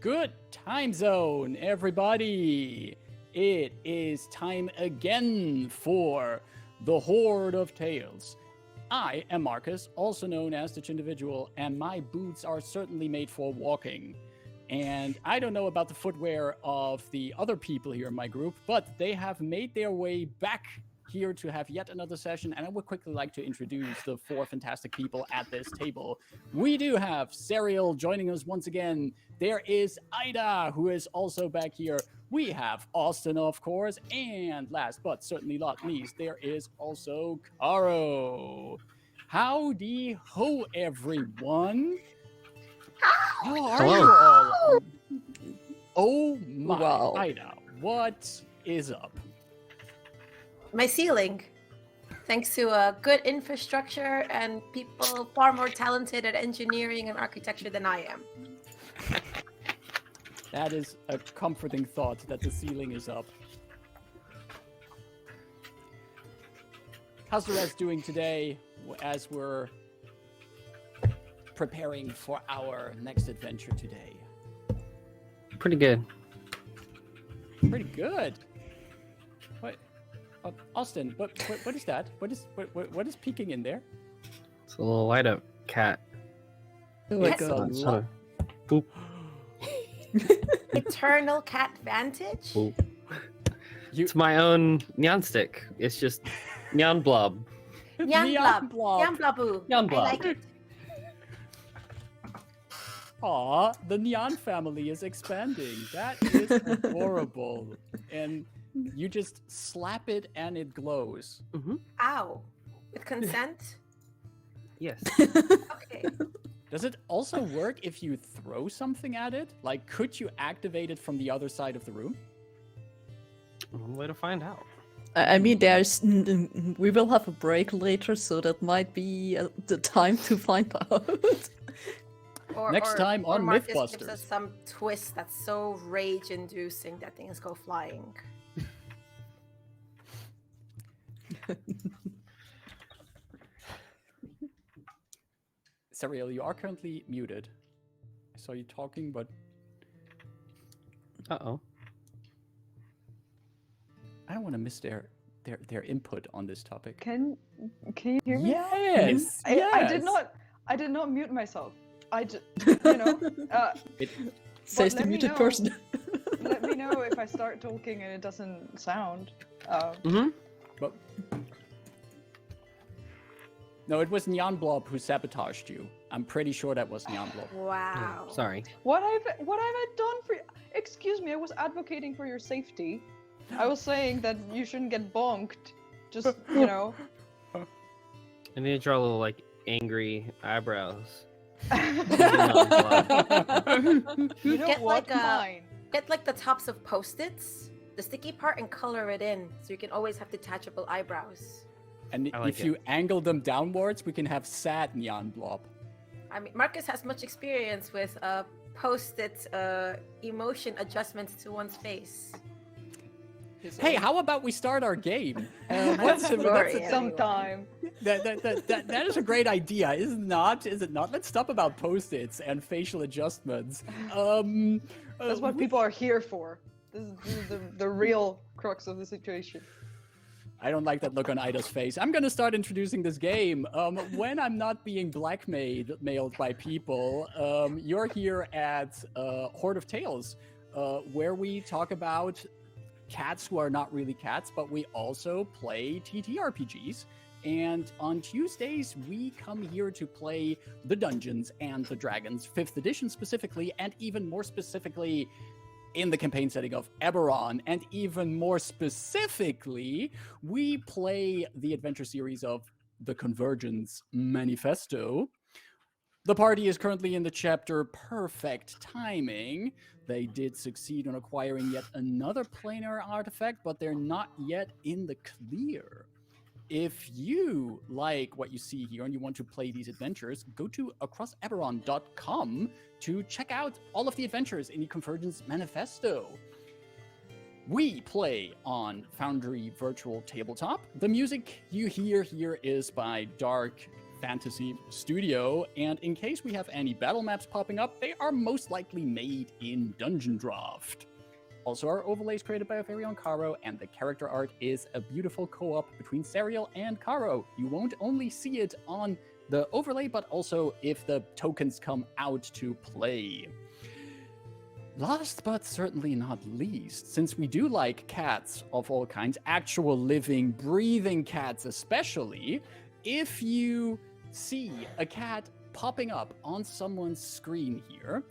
Good time zone, everybody. It is time again for the Horde of Tales. I am Marcus, also known as the Individual, and my boots are certainly made for walking. And I don't know about the footwear of the other people here in my group, but they have made their way back here to have yet another session, and I would quickly like to introduce the four fantastic people at this table. We do have Serial joining us once again. There is Ida, who is also back here. We have Austin, of course, and last but certainly not least, there is also Caro. Howdy ho, everyone. How are you all? Oh my, wow. Ida, what is up? My ceiling. Thanks to a good infrastructure and people far more talented at engineering and architecture than I am. That is a comforting thought that the ceiling is up. How's the rest doing today as we're preparing for our next adventure today? Pretty good. Pretty good. What? Austin, what is that? What is peeking in there? It's a little light up cat. Oh my It's a god. lo- Boop. Eternal cat vantage? Boop. It's my own Nyan stick. It's just Nyan blob. Nyan Neon blab. blob. Nyan blabu. Nyan I blob. like it. Aw, the Neon family is expanding. That is adorable. And you just slap it and it glows. Ow. With consent? Yes. Okay. Does it also work if you throw something at it? Like, could you activate it from the other side of the room? One way to find out. I mean, we will have a break later, so that might be the time to find out. Next time on Marcus gives Mythbusters. us some twist that's so rage-inducing that things go flying. Serial, you are currently muted. I saw you talking, but Uh-oh. I don't want to miss their input on this topic. Can you hear me? Yes! I did not mute myself. I just, you know, Says the let me muted know. person. let me know if I start talking and it doesn't sound. But no, it was Nyan Blob who sabotaged you. I'm pretty sure that was Nyan Blob. Wow. Sorry. What have I done for you? Excuse me, I was advocating for your safety. I was saying that you shouldn't get bonked. Just, you know. I need to draw a little, like, angry eyebrows. You know Get what? like Fine. Get like the tops of post-its, the sticky part, and color it in, so you can always have detachable eyebrows. And I like if you angle them downwards, we can have sad Nyan Blob. I mean, Marcus has much experience with post-it emotion adjustments to one's face. Hey, how about we start our game? Sorry. Sometime. That is a great idea, is it not? Is it not? Let's stop about post-its and facial adjustments. That's what people are here for. This is the real crux of the situation. I don't like that look on Ida's face. I'm gonna start introducing this game. When I'm not being blackmailed by people, you're here at Horde of Tales, where we talk about cats who are not really cats, but we also play TTRPGs. And on Tuesdays, we come here to play the Dungeons and the Dragons, 5th edition specifically, and even more specifically in the campaign setting of Eberron. And even more specifically, we play the adventure series of the Convergence Manifesto. The party is currently in the chapter Perfect Timing. They did succeed on acquiring yet another planar artifact, but they're not yet in the clear. If you like what you see here and you want to play these adventures, go to acrosseberron.com to check out all of the adventures in the Convergence Manifesto. We play on Foundry Virtual Tabletop. The music you hear here is by Dark fantasy studio, and in case we have any battle maps popping up, they are most likely made in Dungeon Draft. Also, our overlay is created by a very own Caro, and the character art is a beautiful co-op between Serial and Caro. You won't only see it on the overlay, but also if the tokens come out to play. Last but certainly not least, since we do like cats of all kinds, actual living, breathing cats especially, if you see a cat popping up on someone's screen here,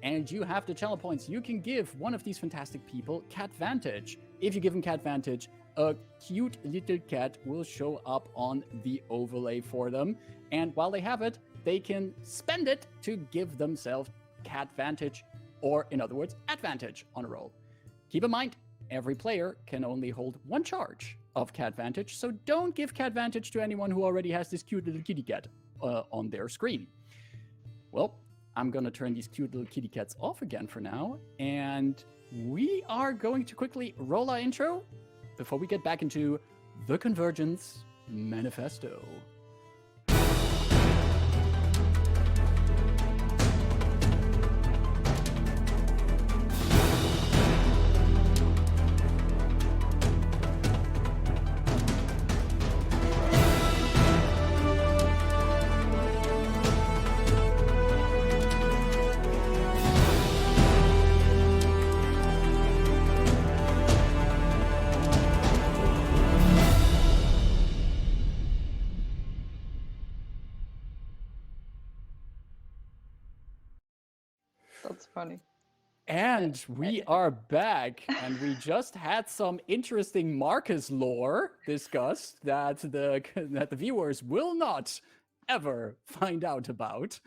and you have the channel points, you can give one of these fantastic people Catvantage. If you give them Catvantage, a cute little cat will show up on the overlay for them. And while they have it, they can spend it to give themselves Catvantage, or in other words, advantage on a roll. Keep in mind, every player can only hold one charge of Catvantage, so don't give Catvantage to anyone who already has this cute little kitty cat on their screen. Well, I'm going to turn these cute little kitty cats off again for now, and we are going to quickly roll our intro before we get back into the Convergence Manifesto. That's funny. And we are back, and we just had some interesting Marcus lore discussed that the viewers will not ever find out about.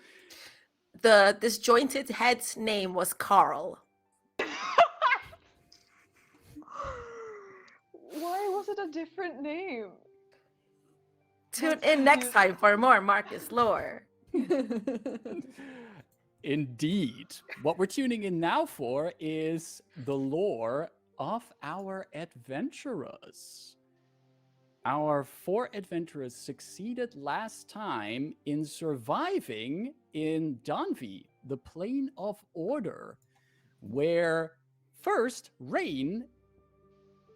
The disjointed head's name was Carl. Why was it a different name? Tune in next time for more Marcus lore. Indeed. What we're tuning in now for is the lore of our adventurers. Our 4 adventurers succeeded last time in surviving in Danvi, the Plane of Order, where first Rayn,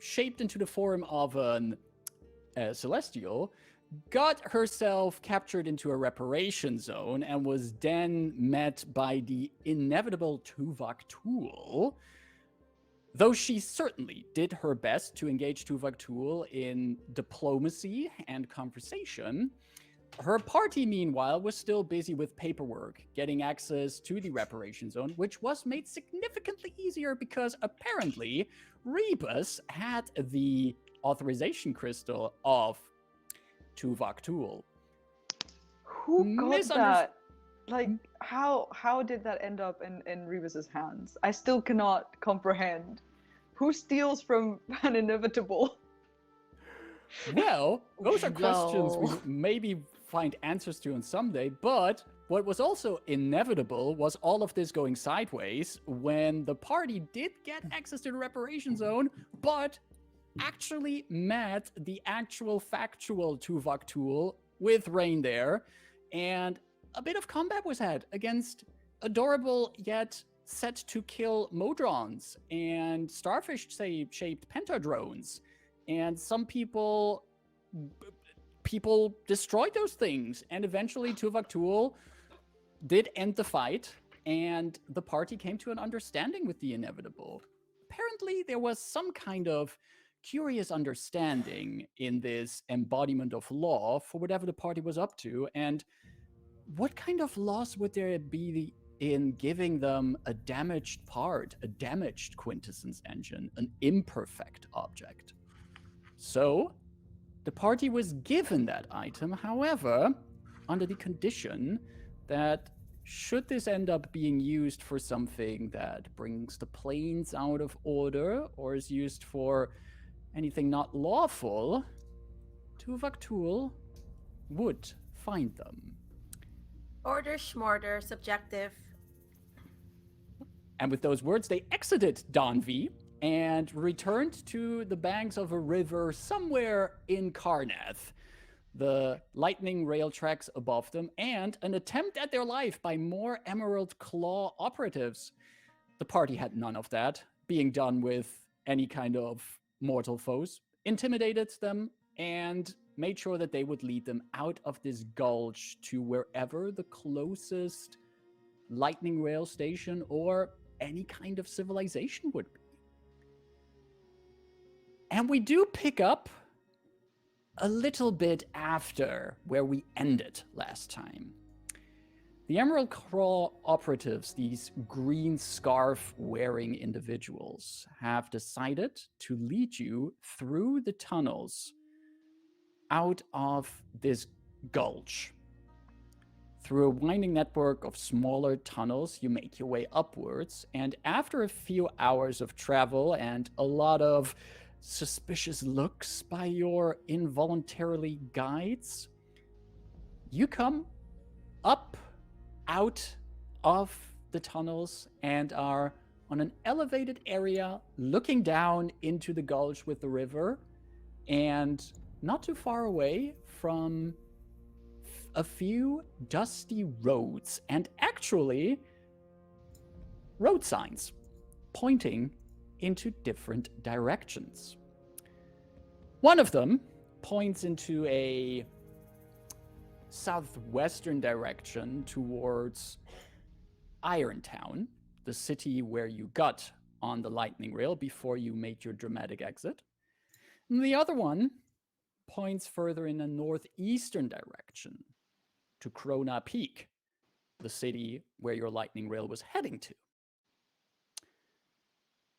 shaped into the form of a celestial, got herself captured into a reparation zone and was then met by the inevitable Tuvok Tool. Though she certainly did her best to engage Tuvok Tool in diplomacy and conversation, her party, meanwhile, was still busy with paperwork, getting access to the reparation zone, which was made significantly easier because apparently Rebus had the authorization crystal of Tuvok Tool. Who got that? Like, how did that end up in Rebus's hands? I still cannot comprehend. Who steals from an inevitable? Well, those are questions we maybe find answers to on someday, but what was also inevitable was all of this going sideways when the party did get access to the reparation zone, but actually met the actual factual Tuvok Tool with Rayn there, and a bit of combat was had against adorable yet set to kill Modrons and starfish-shaped pentadrones, and some people destroyed those things, and eventually Tuvok Tool did end the fight, and the party came to an understanding with the inevitable. Apparently, there was some kind of curious understanding in this embodiment of law for whatever the party was up to, and what kind of loss would there be in giving them a damaged part, a damaged quintessence engine, an imperfect object? So, the party was given that item, however, under the condition that should this end up being used for something that brings the planes out of order or is used for anything not lawful, Tuvok Tool would find them. Order schmorder, subjective. And with those words, they exited Danvi and returned to the banks of a river somewhere in Karnath. the lightning rail tracks above them, and an attempt at their life by more Emerald Claw operatives. The party had none of that, being done with any kind of mortal foes, intimidated them, and made sure that they would lead them out of this gulch to wherever the closest lightning rail station or any kind of civilization would be. And we do pick up a little bit after where we ended last time. The Emerald Claw operatives, these green scarf-wearing individuals, have decided to lead you through the tunnels out of this gulch. Through a winding network of smaller tunnels, you make your way upwards, and after a few hours of travel and a lot of suspicious looks by your involuntarily guides, you come up out of the tunnels and are on an elevated area looking down into the gulch with the river, and not too far away from a few dusty roads, and actually road signs pointing into different directions. One of them points into a southwestern direction towards Irontown, the city where you got on the lightning rail before you made your dramatic exit. And the other one points further in a northeastern direction to Krona Peak, the city where your lightning rail was heading to.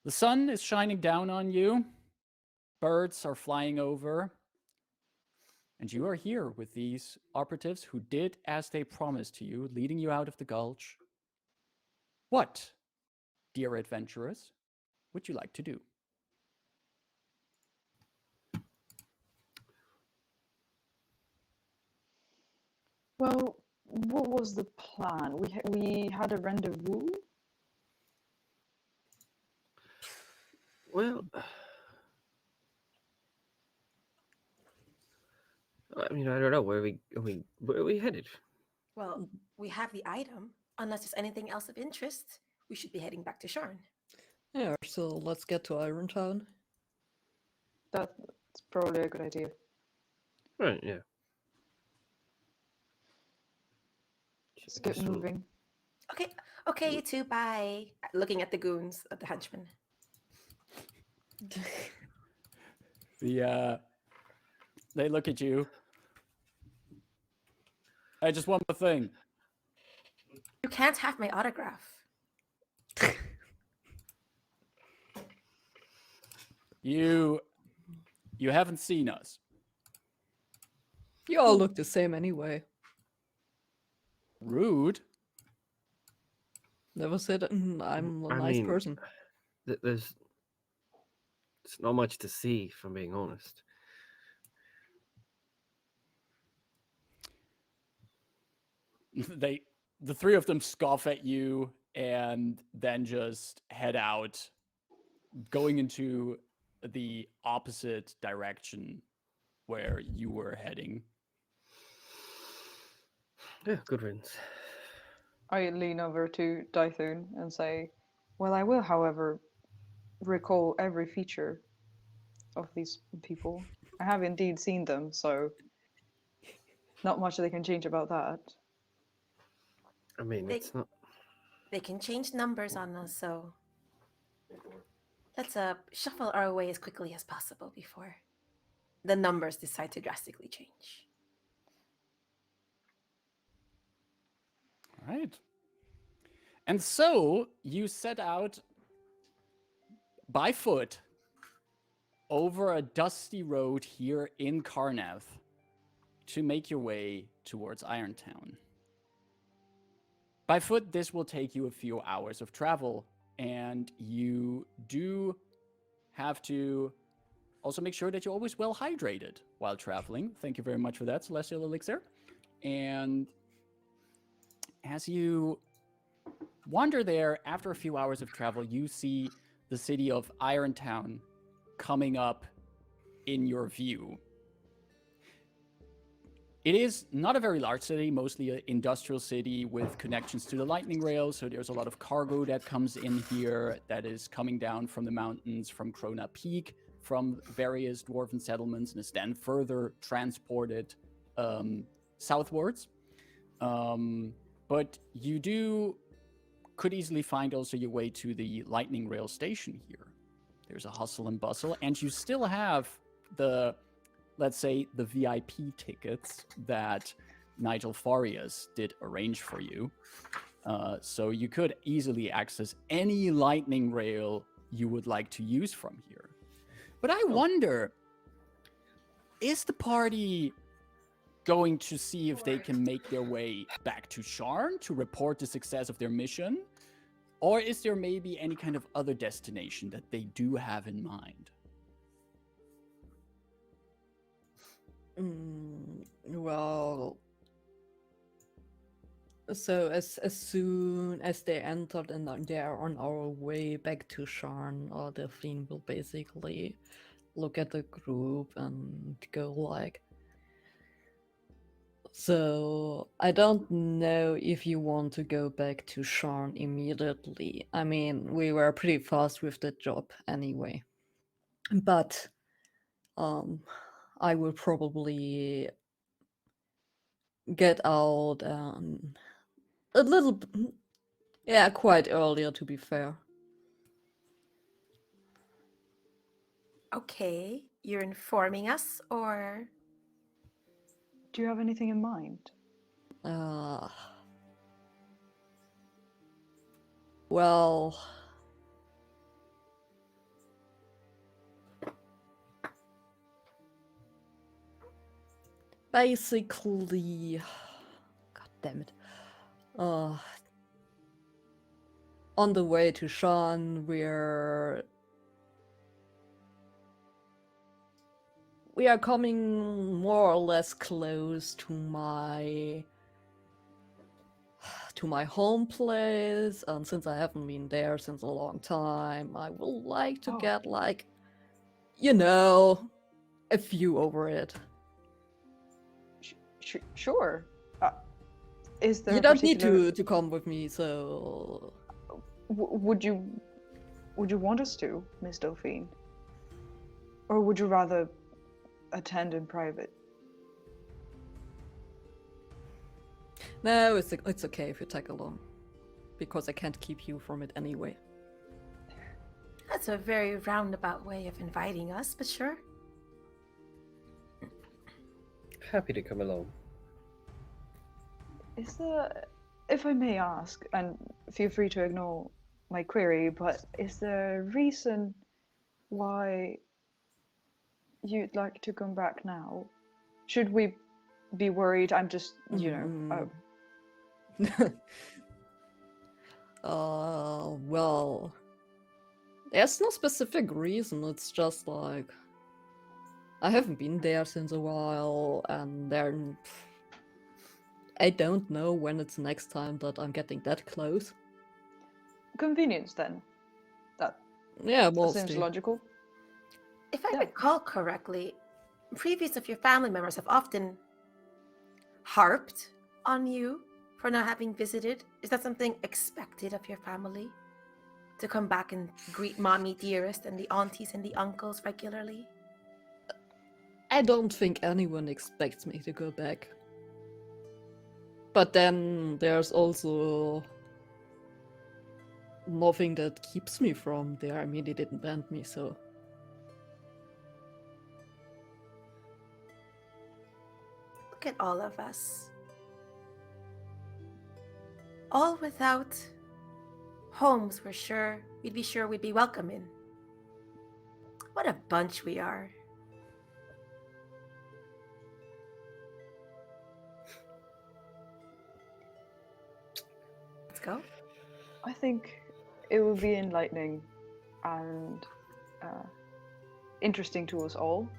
The sun is shining down on you, birds are flying over, and you are here with these operatives who did as they promised to you, leading you out of the gulch. What, dear adventurers, would you like to do? Well, what was the plan? We had a rendezvous. Well, I mean, I don't know. Where are we headed? Well, we have the item. Unless there's anything else of interest, we should be heading back to Sharn. Yeah, so let's get to Irontown. That's probably a good idea. Right, yeah. Let's get moving. Okay, you two, bye. Looking at the goons, at the henchmen. They look at you. Hey, just one more thing. You can't have my autograph. You haven't seen us. You all look the same anyway. Rude. Never said I'm a nice person. There's not much to see, if I'm being honest. The three of them scoff at you and then just head out, going into the opposite direction where you were heading. Yeah, good riddance. I lean over to Dythun and say, well, I will, however, recall every feature of these people. I have indeed seen them, so not much they can change about that. I mean, it's not... They can change numbers on us, so let's shuffle our way as quickly as possible before the numbers decide to drastically change. All right. And so you set out by foot over a dusty road here in Karnath to make your way towards Irontown. By foot, this will take you a few hours of travel, and you do have to also make sure that you're always well hydrated while traveling. Thank you very much for that, Celestial Elixir. And as you wander there, after a few hours of travel, you see the city of Irontown coming up in your view. It is not a very large city, mostly an industrial city with connections to the lightning rail. So there's a lot of cargo that comes in here that is coming down from the mountains, from Krona Peak, from various dwarven settlements, and is then further transported southwards. But you could easily find also your way to the lightning rail station here. There's a hustle and bustle, and you still have the, let's say, the VIP tickets that Nigel Farias did arrange for you. So you could easily access any lightning rail you would like to use from here. But I wonder, is the party going to see if they can make their way back to Sharn to report the success of their mission? Or is there maybe any kind of other destination that they do have in mind? Well, so as soon as they entered and they are on our way back to Sharn, Delphine will basically look at the group and go like, so I don't know if you want to go back to Sharn immediately. I mean, we were pretty fast with the job anyway. But I will probably get out a little, yeah, quite earlier to be fair. Okay, you're informing us, or Do you have anything in mind? Well, basically, God damn it. On the way to Sharn, we are coming more or less close to my home place, and since I haven't been there since a long time, I would like to get like, you know, a view over it. Sure. Is there You a don't need particular- to come with me, so Would you want us to, Miss Delphine? Or would you rather attend in private? no, it's okay if you tag along, because I can't keep you from it anyway. that's a very roundabout way of inviting us, but sure. Happy to come along. Is there, if I may ask, and feel free to ignore my query, but is there a reason why you'd like to come back now? Should we be worried? I'm just, you know. Well, there's no specific reason. It's just like I haven't been there since a while, and then I don't know when it's the next time that I'm getting that close. Convenience, then. That Yeah, seems logical. If I recall correctly, previous of your family members have often harped on you for not having visited. Is that something expected of your family? To come back and greet mommy dearest and the aunties and the uncles regularly? I don't think anyone expects me to go back. But then there's also nothing that keeps me from there. I mean, they didn't ban me, so. Look at all of us. All without homes we'd be sure we'd be welcome in. What a bunch we are. Let's go. I think it will be enlightening and interesting to us all.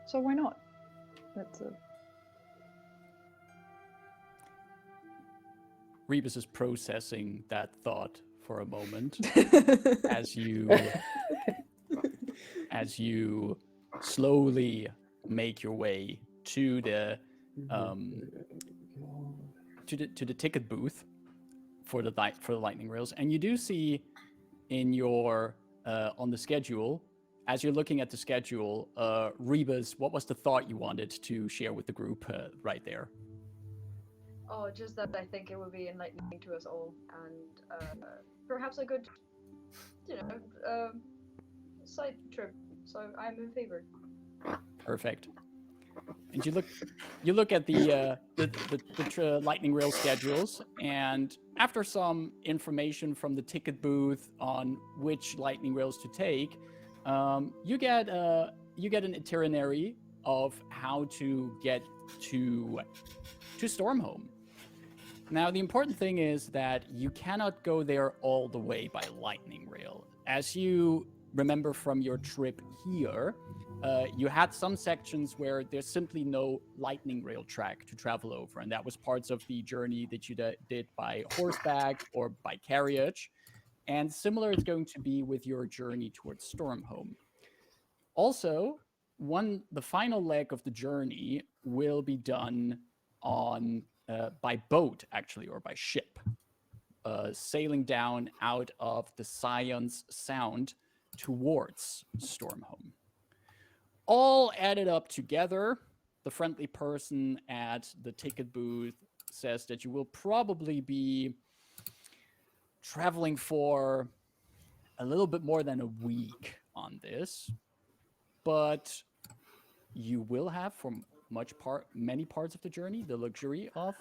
So why not? Rebus is processing that thought for a moment as you slowly make your way to the to the ticket booth for the lightning rails, and you do see in your on the schedule, as you're looking at the schedule, Rebus, what was the thought you wanted to share with the group right there? Oh, just that I think it would be enlightening to us all, and perhaps a good, side trip. So I'm in favor. Perfect. And you look at the lightning rail schedules, and after some information from the ticket booth on which lightning rails to take, you get an itinerary of how to get to Stormhome. Now, the important thing is that you cannot go there all the way by lightning rail. As you remember from your trip here, you had some sections where there's simply no lightning rail track to travel over, and that was parts of the journey that you did by horseback or by carriage. And similar it's going to be with your journey towards Stormhome. Also, the final leg of the journey will be done on by boat, actually, or by ship, sailing down out of the Scion's Sound towards Stormhome. All added up together, the friendly person at the ticket booth says that you will probably be traveling for a little bit more than a week on this, but you will have for many parts of the journey the luxury of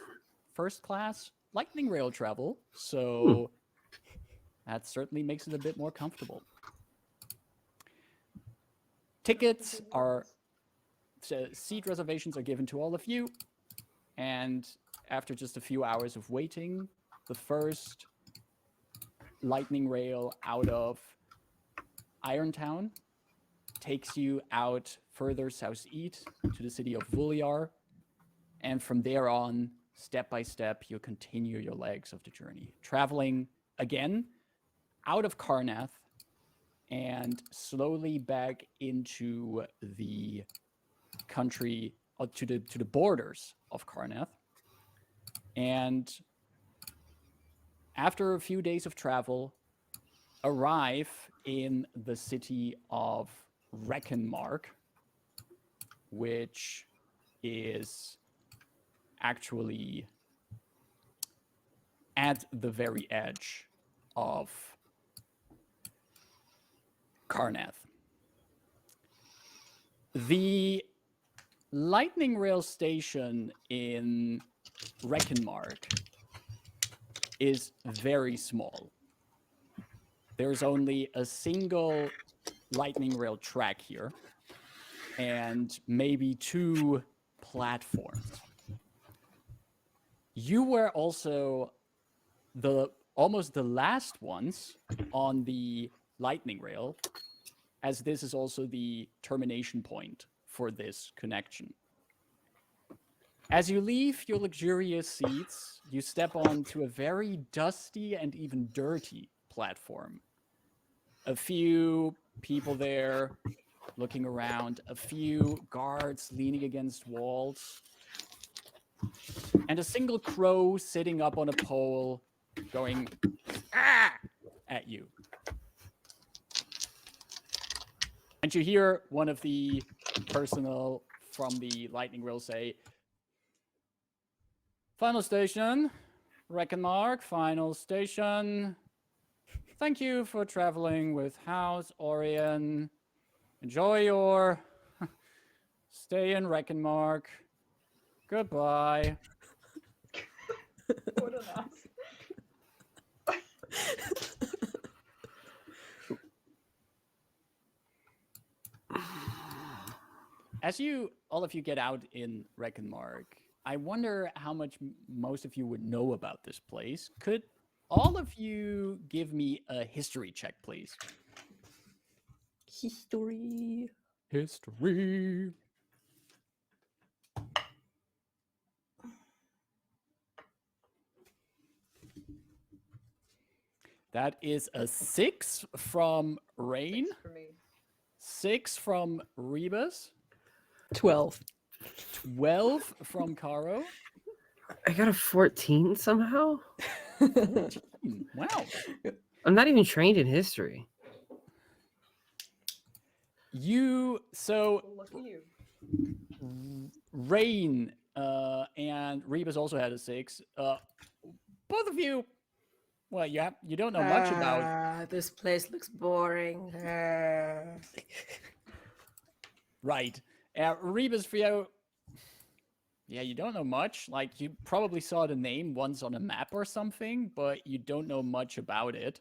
first class lightning rail travel, so that certainly makes it a bit more comfortable. Tickets seat reservations are given to all of you, and after just a few hours of waiting, the first lightning rail out of Irontown takes you out further southeast to the city of Vuliar, and from there on, step by step, you'll continue your legs of the journey, traveling again out of Karrnath and slowly back into the country, to the borders of Karrnath. And after a few days of travel, arrive in the city of Reckenmark, which is actually at the very edge of Karrnath. The lightning rail station in Reckenmark is very small. There's only a single lightning rail track here and maybe 2 platforms. You were also almost the last ones on the lightning rail, as this is also the termination point for this connection. As you leave your luxurious seats, you step onto a very dusty and even dirty platform. A few people there looking around, a few guards leaning against walls, and a single crow sitting up on a pole going "ah" at you. And you hear one of the personnel from the lightning rail say, "Final station, Reckenmark, final station. Thank you for traveling with House Orion. Enjoy your stay in Reckenmark. Goodbye." What an ass. As all of you get out in Reckenmark, I wonder how much most of you would know about this place. Could all of you give me a history check, please? History. That is a 6 from Rayn, For me. 6 from Rebus, 12. 12 from Caro. I got a 14 somehow. 14. Wow. I'm not even trained in history. So Lucky you. Rayn and Rebus also had a 6. Both of you, well, you don't know much about. This place looks boring. Right. Rebus, for you, yeah, you don't know much. Like, you probably saw the name once on a map or something, but you don't know much about it.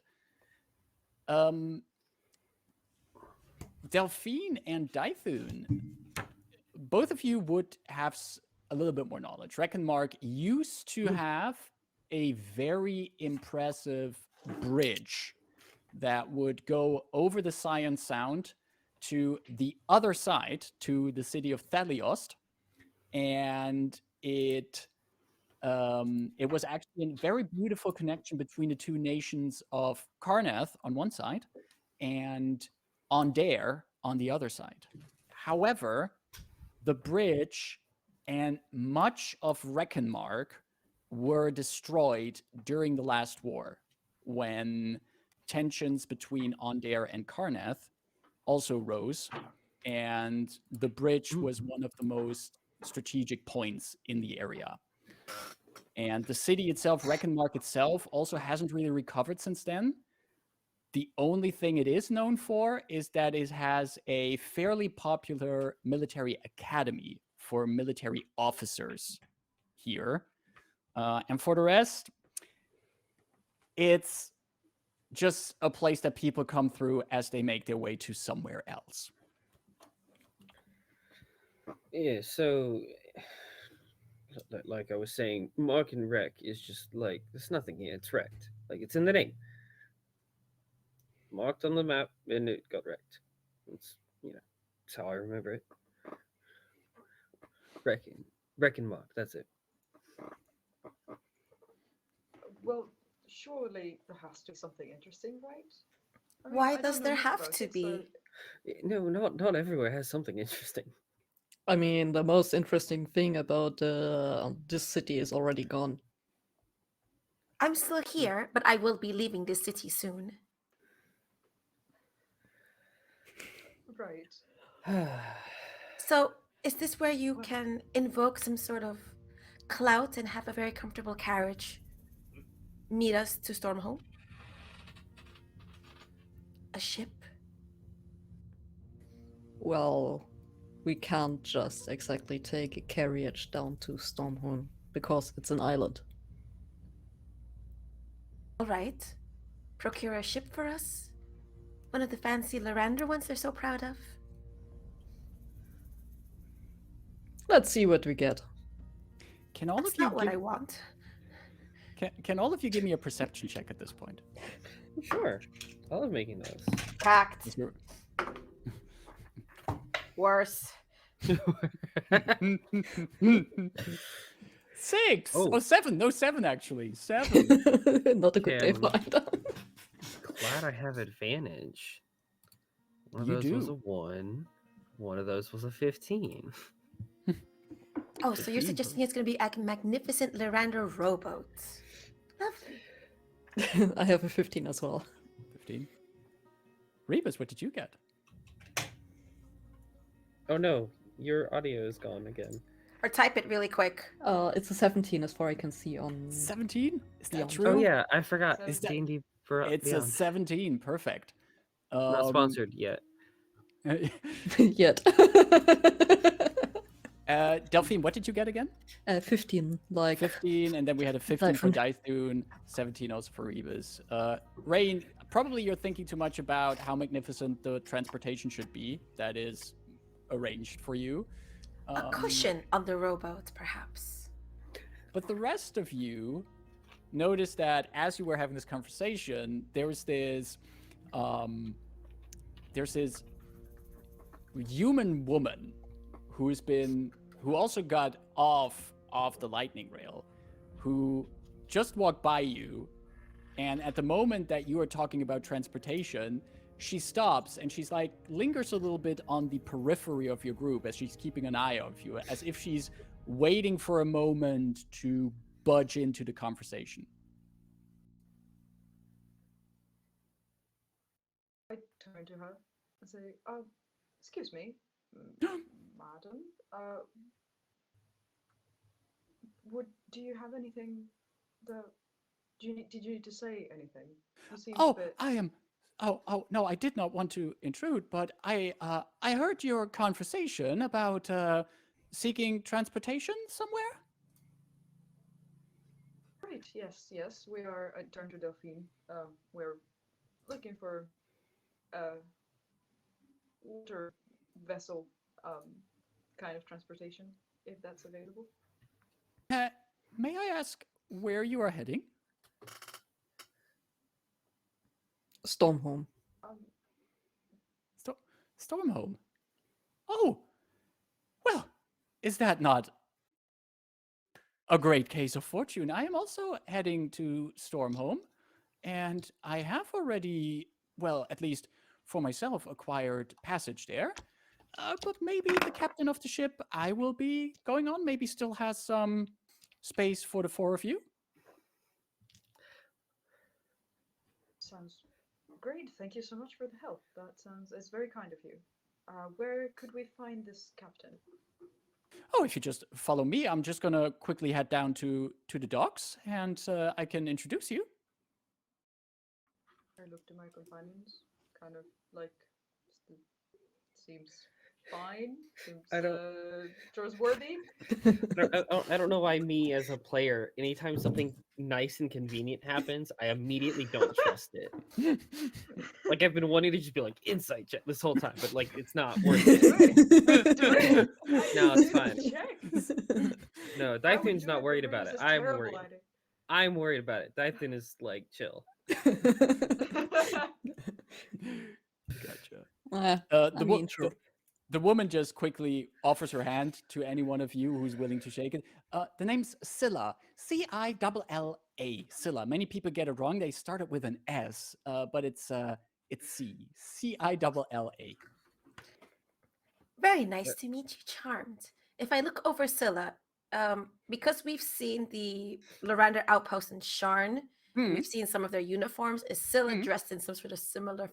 Delphine and Dythun, both of you would have a little bit more knowledge. Reckonmark used to have a very impressive bridge that would go over the Scion Sound to the other side, to the city of Thaliost, and it was actually a very beautiful connection between the two nations of Karnath on one side and Ondare on the other side. However, the bridge and much of Reckonmark were destroyed during the last war, when tensions between Ondare and Karnath also rose, and the bridge was one of the most strategic points in the area. And the city itself, Reckonmark itself, also hasn't really recovered since then. The only thing it is known for is that it has a fairly popular military academy for military officers here. And for the rest, it's just a place that people come through as they make their way to somewhere else. Yeah, so like I was saying, Mark and Wreck is just like, there's nothing here, it's wrecked. Like, it's in the name. Marked on the map, and it got wrecked. It's, that's how I remember it. Reckon Mark, that's it. Well, surely there has to be something interesting, right? I mean, Why I don't does know there much have about to it, be? No, not everywhere has something interesting. I mean, the most interesting thing about this city is already gone. I'm still here, but I will be leaving this city soon. Right. So, is this where you can invoke some sort of clout and have a very comfortable carriage meet us to Stormhome? A ship? Well, we can't just exactly take a carriage down to Stormhome because it's an island. All right. Procure a ship for us? One of the fancy Lyrandar ones they're so proud of? Let's see what we get. Can all That's of you not what I want. Can all of you give me a perception check at this point? Sure. I love making those. Cracked. Worse. 6! Oh. Oh, 7. No, 7 actually. 7. Not a good day Damn. for either. Glad I have advantage. One of You those was do. a 1. One of those was a 15. Oh, so you're suggesting it's going to be a magnificent Lyrandar rowboat. Lovely. I have a 15 as well. 15. Rebus, what did you get? Oh no, your audio is gone again. Or type it really quick. It's a 17 as far I can see on... 17? Is that Yeah. true? Oh yeah, I forgot. Is It's that- D&D It's a Beyond. 17. Perfect. Not sponsored yet. Yet. Delphine, what did you get again? 15, like... 15, and then we had a 15 for Dythun. Dythun, 17 also for Rebus. Rayn, probably you're thinking too much about how magnificent the transportation should be that is arranged for you. A cushion on the rowboat, perhaps. But the rest of you noticed that as you were having this conversation, there's this human woman who also got off the lightning rail, who just walked by you, and at the moment that you were talking about transportation, she stops and she's like lingers a little bit on the periphery of your group as she's keeping an eye on you, as if she's waiting for a moment to budge into the conversation. I turn to her and say, excuse me, madam, do you have anything that, did you need to say anything? You seemed a bit... Oh, no, I did not want to intrude, but I heard your conversation about seeking transportation somewhere? Right, yes, we are, I turn to Delphine, we're looking for a water vessel kind of transportation, if that's available. May I ask where you are heading? Stormhome. Stormhome? Oh, well, is that not a great case of fortune? I am also heading to Stormhome, and I have already, well, at least for myself, acquired passage there. But maybe the captain of the ship I will be going on maybe still has some space for the four of you. Sounds great. Thank you so much for the help. It's very kind of you. Where could we find this captain? Oh, if you just follow me, I'm just gonna quickly head down to the docks, and I can introduce you. I look to my companions, kind of like, seems fine, seems trustworthy. I don't know why me as a player, anytime something nice and convenient happens, I immediately don't trust it. Like I've been wanting to just be like insight check this whole time, but like it's not working. No, it's fine. No, Dythun's not worried about it. I'm worried. I'm worried about it. Dythun is like chill. Gotcha. The woman just quickly offers her hand to any one of you who's willing to shake it. The name's Scylla. C-I-L-L-A. Scylla. Many people get it wrong. They start it with an S, but it's C. C-I-L-L-A. Very nice to meet you, Charmed. If I look over Scylla, because we've seen the Lyrandar outpost in Sharn, we've seen some of their uniforms. Is Scylla dressed in some sort of similar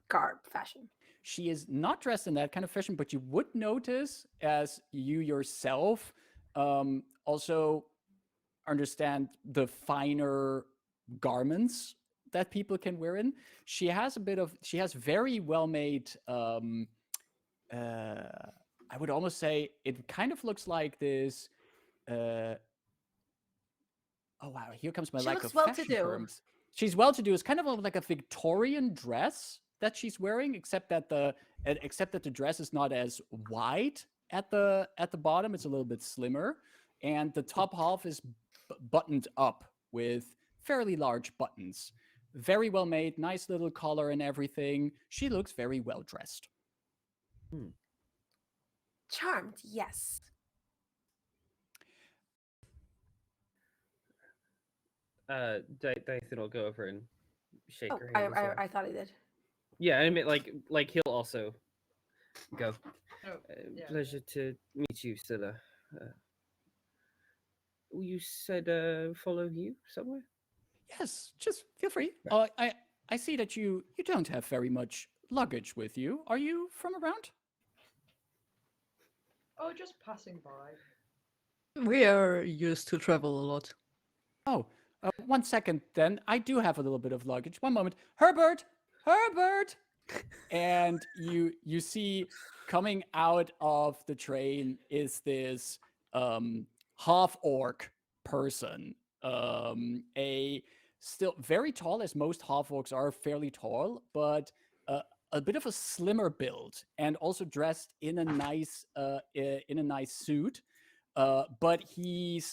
garb fashion? She is not dressed in that kind of fashion, but you would notice, as you yourself also understand the finer garments that people can wear in. She has very well-made, I would almost say it kind of looks like this, oh wow, here comes my lack of fashion terms. She's well-to-do. It's kind of like a Victorian dress that she's wearing, except that the dress is not as wide at the bottom. It's a little bit slimmer, and the top half is buttoned up with fairly large buttons. Very well made, nice little collar and everything. She looks very well dressed. Charmed, yes. Dythun will go over and shake her hand. I thought I did. Yeah, I mean, like he'll also go. Yeah. Pleasure to meet you, Scylla. You said follow you somewhere? Yes, just feel free. I see that you don't have very much luggage with you. Are you from around? Oh, just passing by. We are used to travel a lot. Oh, 1 second then. I do have a little bit of luggage. One moment. Herbert! And you see coming out of the train is this half-orc person. Still very tall, as most half-orcs are, fairly tall, but a bit of a slimmer build, and also dressed in a nice suit. But he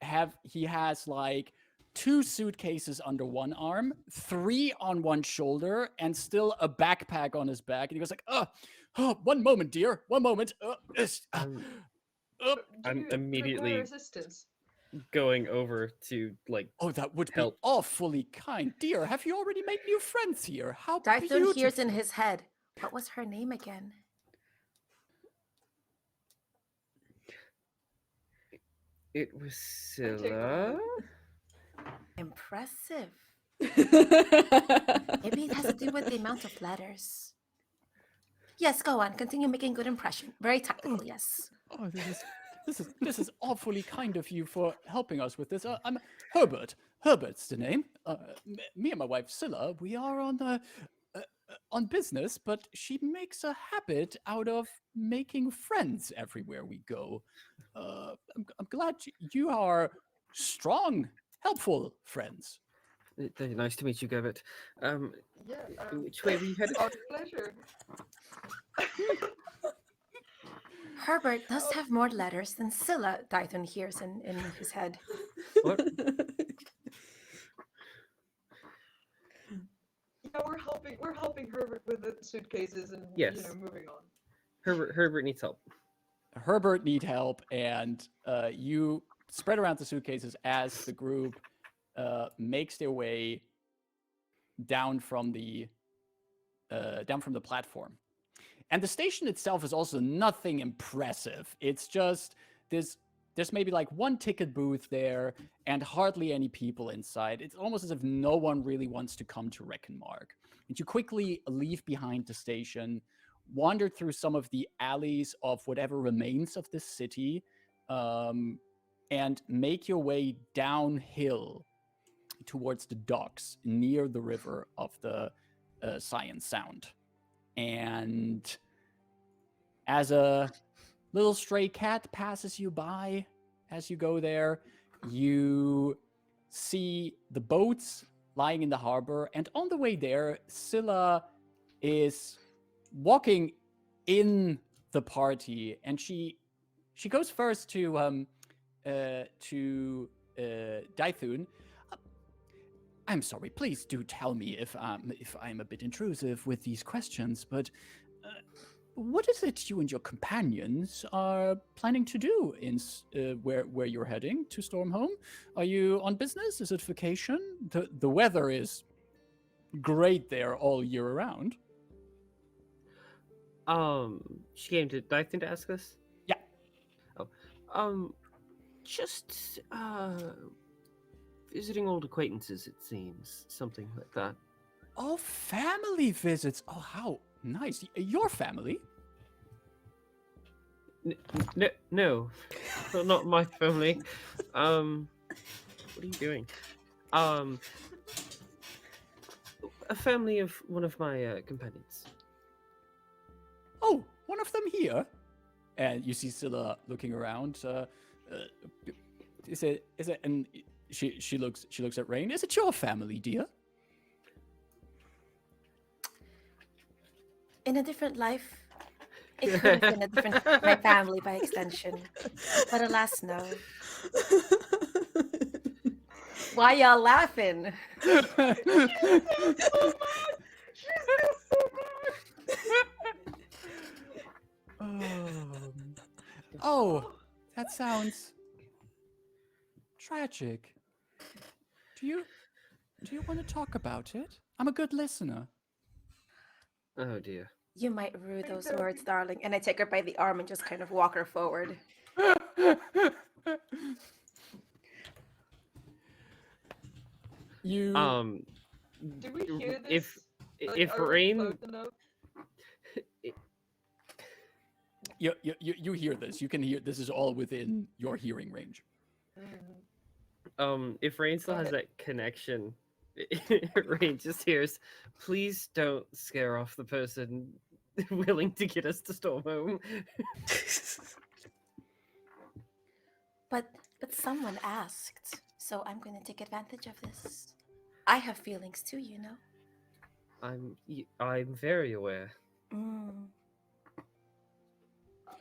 has like 2 suitcases under one arm, 3 on one shoulder, and still a backpack on his back. And he goes like, oh, 1 moment, dear, 1 moment. I'm immediately. Resistance. going over to like Oh, that would be help. awfully kind. Dear, have you already made new friends here? How Dythun beautiful. hears in his head. What was her name again? It was take Scylla. Impressive. Maybe it has to do with the amount of letters. Yes, go on. Continue making good impression. Very tactical, yes. Oh, this is awfully kind of you for helping us with this. I'm Herbert. Herbert's the name. Me and my wife Scylla, we are on business, but she makes a habit out of making friends everywhere we go. I'm glad you are strong, helpful friends. Nice to meet you, Gerbert. Yeah. Which way were you headed? Our pleasure. Herbert does have more letters than Scylla, Dythun hears in his head. What? Yeah, we're helping Herbert with the suitcases and Yes. moving on. Herbert needs help. Herbert need help, and you spread around the suitcases as the group makes their way down from the platform. And the station itself is also nothing impressive. It's just there's maybe like one ticket booth there and hardly any people inside. It's almost as if no one really wants to come to Reckonmark. And you quickly leave behind the station, wander through some of the alleys of whatever remains of this city, and make your way downhill towards the docks near the river of the Science Sound. And as a little stray cat passes you by as you go there, you see the boats lying in the harbor, and on the way there, Scylla is walking in the party, and she goes first to Dythun. I'm sorry, please do tell me if I'm a bit intrusive with these questions, but what is it you and your companions are planning to do in where you're heading to Stormhome? Are you on business? Is it vacation? The weather is great there all year around. She came to Dythun to ask us? Yeah. Oh. Just visiting old acquaintances, it seems. Something like that. Oh, family visits. Oh, how nice. Your family? No, well, not my family. What are you doing? A family of one of my companions. Oh, one of them here? And you see Scylla looking around. Is it? And she looks at Rayn. Is it your family, dear? In a different life, it could have been a different my family by extension, but alas, no. Why y'all laughing? Oh, that sounds tragic. Do you want to talk about it? I'm a good listener. Oh dear. You might rue those words, darling. And I take her by the arm and just kind of walk her forward. You. Do we hear this? If Rayn. You hear this. You can hear. This is all within your hearing range. If Rayn still has that connection, Rayn just hears, "Please don't scare off the person willing to get us to Stormhome." But someone asked, so I'm going to take advantage of this. I have feelings too, you know. I'm very aware.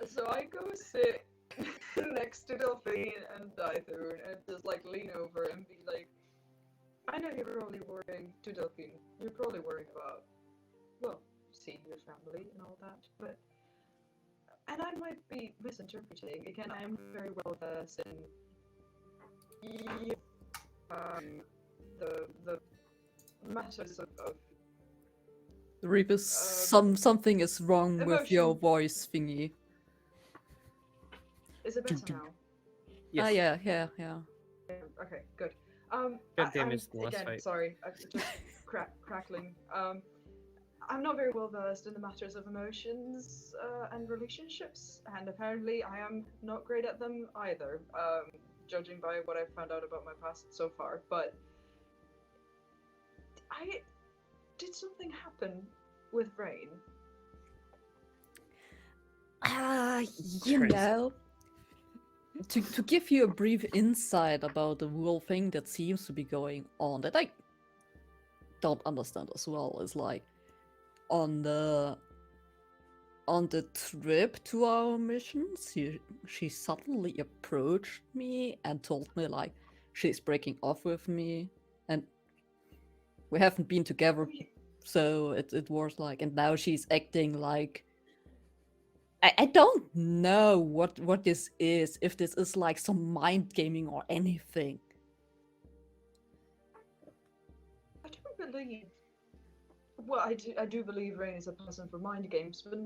So I go sit next to Delphine and Dythun and just like lean over and be like, I know you're probably worrying to Delphine. You're probably worrying about, well, seeing your family and all that, but and I might be misinterpreting. Again, I am very well versed in Yeah, the matters of Rebus, something is wrong with your emotion. voice thingy. Is it better now? Ah, Yes. yeah. Okay, good. God damn, it's the last again, fight. sorry, I'm just crackling. I'm not very well versed in the matters of emotions and relationships, and apparently I am not great at them either, judging by what I've found out about my past so far. But did something happen with Rayn? You know, to give you a brief insight about the whole thing that seems to be going on, that I don't understand as well, is like on the trip to our missions, she suddenly approached me and told me like she's breaking off with me, and we haven't been together, so it was like, and now she's acting like I don't know what this is, if this is like some mind gaming or anything. I don't believe. Well, I do believe Rayn is a person for mind games, but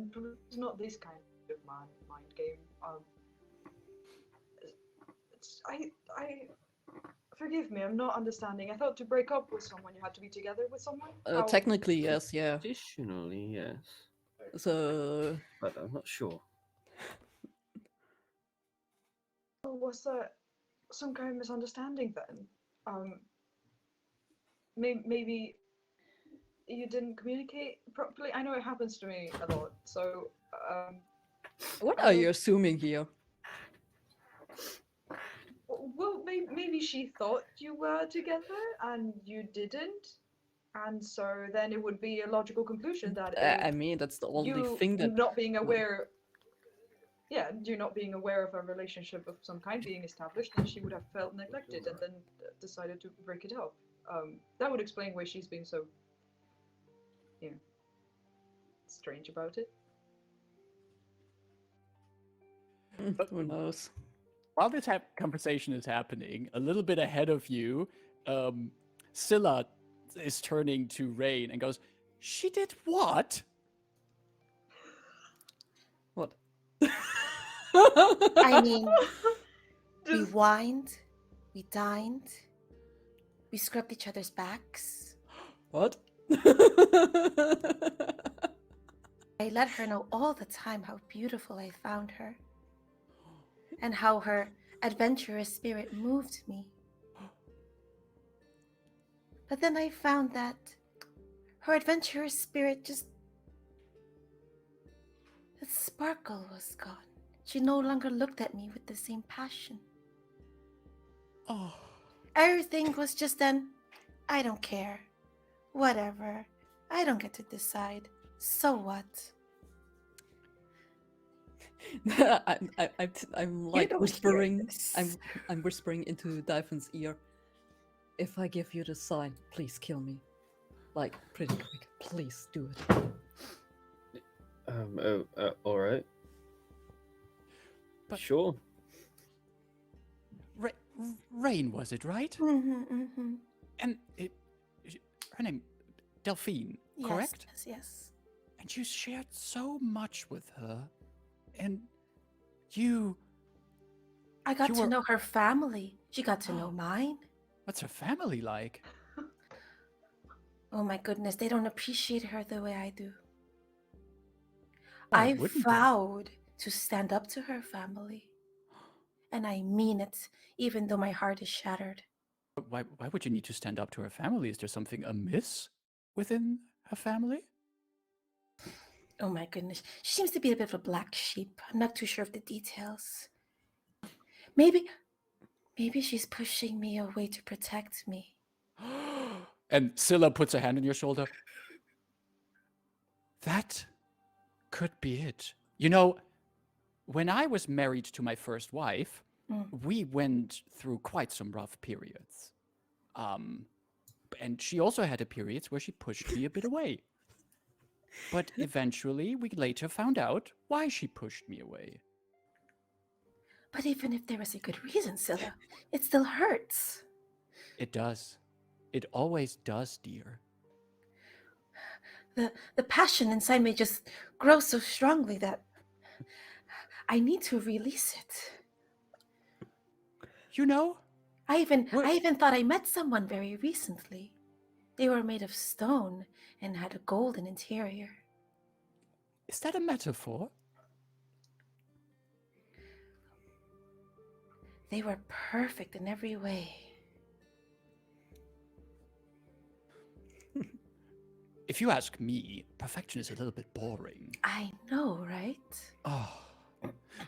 it's not this kind of mind game. Forgive me, I'm not understanding. I thought to break up with someone, you had to be together with someone. Technically, yes, yeah. Additionally, yes. So But I'm not sure. Was there some kind of misunderstanding then? Maybe you didn't communicate properly. I know it happens to me a lot. So, what are you assuming here? well, maybe she thought you were together and you didn't, and so then it would be a logical conclusion that I mean, that's the only you thing that not being aware. Yeah, you not being aware of a relationship of some kind being established, then she would have felt neglected and then decided to break it up. That would explain why she's been so, strange about it. Who knows? While this conversation is happening, a little bit ahead of you, Scylla is turning to Rayn and goes, "She did what?" What? I mean, we wined, we dined, we scrubbed each other's backs. What? I let her know all the time how beautiful I found her, and how her adventurous spirit moved me. But then I found that her adventurous spirit the sparkle was gone. She no longer looked at me with the same passion. Oh. Everything was just I don't care. Whatever. I don't get to decide. So what? I'm like don't whispering. hear this. I'm whispering into Dythun's ear. If I give you the sign, please kill me. Like pretty quick. Please do it. All right. But- sure. Rayn, was it right? And her name, Delphine, correct? Yes. And you shared so much with her, and you. I got to know her family. She got to know mine. What's her family like? Oh my goodness, they don't appreciate her the way I do. Why I wouldn't they? vowed to stand up to her family. And I mean it, even though my heart is shattered. Why would you need to stand up to her family? Is there something amiss within her family? Oh my goodness, she seems to be a bit of a black sheep. I'm not too sure of the details. Maybe she's pushing me away to protect me. And Scylla puts her hand on your shoulder. That could be it. You know, when I was married to my first wife, we went through quite some rough periods. And she also had a periods where she pushed me a bit away. But eventually, we later found out why she pushed me away. But even if there was a good reason, Scylla, it still hurts. It does. It always does, dear. The passion inside me just grows so strongly that I need to release it. You know, I even thought I met someone very recently. They were made of stone and had a golden interior. is that a metaphor? They were perfect in every way. If you ask me, perfection is a little bit boring. I know, right? Oh.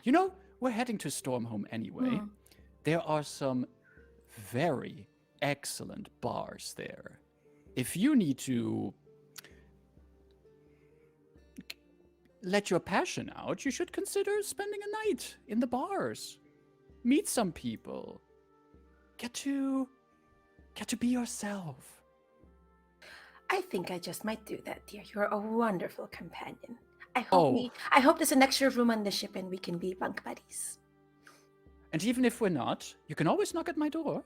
You know, we're heading to Stormhome anyway. There are some very excellent bars there. If you need to let your passion out, you should consider spending a night in the bars. Meet some people. Get to be yourself. I think I just might do that, dear. You're a wonderful companion. I hope there's an extra room on the ship and we can be bunk buddies. And even if we're not, you can always knock at my door.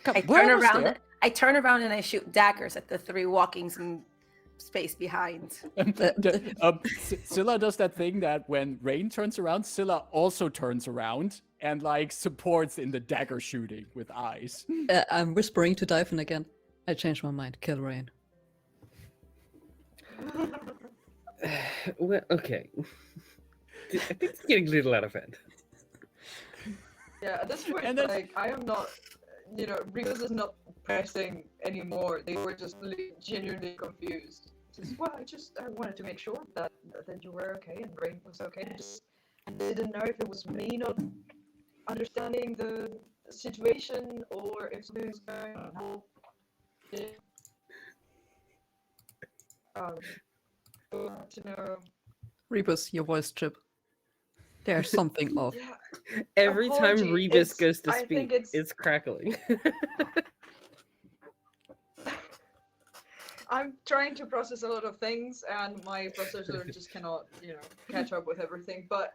I turn around and I shoot daggers at the three walking some space behind. Scylla does that thing that when Rayn turns around, Scylla also turns around and like supports in the dagger shooting with eyes. I'm whispering to Dythun again. I changed my mind. Kill Rayn. Well, okay. I think it's getting a little out of hand. Yeah, at this point, And then- like, I am not, Rebus is not pressing anymore. They were just genuinely confused. Well, I wanted to make sure that you were okay and Rayn was okay. I didn't know if it was me not understanding the situation or if something was going on. I want to know. Rebus, your voice chip. There's something off. Yeah, Every time apology, Rebus it's- goes to I speak, think it's crackling. I'm trying to process a lot of things, and my processor just cannot, catch up with everything. But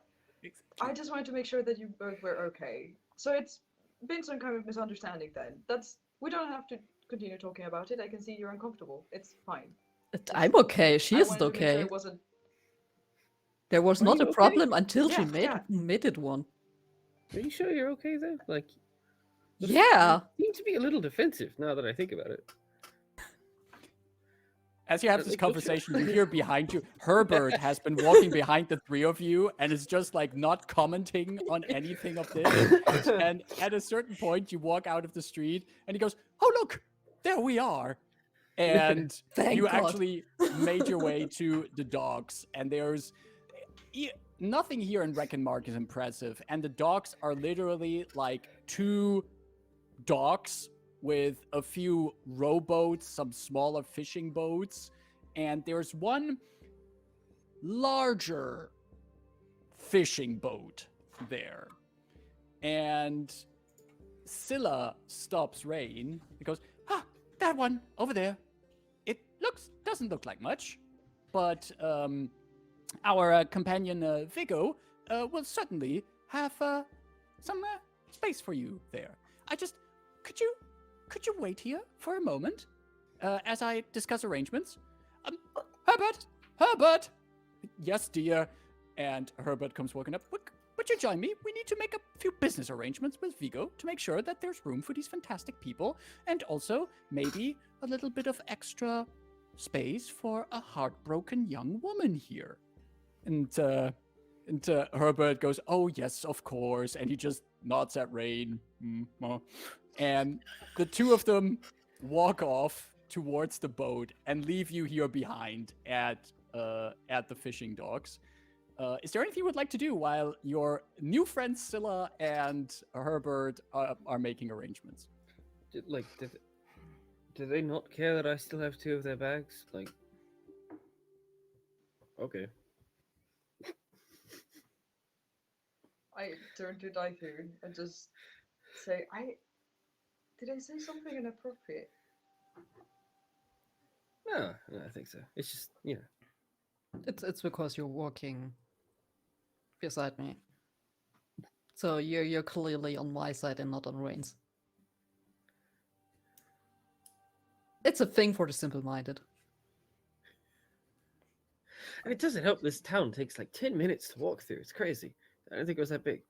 I just wanted to make sure that you both were okay. So it's been some kind of misunderstanding then. We don't have to continue talking about it. I can see you're uncomfortable. It's fine. I'm okay. She I isn't wanted to make sure okay. it wasn't. There was Are not you a okay? problem until she Yeah. made it one. Are you sure you're okay though? Like, Yeah. you seem to be a little defensive now that I think about it. As you have this Like, conversation, you hear behind you, Herbert has been walking behind the three of you and is just like not commenting on anything of this. And at a certain point, you walk out of the street and he goes, "Oh, look, there we are." And Thank you God. actually made your way to the docks. And there's nothing here in Reckonmark is impressive. And the docks are literally like two docks with a few rowboats, some smaller fishing boats, and there's one larger fishing boat there. And Scylla stops Rayn and goes, that one over there. It doesn't look like much, but our companion Vigo will certainly have some space for you there. Could you wait here for a moment as I discuss arrangements? Herbert! Yes, dear. And Herbert comes walking up. Would you join me? We need to make a few business arrangements with Vigo to make sure that there's room for these fantastic people, and also maybe a little bit of extra space for a heartbroken young woman here. And Herbert goes, "Oh yes, of course," and he just nods at Rayn. And the two of them walk off towards the boat and leave you here behind at the fishing docks. Is there anything you would like to do while your new friends Scylla and Herbert are making arrangements? Do they not care that I still have two of their bags? Like, okay. I turn to Dythun and just say, did I say something inappropriate? No, I think so. It's just, It's because you're walking beside me. So you're clearly on my side and not on Rayn's. It's a thing for the simple-minded. And it doesn't help this town takes like 10 minutes to walk through. It's crazy. I didn't think it was that big.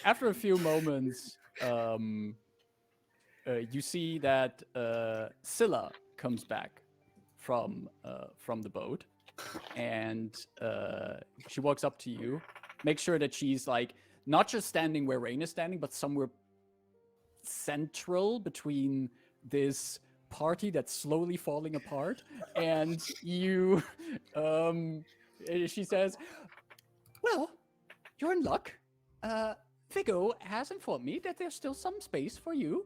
After a few moments, you see that Scylla comes back from the boat, and she walks up to you. Make sure that she's like not just standing where Rayn is standing, but somewhere central between this party that's slowly falling apart. And you, she says, "Well, you're in luck. Vigo has informed me that there's still some space for you.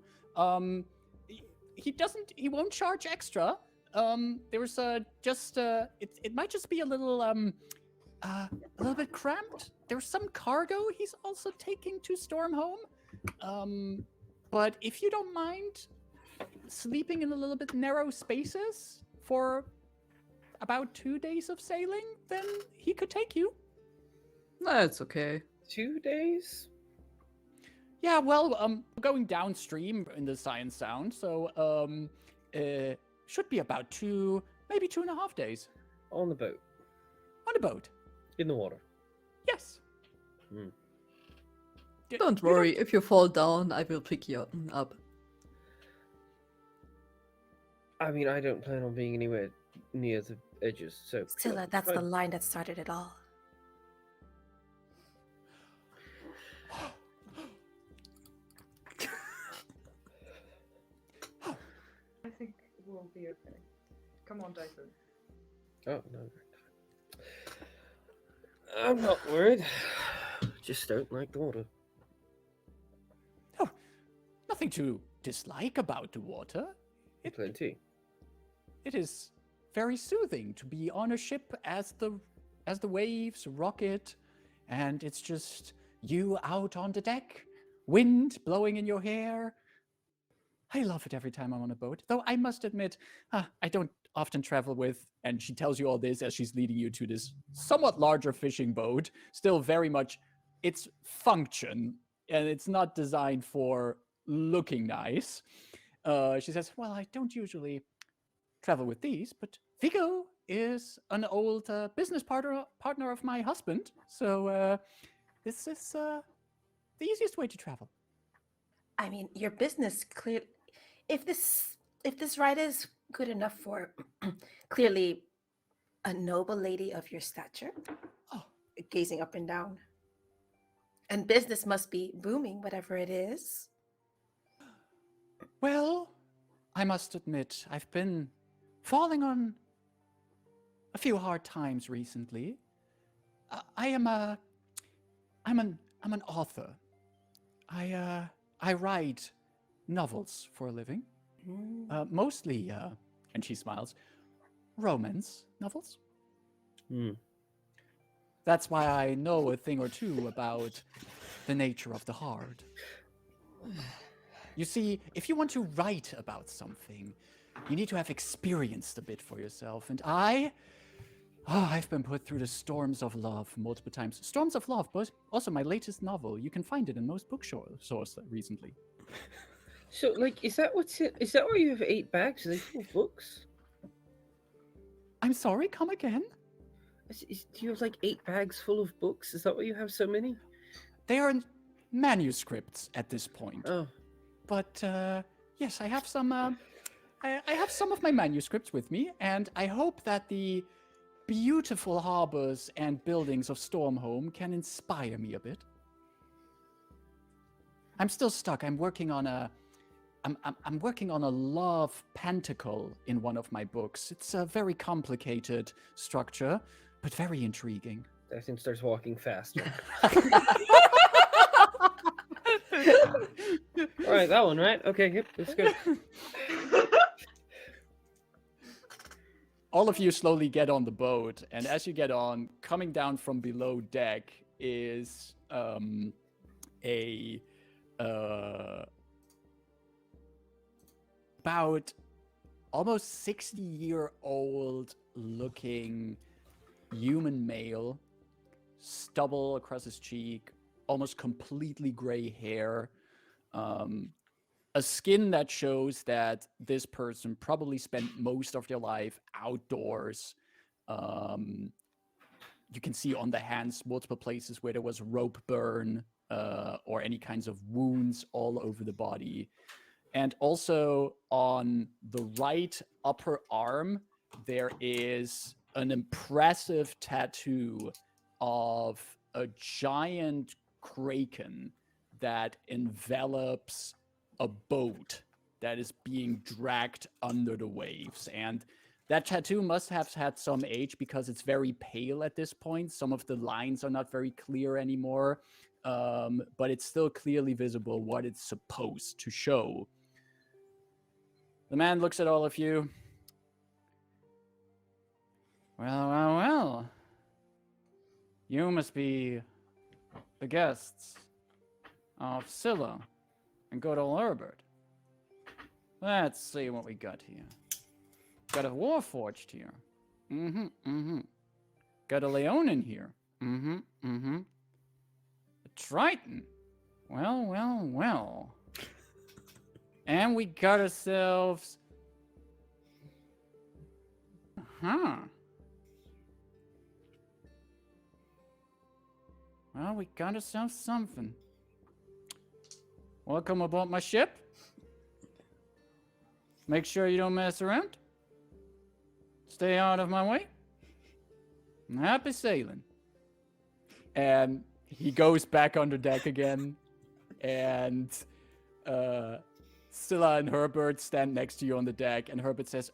He won't charge extra. There's it might just be a little bit cramped. There's some cargo he's also taking to Stormhome. But if you don't mind sleeping in a little bit narrow spaces for about 2 days of sailing, then he could take you." That's okay. 2 days? Yeah, well, going downstream in the Science Sound, so should be about 2, maybe 2.5 days. On the boat. On a boat. In the water. Yes. Hmm. Don't worry, if you fall down, I will pick you up. I mean, I don't plan on being anywhere near the edges, so... Scylla, that's the line that started it all. I think we'll be okay. Come on, Dythun. Oh, no. I'm not worried. Just don't like the water. Oh, nothing to dislike about the water. Plenty. It is very soothing to be on a ship as the waves rock it, and it's just you out on the deck, wind blowing in your hair. I love it every time I'm on a boat, though I must admit, I don't often travel with, and she tells you all this as she's leading you to this somewhat larger fishing boat, still very much its function, and it's not designed for looking nice. She says, "Well, I don't usually travel with these, but Vigo is an old business partner of my husband, so this is the easiest way to travel." I mean, your business clear. If this ride is good enough for clearly a noble lady of your stature, gazing up and down, and business must be booming, whatever it is. Well, I must admit, I've been falling on a few hard times recently. I'm an author. I write novels for a living. Mostly, and she smiles, romance novels. That's why I know a thing or two about the nature of the heart. You see, if you want to write about something, you need to have experienced a bit for yourself. And I've been put through the storms of love multiple times. Storms of Love, but also my latest novel. You can find it in most bookstores recently. So, like, is that why you have 8 bags? Are they full of books? I'm sorry, come again? Do you have like 8 bags full of books? Is that why you have so many? They are manuscripts at this point. Oh. But yes, I have some. I have some of my manuscripts with me, and I hope that the beautiful harbors and buildings of Stormhome can inspire me a bit. I'm still stuck. I'm working on a love pentacle in one of my books. It's a very complicated structure, but very intriguing. Dythun starts walking faster. All right, that one, right? Okay, yep, that's good. All of you slowly get on the boat, and as you get on, coming down from below deck is about almost 60-year-old looking human male, stubble across his cheek, almost completely gray hair, a skin that shows that this person probably spent most of their life outdoors. You can see on the hands multiple places where there was rope burn or any kinds of wounds all over the body. And also on the right upper arm, there is an impressive tattoo of a giant kraken that envelops a boat that is being dragged under the waves. And that tattoo must have had some age because it's very pale at this point. Some of the lines are not very clear anymore, but it's still clearly visible what it's supposed to show. The man looks at all of you. Well. You must be the guests of Scylla and good old Herbert. Let's see what we got here. Got a Warforged here. Got a Leonin here. A Triton. Well. And we got ourselves... Well, we got ourselves something. Welcome aboard my ship. Make sure you don't mess around. Stay out of my way. And happy sailing. And he goes back under deck again. And Scylla and Herbert stand next to you on the deck. And Herbert says,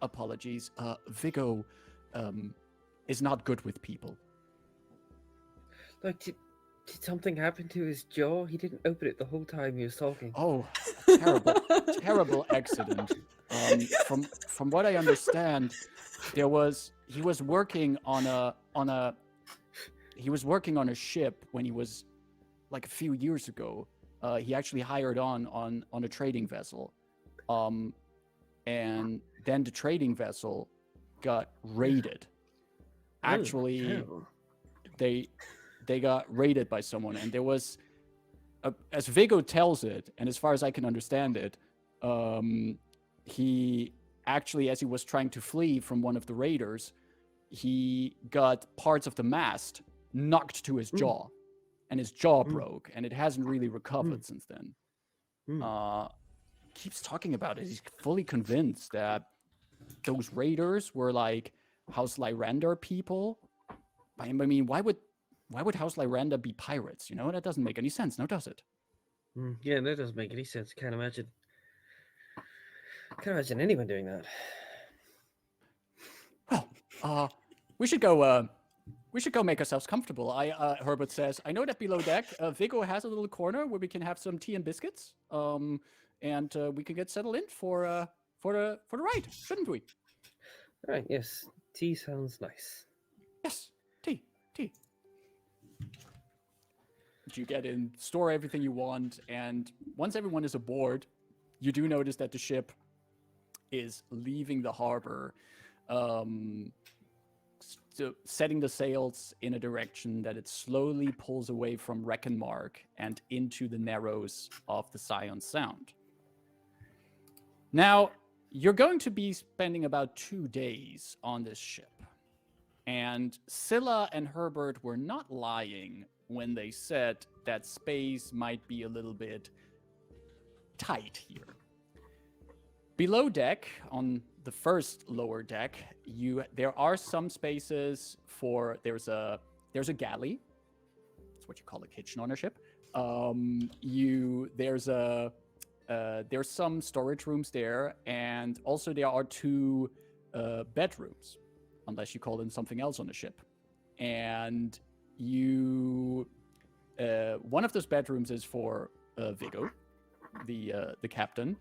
apologies. Viggo is not good with people. Like, did something happen to his jaw? He didn't open it the whole time he was talking. Oh, terrible accident. From what I understand, he was working on a ship when he was like a few years ago. He actually hired on a trading vessel, and then the trading vessel got raided. Actually, they got raided by someone, and there was, as Viggo tells it, and as far as I can understand it, he actually, as he was trying to flee from one of the raiders, he got parts of the mast knocked to his jaw, and his jaw broke, and it hasn't really recovered since then. Keeps talking about it. He's fully convinced that those raiders were like House Lyrandar people. I mean, why would House Lyrandar be pirates? You know, that doesn't make any sense, now does it? Yeah, that doesn't make any sense. Can't imagine anyone doing that. Well, we should go make ourselves comfortable. Herbert says, I know that below deck, Viggo has a little corner where we can have some tea and biscuits. And we can get settled in for the ride, shouldn't we? Right, yes. Tea sounds nice. Yes, tea. You get in, store everything you want, and once everyone is aboard, you do notice that the ship is leaving the harbor, setting the sails in a direction that it slowly pulls away from Reckonmark and into the narrows of the Scion Sound. Now, you're going to be spending about 2 days on this ship. And Scylla and Herbert were not lying when they said that space might be a little bit tight here. Below deck, on the first lower deck, there are some spaces for there's a galley. That's what you call a kitchen on a ship. There's some storage rooms there, and also there are 2 bedrooms, unless you call them something else on the ship. And one of those bedrooms is for Viggo, the captain,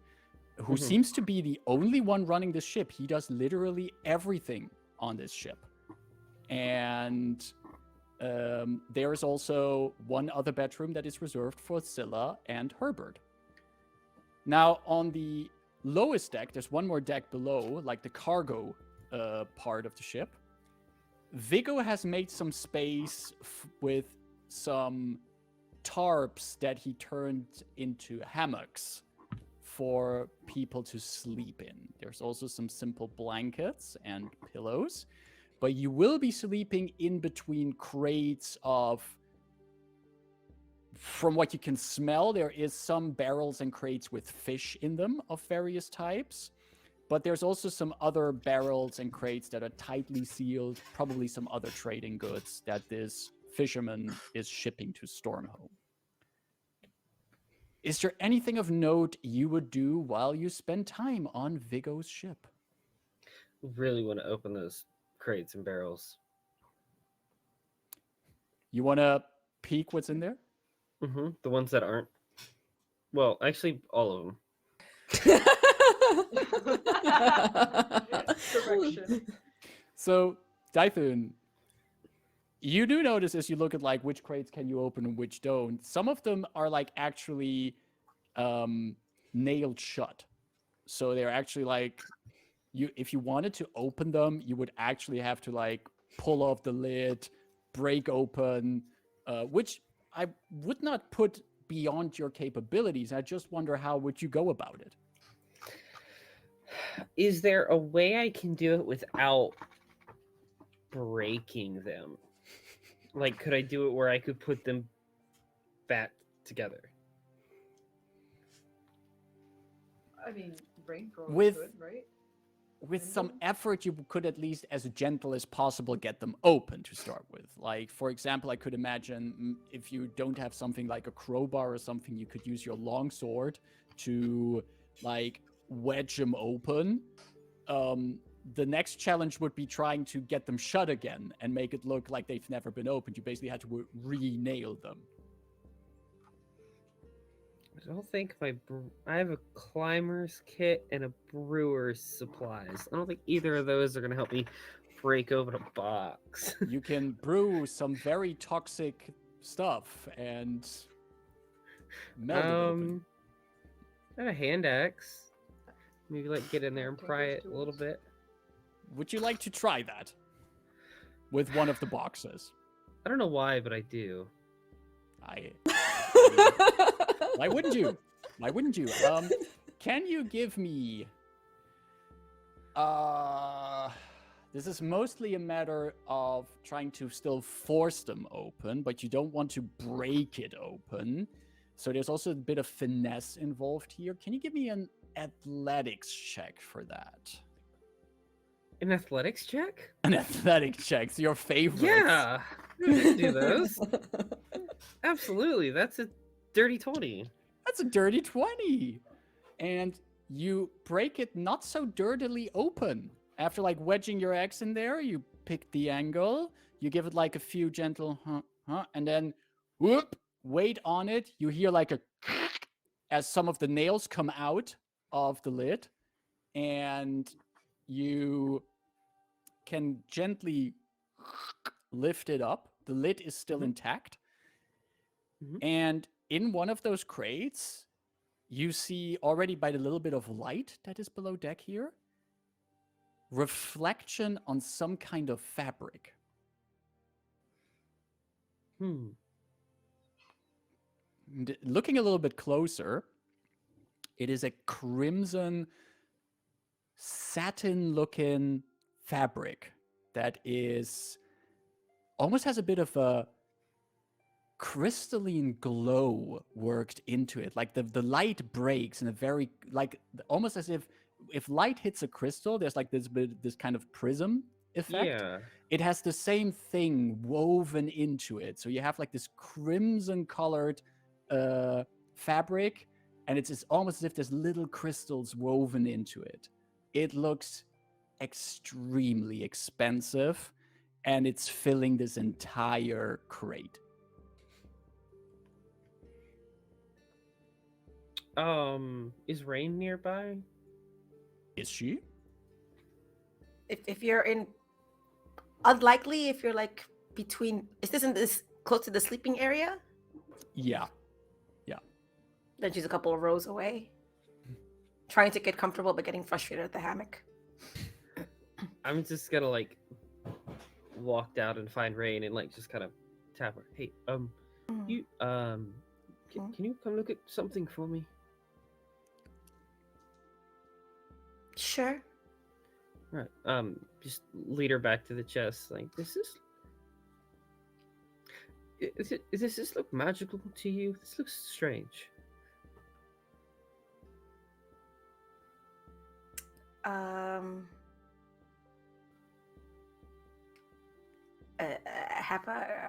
who seems to be the only one running this ship. He does literally everything on this ship. And there is also one other bedroom that is reserved for Scylla and Herbert. Now, on the lowest deck, there's one more deck below, like the cargo part of the ship. Viggo has made some space with some tarps that he turned into hammocks for people to sleep in. There's also some simple blankets and pillows, but you will be sleeping in between crates of, from what you can smell, there is some barrels and crates with fish in them of various types. But there's also some other barrels and crates that are tightly sealed, probably some other trading goods that this fisherman is shipping to Stormhome. Is there anything of note you would do while you spend time on Viggo's ship? Really want to open those crates and barrels. You want to peek what's in there? Mm-hmm. The ones that aren't. Well, actually, all of them. Correction. So, Dythun, you do notice as you look at like which crates can you open and which don't. Some of them are like actually nailed shut. So they're actually like, if you wanted to open them, you would actually have to like pull off the lid, break open, which I would not put beyond your capabilities. I just wonder, how would you go about it? Is there a way I can do it without breaking them? Like, could I do it where I could put them back together? I mean, Rayn probably With- could, right? With some effort, you could at least, as gentle as possible, get them open to start with. Like, for example, I could imagine if you don't have something like a crowbar or something, you could use your longsword to, like, wedge them open. The next challenge would be trying to get them shut again and make it look like they've never been opened. You basically had to re-nail them. I don't think I have a climber's kit and a brewer's supplies. I don't think either of those are going to help me break open a box. You can brew some very toxic stuff and melt it open. I have a hand axe. Maybe like get in there and Take pry those it a little tools. bit. Would you like to try that with one of the boxes? I don't know why, but I do. Why wouldn't you? Why wouldn't you? Can you give me... This is mostly a matter of trying to still force them open, but you don't want to break it open. So there's also a bit of finesse involved here. Can you give me an athletics check for that? An athletics check? An athletics check's your favorite. Yeah, I can do those. Absolutely, that's a dirty 20. That's a dirty 20. And you break it not so dirtily open. After like wedging your axe in there, you pick the angle, you give it like a few gentle and then whoop, weight on it. You hear like a as some of the nails come out of the lid, and you can gently lift it up. The lid is still intact. And in one of those crates, you see already by the little bit of light that is below deck here, reflection on some kind of fabric. And looking a little bit closer, it is a crimson satin-looking fabric that is almost has a bit of a crystalline glow worked into it. Like the light breaks in a very, like almost as if light hits a crystal, there's like this kind of prism effect. Yeah. It has the same thing woven into it. So you have like this crimson colored fabric, and it's almost as if there's little crystals woven into it. It looks extremely expensive, and it's filling this entire crate. Is Rayn nearby? Is she? If you're in, unlikely if you're like between, isn't this close to the sleeping area? Yeah. Then she's a couple of rows away. trying to get comfortable but getting frustrated at the hammock. I'm just gonna like walk down and find Rayn and like just kind of tap her. Hey, you can you come look at something for me? Sure. Right. Just lead her back to the chest. Like, does this look magical to you? This looks strange.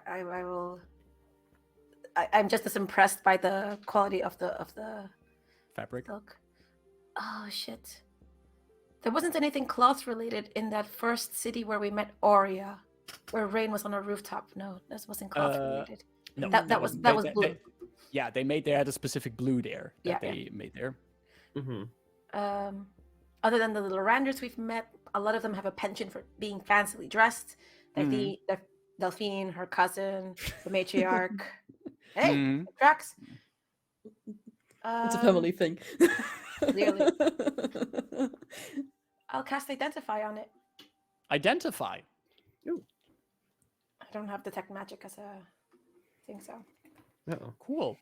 I will. I'm just as impressed by the quality of the Fabric. silk. Oh shit! There wasn't anything cloth related in that first city where we met Aurea, where Rayn was on a rooftop. No, this wasn't cloth related. No, that was blue. They had a specific blue there that Yeah, they made there. Mm-hmm. Other than the Lyrandars we've met, a lot of them have a penchant for being fancily dressed. Delphine, her cousin, the matriarch. Hey, tracks. It's a family thing. Clearly. I'll cast Identify on it. Identify. Ooh. I don't have Detect Magic as a thing, so. Uh-oh. Cool.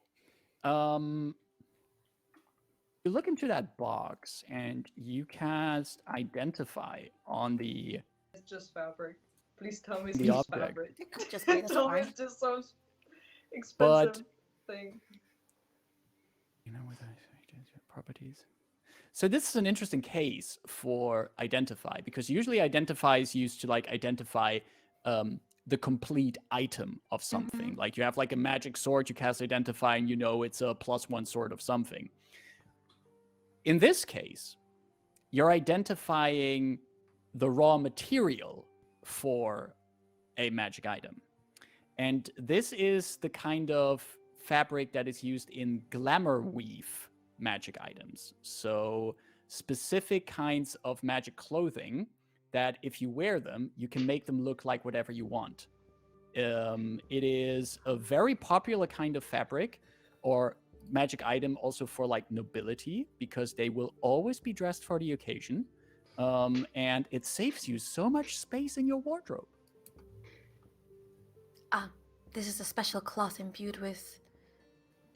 You look into that box and you cast Identify on the. It's just fabric. Please tell me it's The just object. fabric. It could just be. That's Tell me fine. it's just some But- expensive thing. You know what I properties. So this is an interesting case for Identify because usually Identify is used to like identify the complete item of something. Like you have like a magic sword, you cast Identify, and you know it's a +1 sword of something. In this case, you're identifying the raw material for a magic item. And this is the kind of fabric that is used in glamour weave magic items. So specific kinds of magic clothing that if you wear them, you can make them look like whatever you want. It is a very popular kind of fabric or magic item also for like nobility because they will always be dressed for the occasion. And it saves you so much space in your wardrobe. This is a special cloth imbued with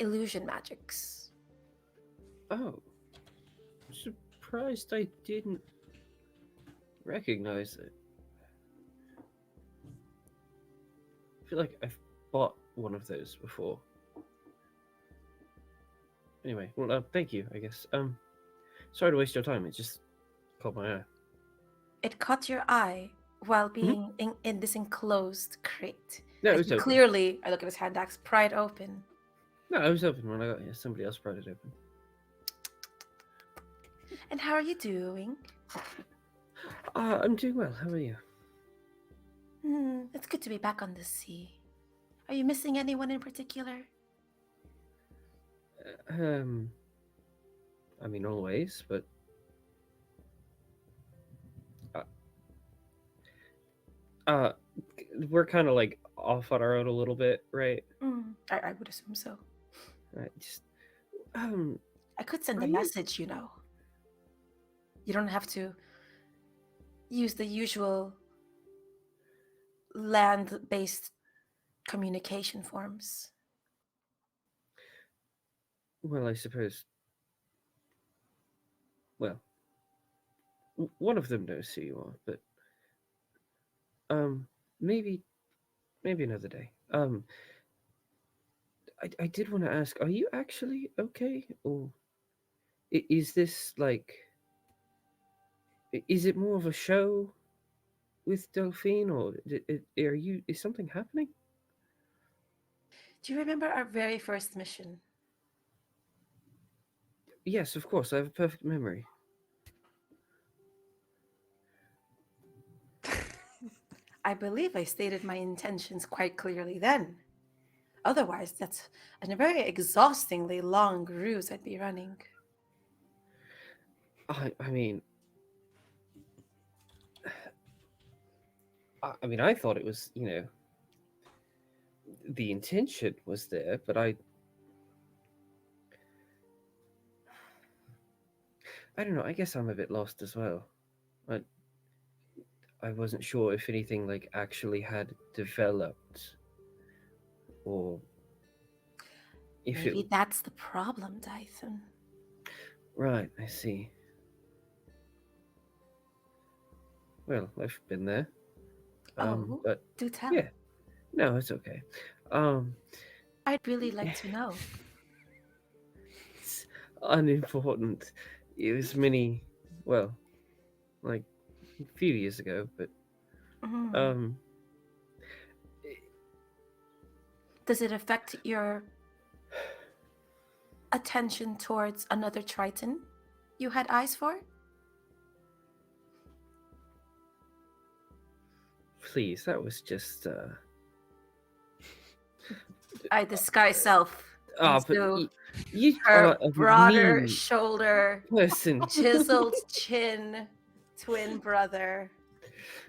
illusion magics. Oh. I'm surprised I didn't recognize it. I feel like I've bought one of those before. Anyway, well, thank you, I guess. Sorry to waste your time. It just caught my eye. It caught your eye while being in this enclosed crate. No, it As was you open. clearly, I look at his hand axe, pried open. No, it was open when I got here. Somebody else pried it open. And how are you doing? I'm doing well. How are you? It's good to be back on the sea. Are you missing anyone in particular? I mean, always, but we're kind of like off on our own a little bit, right? I would assume so. Right. Just I could send Are a you- message, you know. You don't have to use the usual land-based communication forms. well, I suppose. Well, one of them knows who you are, but maybe another day. I did want to ask: are you actually okay, or is this like? Is it more of a show with Delphine, or are you? Is something happening? Do you remember our very first mission? Yes, of course. I have a perfect memory. I believe I stated my intentions quite clearly then. Otherwise, that's a very exhaustingly long ruse I'd be running. I mean, I thought it was, the intention was there, but I don't know. I guess I'm a bit lost as well. I wasn't sure if anything like actually had developed, or if Maybe it. that's the problem, Dythun. Right, I see. Well, I've been there. Oh, But do tell. yeah, no, it's okay. Um, I'd really like to know. it's unimportant. It was well, like a few years ago, but Mhm. um, Does it affect your attention towards another Triton you had eyes for? please, that was just I disguise self but into you her are a broader mean shoulder, person. chiseled chin, twin brother,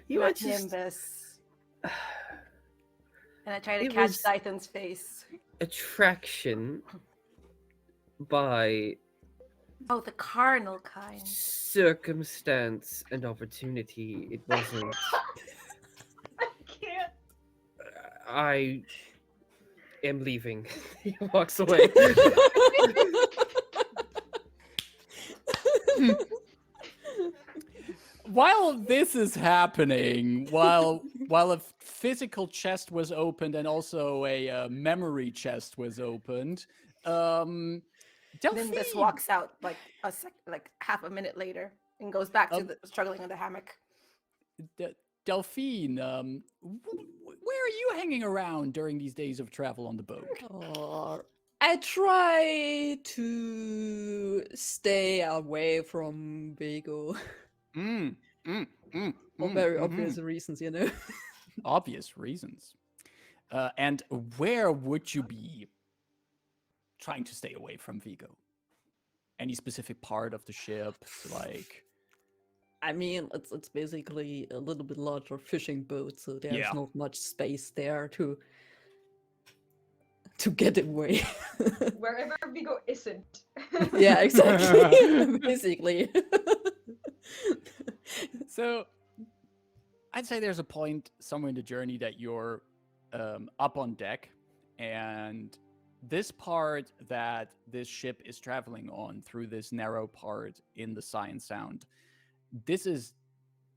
You are just Nimbus. And I try to It catch was- Dythun's face. attraction by Oh, the carnal kind. circumstance and opportunity. It wasn't. I can't. I am leaving. He walks away. While this is happening, while a physical chest was opened and also a memory chest was opened, Delphine, Nimbus walks out like half a minute later and goes back to Um, struggling in the hammock. Delphine, where are you hanging around during these days of travel on the boat? I try to stay away from Vigo for very obvious reasons, you know. Obvious reasons. And where would you be trying to stay away from Vigo? Any specific part of the ship, like? I mean, it's basically a little bit larger fishing boat, so there's Yeah. not much space there to get away. Wherever Vigo isn't. Yeah, exactly. Basically. So, I'd say there's a point somewhere in the journey that you're up on deck, and this part that this ship is traveling on through this narrow part in the Science Sound, this is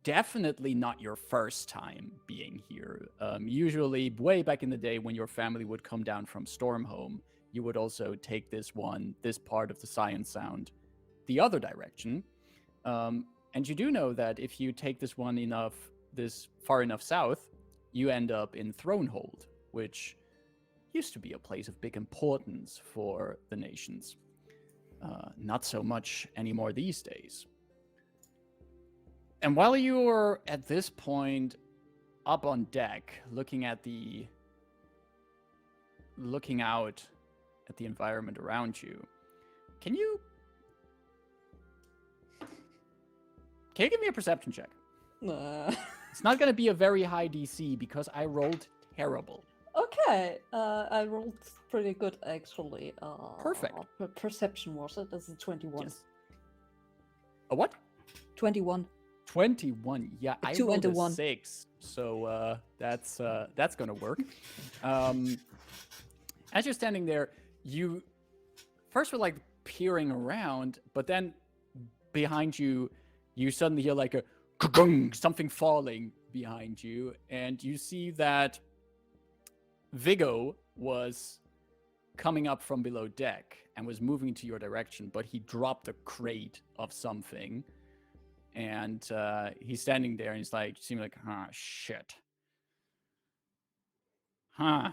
definitely not your first time being here. Usually, way back in the day when your family would come down from Stormhome, you would also take this part of the Science Sound, the other direction. And you do know that if you take this far enough south, you end up in Thronehold, which used to be a place of big importance for the nations. Not so much anymore these days. And while you're at this point up on deck, looking out at the environment around you, can you give me a perception check? It's not going to be a very high DC because I rolled terrible. Okay, I rolled pretty good actually. Perfect. Perception was it? That's a 21. Yes. A what? 21. 21. Yeah, I Two rolled and a a one. 6, so that's gonna work. As you're standing there, you first were like peering around, but then behind you, you suddenly hear like a ka-gung, something falling behind you, and you see that Vigo was coming up from below deck and was moving into your direction, but he dropped a crate of something. And he's standing there and he's like, seems like, shit. Huh.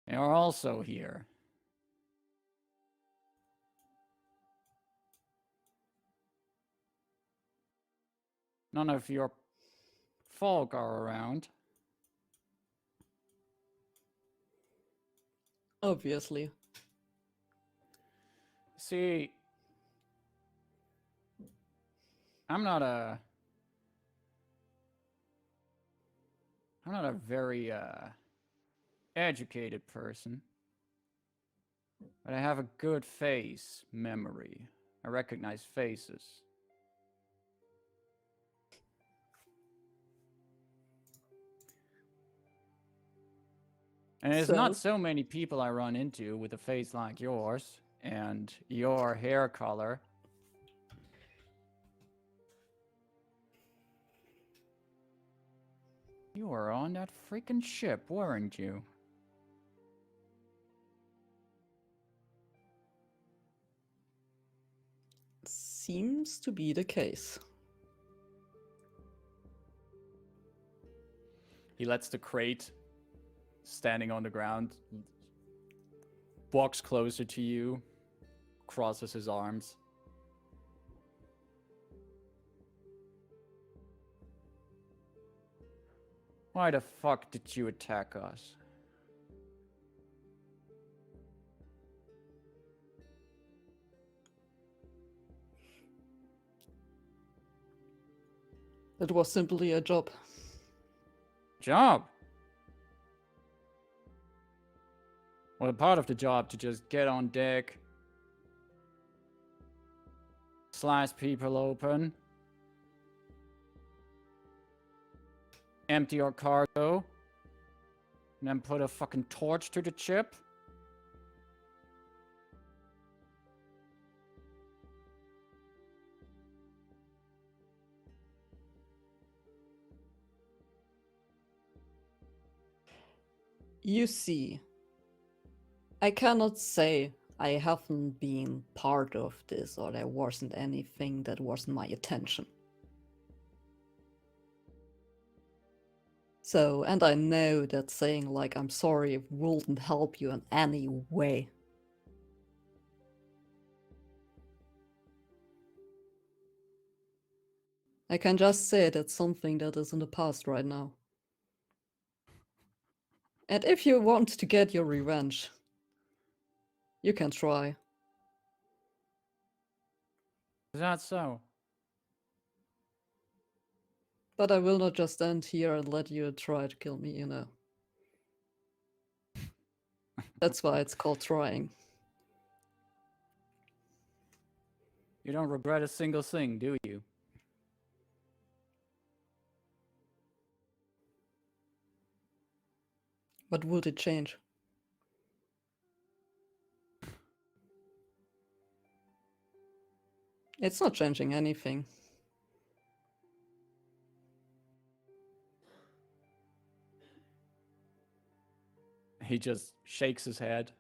They are also here. None of your folk are around. Obviously. See, I'm not a very educated person. But I have a good face memory. I recognize faces. And there's not so many people I run into with a face like yours and your hair color. You were on that freaking ship, weren't you? Seems to be the case. He lets the crate standing on the ground, walks closer to you, crosses his arms. Why the fuck did you attack us? It was simply a job. Job? Well, part of the job to just get on deck, slice people open, empty our cargo, and then put a fucking torch to the ship? You see, I cannot say I haven't been part of this or there wasn't anything that wasn't my attention. So, and I know that saying like I'm sorry wouldn't help you in any way. I can just say that's something that is in the past right now. And if you want to get your revenge, you can try. Is that so? But I will not just stand here and let you try to kill me, you know. That's why it's called trying. You don't regret a single thing, do you? What would it change? It's not changing anything. He just shakes his head,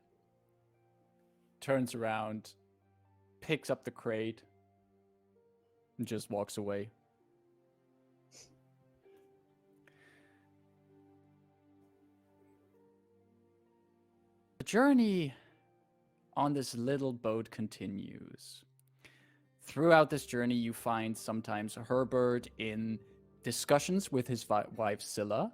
turns around, picks up the crate, and just walks away. The journey on this little boat continues. Throughout this journey, you find sometimes Herbert in discussions with his wife Scylla,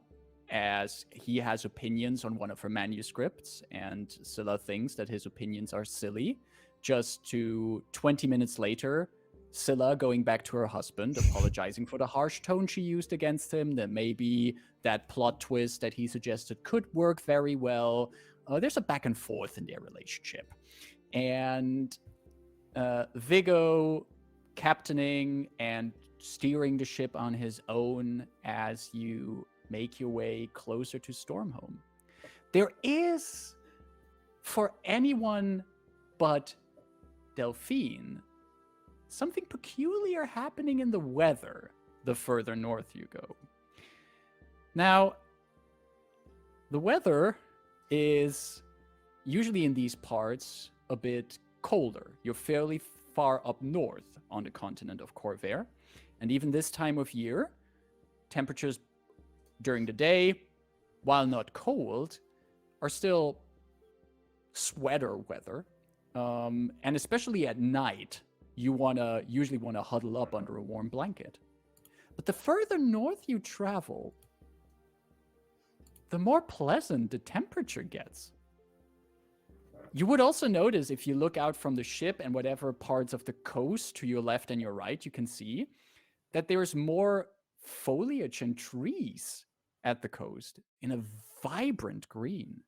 as he has opinions on one of her manuscripts, and Scylla thinks that his opinions are silly. Just to 20 minutes later, Scylla going back to her husband, apologizing for the harsh tone she used against him, that maybe that plot twist that he suggested could work very well. There's a back and forth in their relationship. And Viggo captaining and steering the ship on his own as you make your way closer to Stormhome. There is, for anyone but Delphine, something peculiar happening in the weather the further north you go. Now, the weather is usually in these parts a bit colder. You're fairly far up north on the continent of Corvair, and even this time of year, temperatures during the day, while not cold, are still sweater weather. And especially at night, you usually want to huddle up under a warm blanket. But the further north you travel, the more pleasant the temperature gets. You would also notice, if you look out from the ship and whatever parts of the coast to your left and your right, you can see that there's more foliage and trees at the coast in a vibrant green.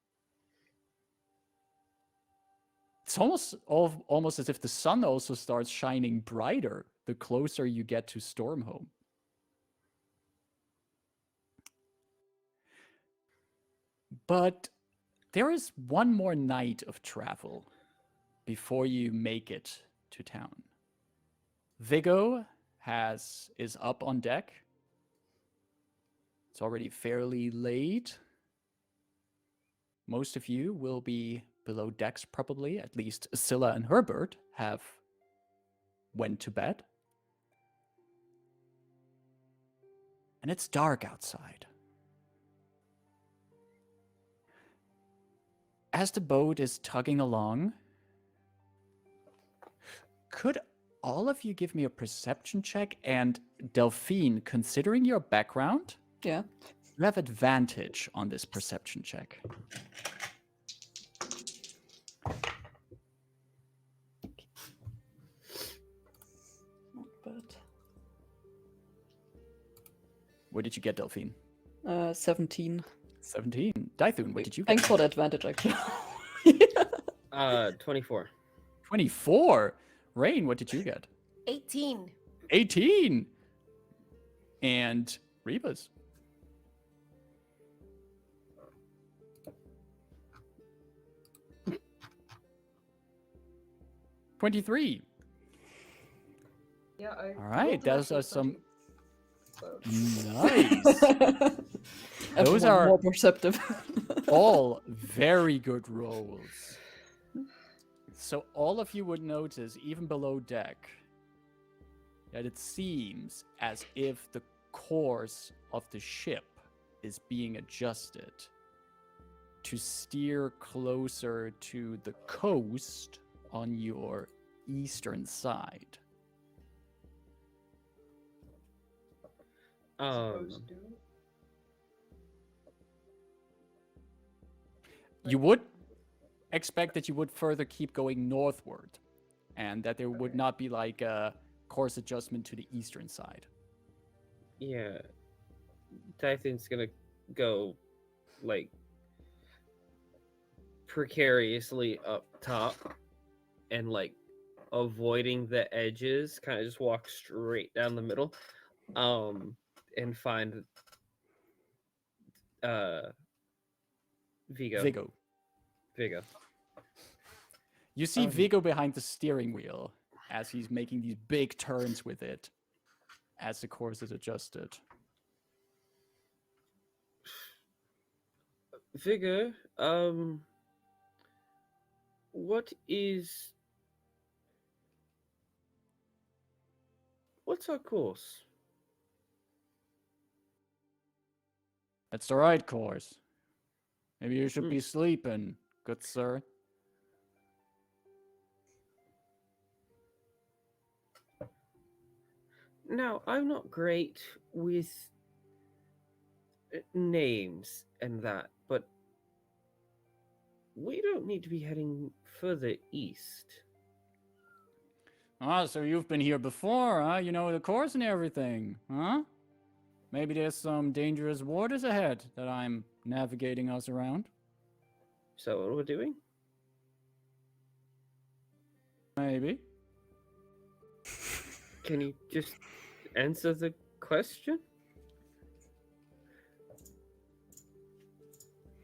It's almost as if the sun also starts shining brighter the closer you get to Stormhome. But there is one more night of travel before you make it to town. Viggo is up on deck. It's already fairly late. Most of you will be below decks probably. At least Scylla and Herbert have went to bed. And it's dark outside. As the boat is tugging along, could all of you give me a perception check? And Delphine, considering your background, Yeah. you have advantage on this perception check. Not bad. What did you get, Delphine? 17. 17. Dythun, what did you get? Thanks for the advantage, actually. 24. 24. Rayn, what did you get? 18. 18. And Rebus? $23. Yeah, I. All right, those are some. So. Nice. Those Everyone are more perceptive. all very good rolls. So all of you would notice, even below deck, that it seems as if the course of the ship is being adjusted to steer closer to the coast on your eastern side. Supposed to. You would expect that you would further keep going northward, and that there would not be like a course adjustment to the eastern side. Yeah. Dythun's gonna go, like, precariously up top and, like, avoiding the edges, kind of just walk straight down the middle, and find Viggo. You see Viggo behind the steering wheel as he's making these big turns with it as the course is adjusted. Viggo, what's our course? That's the right course. Maybe you should be sleeping, good sir. Now, I'm not great with names and that, but we don't need to be heading further east. Ah, so you've been here before, huh? You know the course and everything, huh? Maybe there's some dangerous waters ahead that I'm navigating us around. So what we're doing? Maybe. Can you just answer the question?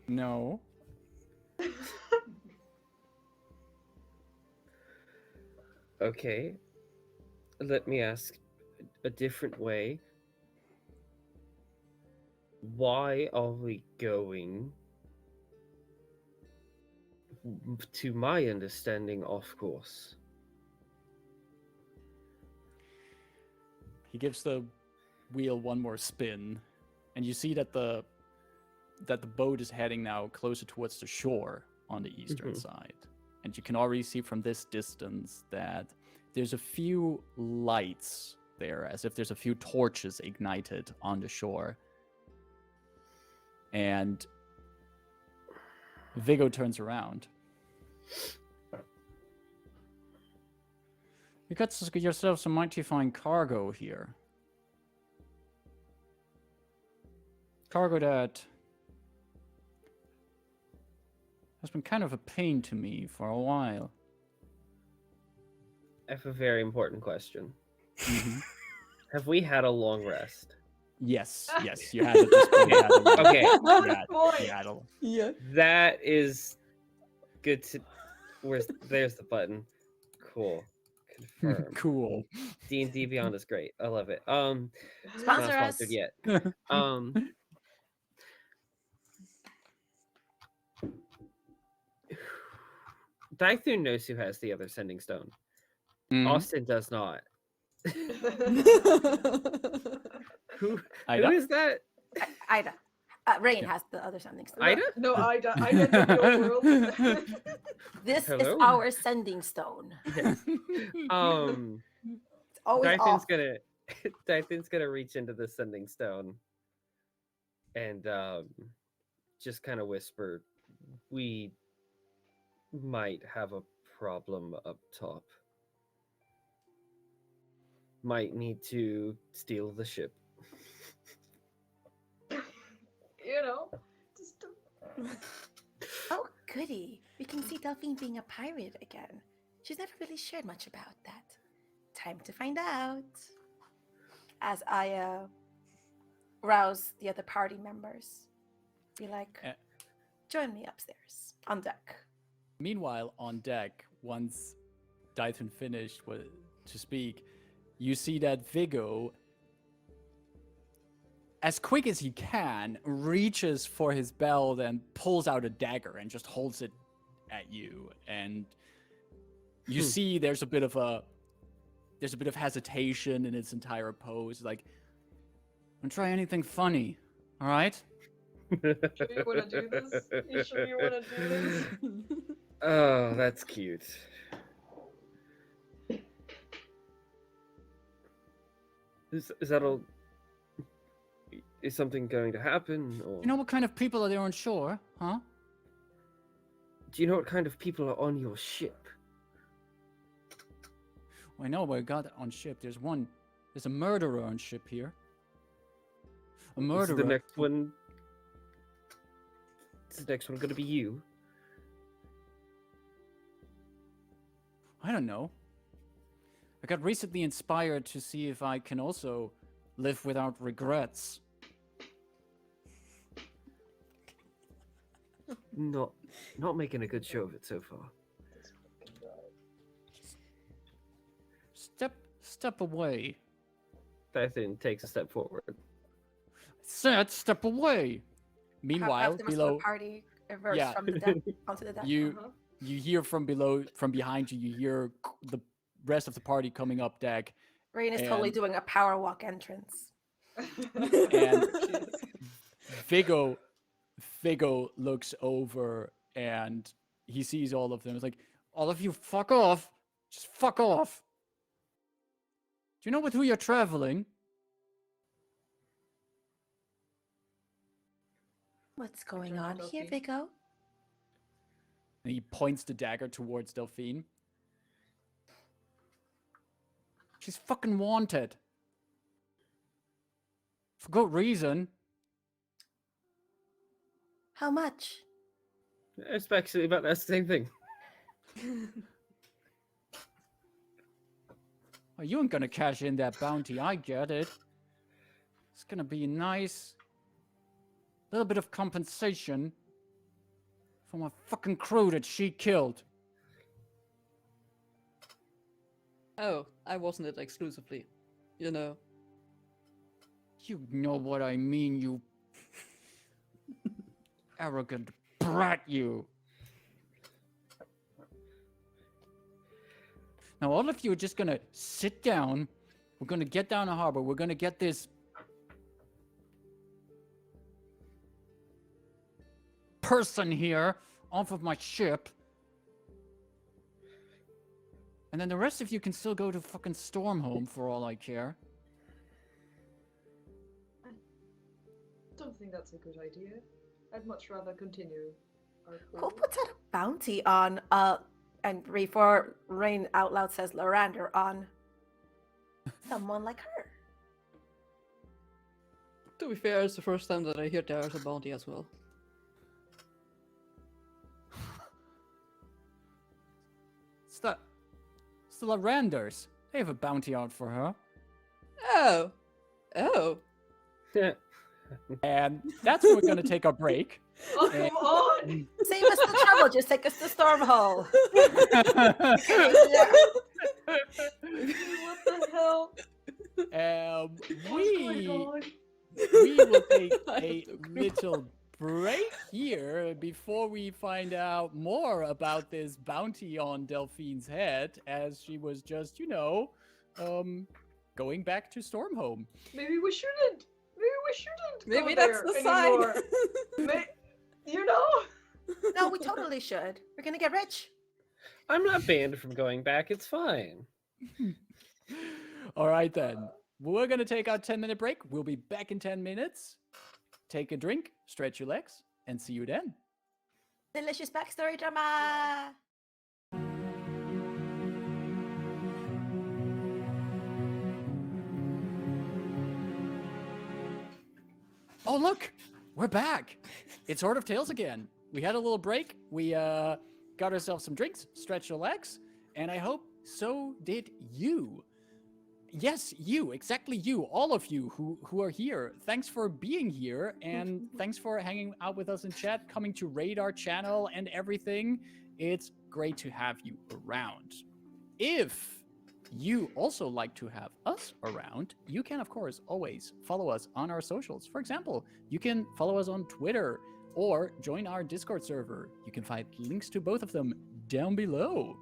No. Okay. Let me ask a different way. Why are we going, to my understanding, off course? He gives the wheel one more spin, and you see that the boat is heading now closer towards the shore on the eastern side. And you can already see from this distance that there's a few lights there, as if there's a few torches ignited on the shore. And Viggo turns around. You got yourself some mighty fine cargo here. Cargo that has been kind of a pain to me for a while. have a very important question. Mhm. Have we had a long rest? Yes, you had at this point. You had a long- Okay. Yeah, Point. you had a- Yeah. That is good to. There's the button. Cool. Confirm. Cool. D&D Beyond is great. I love it. Sponsor Not sponsored us. yet. Dythun knows who has the other sending stone. Mhm. Austin does not. Who Ida? is that? Ida. Rayn Yeah. has the other sending stone. Ida? No, I get the real world. This is Hello? our sending stone. Yes. It's always Dythun's off. gonna reach into the sending stone and just kind of whisper, "We might have a problem up top. Might need to steal the ship." You know, just Oh, goody. We can see Delphine being a pirate again. She's never really shared much about that. Time to find out. As I rouse the other party members. Be like, join me upstairs on deck. Meanwhile, on deck, once Dythun finished to speak, you see that Viggo, as quick as he can, reaches for his belt and pulls out a dagger and just holds it at you. And you see there's a bit of hesitation in its entire pose. Like, don't try anything funny, all right? sure you want to do this? You sure you want to do this? Oh, that's cute. Is that all? Is something going to happen? Or You know what kind of people are there on shore, huh? do you know what kind of people are on your ship? Well, I know we got on ship. There's a murderer on ship here. A Is murderer. the next one? Is the next one going to be you? I don't know. I got recently inspired to see if I can also live without regrets. Not making a good show of it so far. Step away. Dythun takes a step forward. Said step away. Meanwhile, As the rest of below the party emerge Yeah. from the deck onto the deck. you Uh-huh. you hear from behind you. You hear the rest of the party coming up deck. Rayn is totally and- doing a power walk entrance. And Viggo looks over and he sees all of them. It's like, all of you, fuck off. Just fuck off. Do you know with who you're traveling? What's going Turn on to here, Delphine. Viggo? And he points the dagger towards Delphine. She's fucking wanted. For good reason. How much? It's actually about that same thing. Oh, you ain't gonna cash in that bounty, I get it. It's gonna be a nice little bit of compensation for my fucking crew that she killed. Oh, I wasn't it exclusively. You know. You know what I mean, you arrogant brat, you. Now all of you are just gonna sit down. We're gonna get down the harbor. We're gonna get this person here off of my ship. And then the rest of you can still go to fucking Stormhome for all I care. Don't think that's a good idea. I'd much rather continue our Who call. puts out a bounty on, and before Rayn out loud says Lyrandar, on someone like her? To be fair, it's the first time that I hear there's a bounty as well. the Lyrandars. They have a bounty out for her. Oh. Oh. And that's where we're going to take our break. Oh, come on! Save us the trouble. Just take us to Stormhome. What the hell? Oh my god. we will take I a have to agree. little break here before we find out more about this bounty on Delphine's head, as she was just, going back to Stormhome. Maybe we shouldn't. Maybe go that's there the anymore. sign. You know? No, we totally should. We're gonna get rich. I'm not banned from going back. It's fine. All right, then. We're going to take our 10-minute break. We'll be back in 10 minutes. Take a drink, stretch your legs, and see you then. Delicious backstory drama. Oh, look, we're back. It's Horde of Tales again. We had a little break. We got ourselves some drinks, stretched our legs, and I hope so did you. Yes, you, exactly you, all of you who are here. Thanks for being here, and thanks for hanging out with us in chat, coming to raid our channel and everything. It's great to have you around. If you also like to have us around, you can, of course, always follow us on our socials. For example, you can follow us on Twitter or join our Discord server. You can find links to both of them down below.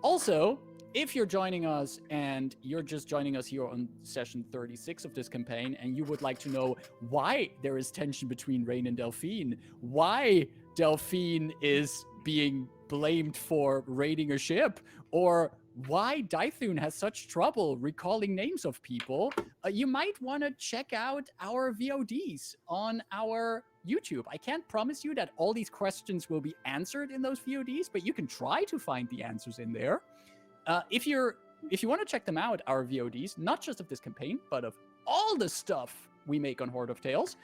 Also, if you're joining us and you're just joining us here on session 36 of this campaign and you would like to know why there is tension between Rayn and Delphine, why Delphine is being blamed for raiding a ship, or why Dythun has such trouble recalling names of people, you might want to check out our VODs on our YouTube. I can't promise you that all these questions will be answered in those VODs, but you can try to find the answers in there. If you want to check them out, our VODs, not just of this campaign, but of all the stuff we make on Horde of Tales,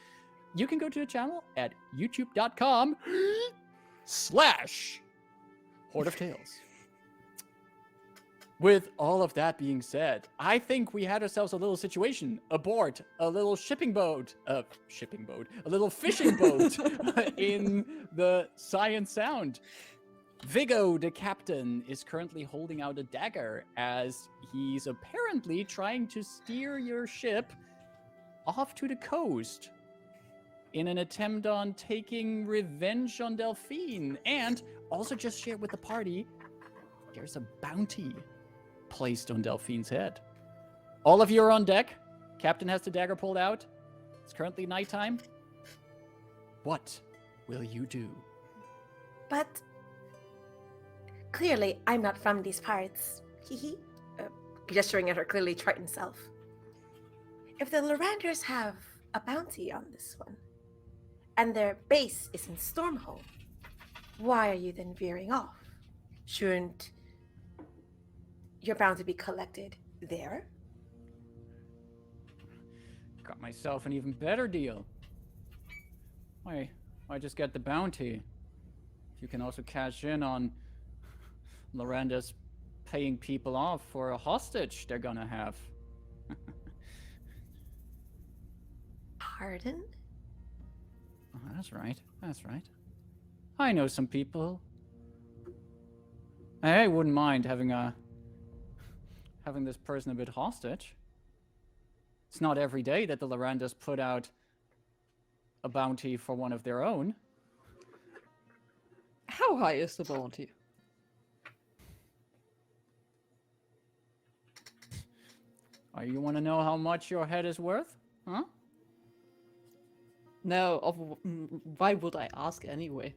you can go to the channel at youtube.com/Horde of Tales. With all of that being said, I think we had ourselves a little situation aboard a little a little fishing boat in the Science Sound. Vigo, the captain, is currently holding out a dagger as he's apparently trying to steer your ship off to the coast in an attempt on taking revenge on Delphine. And also just share with the party, there's a bounty placed on Delphine's head. All of you are on deck. Captain has the dagger pulled out. It's currently nighttime. What will you do? But clearly, I'm not from these parts. Hee gesturing at her clearly Triton self. If the Lyrandars have a bounty on this one, and their base is in Stormhome, why are you then veering off? Shouldn't your bounty be collected there? Got myself an even better deal. Why just get the bounty? You can also cash in on Lyrandar's paying people off for a hostage they're gonna have. Pardon? Oh, that's right. I know some people. I wouldn't mind having this person a bit hostage. It's not every day that the Lyrandars put out a bounty for one of their own. How high is the bounty? You want to know how much your head is worth? Huh? No, why would I ask anyway?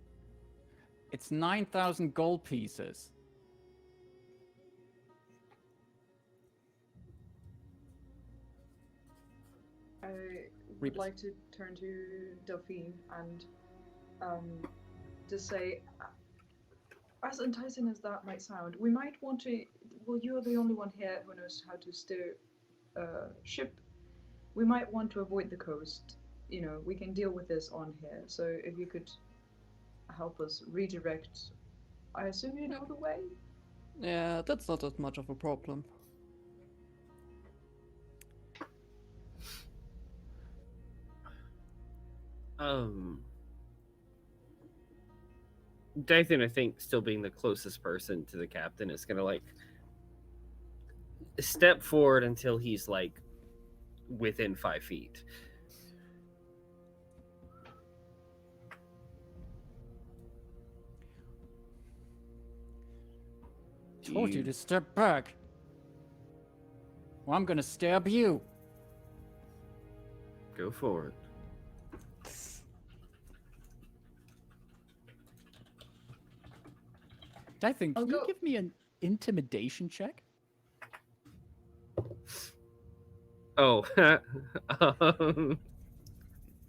It's 9,000 gold pieces. I would like to turn to Delphine and just say, as enticing as that might sound, we might want to, well, you're the only one here who knows how to steer a ship. We might want to avoid the coast. You know, we can deal with this on here. So if you could help us redirect, I assume you know the way? Yeah, that's not that much of a problem. Dythun, I think, still being the closest person to the captain, is gonna like step forward until he's like within 5 feet. Told you to step back. Well, I'm gonna stab you. Go forward. Dythun, I'll can you go. give me an intimidation check? Oh,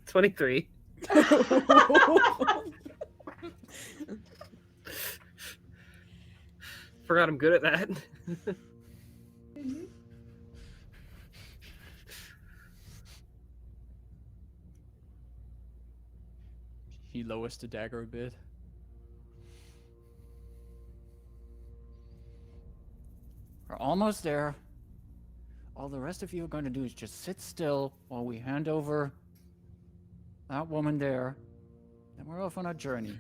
23. Forgot I'm good at that. He lowers the dagger a bit. We're almost there. All the rest of you are going to do is just sit still while we hand over that woman there. And we're off on our journey.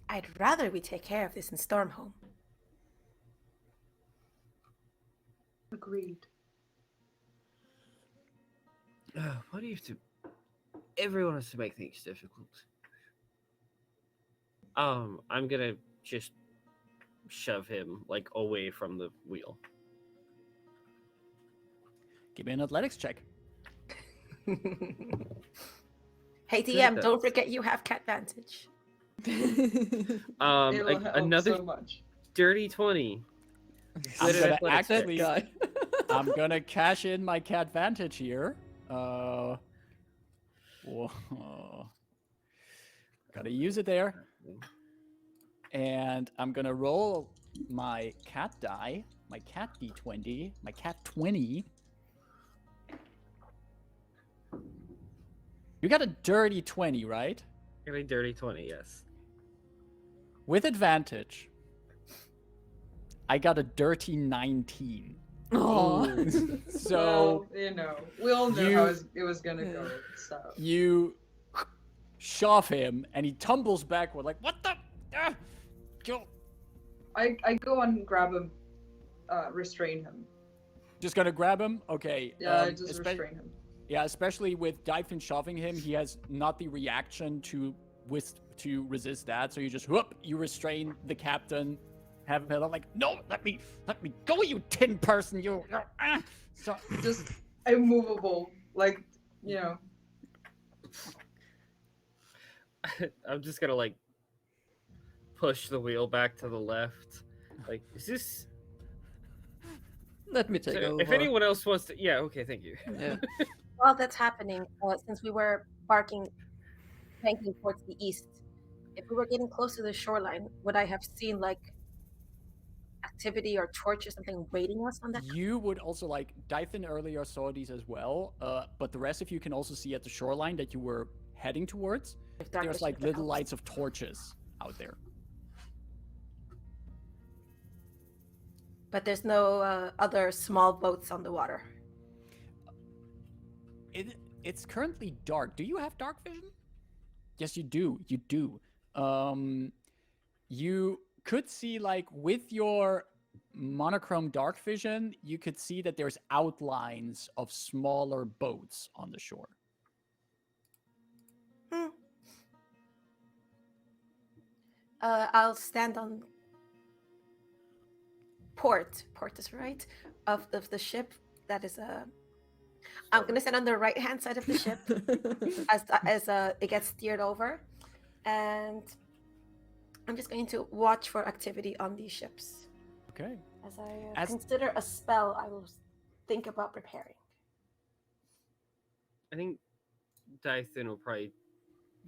I'd rather we take care of this in Stormhome. Agreed. Why do you have to? Everyone has to make things difficult. I'm gonna just shove him like away from the wheel. Give me an athletics check. Hey Good DM, at don't that. forget you have cat vantage. It will help Another so much. dirty 20. I'm Good at gonna athletics check. actually, Guy. I'm gonna cash in my cat vantage here. Whoa. Gotta use it there. And I'm gonna roll my cat die, my cat d20, my cat 20. You got a dirty 20, right? Got a dirty 20, yes. With advantage. I got a dirty 19. Oh. So Well, we all know you- how it was gonna go. So you shove him and he tumbles backward like, what the? Ah! Kill. I go and grab him, restrain him. Just gonna grab him? Okay. Yeah, I just espe- restrain him. Yeah, especially with Dythun shoving him, he has not the reaction to resist that. So you just whoop, you restrain the captain. Have him like, no, let me go, you tin person, you. So, Just immovable, like you know. I'm just gonna like push the wheel back to the left. Like, is this? Let me take So over. if anyone else wants to, yeah, okay, thank you. Yeah. While that's happening, since we were banking towards the east, if we were getting close to the shoreline, would I have seen like activity or torch or something waiting us on that? you would also like Dythun earlier saw these as well, but the rest of you can also see at the shoreline that you were heading towards. If dark There's vision like could little help. lights of torches out there. But there's no other small boats on the water. It's currently dark. Do you have dark vision? Yes, you do. You do. You could see like with your monochrome dark vision, you could see that there's outlines of smaller boats on the shore. I'll stand on port is right of the ship. That is I'm gonna stand on the right hand side of the ship as it gets steered over, and I'm just going to watch for activity on these ships. Okay. As I As- consider a spell, I will think about preparing. I think Dythun will probably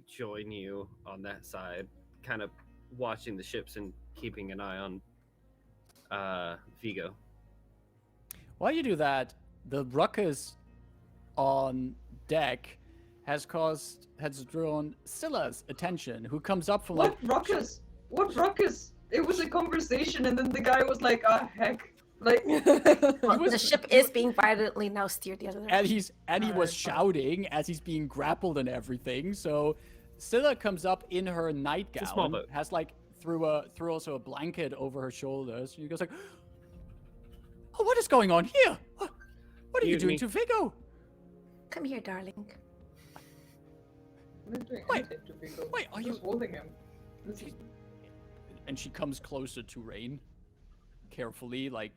join you on that side, kind of watching the ships and keeping an eye on Vigo. While you do that, the ruckus on deck has drawn Scylla's attention, who comes up from What like ruckus? What ruckus? It was a conversation, and then the guy was like, "Ah, heck!" Like, Well, the ship is being violently now steered the other direction. And he was shouting as he's being grappled and everything. So Scylla comes up in her a small nightgown, boat. has like threw also a blanket over her shoulders. She goes like, "Oh, what is going on here? What are you doing to Vigo?" Come here, darling. I'm not doing Wait, anything to Vigo. wait, are I'm you- just holding him. This is- And she comes closer to Rayn, carefully, like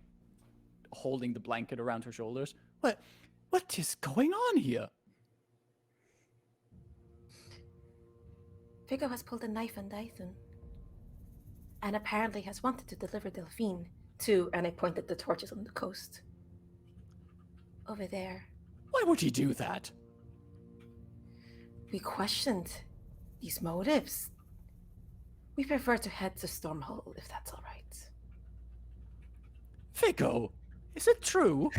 holding the blanket around her shoulders. What is going on here? Vigo has pulled a knife on Dythun. And apparently has wanted to deliver Delphine to, and I pointed the torches on the coast. Over there. Why would he do that? We questioned these motives. We prefer to head to Stormhome, if that's all right. Vigo, is it true?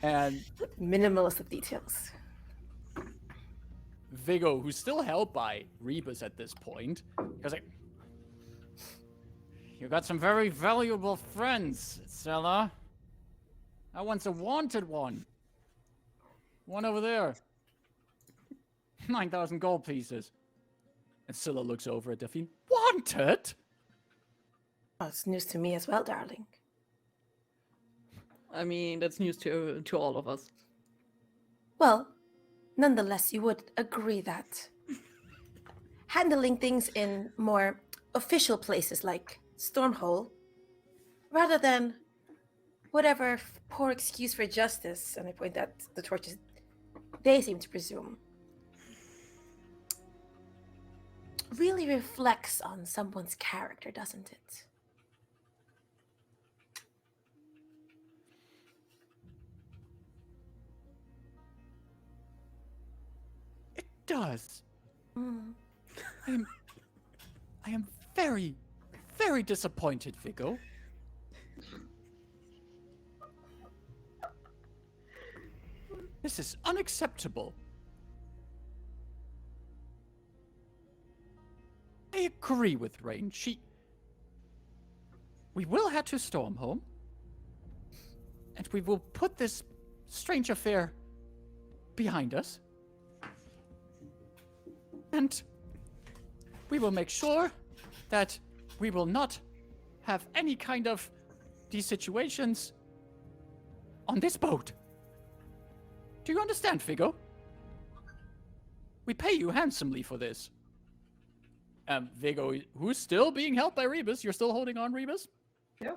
And Minimalist of details. Vigo, who's still held by Rebus at this point, goes like, "You got some very valuable friends, Scylla. That one's a wanted one. One over there. 9,000 gold pieces." And Scylla looks over at Delphine. "Wanted?" Well, it's news to me as well, darling. I mean, that's news to all of us. Well, nonetheless, you would agree that handling things in more official places like Stormhole, rather than whatever poor excuse for justice, and I point at the torches they seem to presume, really reflects on someone's character, doesn't it? It does. Mm. I am very, very disappointed, Vigo. This is unacceptable. I agree with Rayn. We will head to Stormhome, and we will put this strange affair behind us. And we will make sure that we will not have any kind of these situations on this boat. Do you understand, Vigo? We pay you handsomely for this. Vigo, who's still being held by Rebus. You're still holding on, Rebus? Yeah.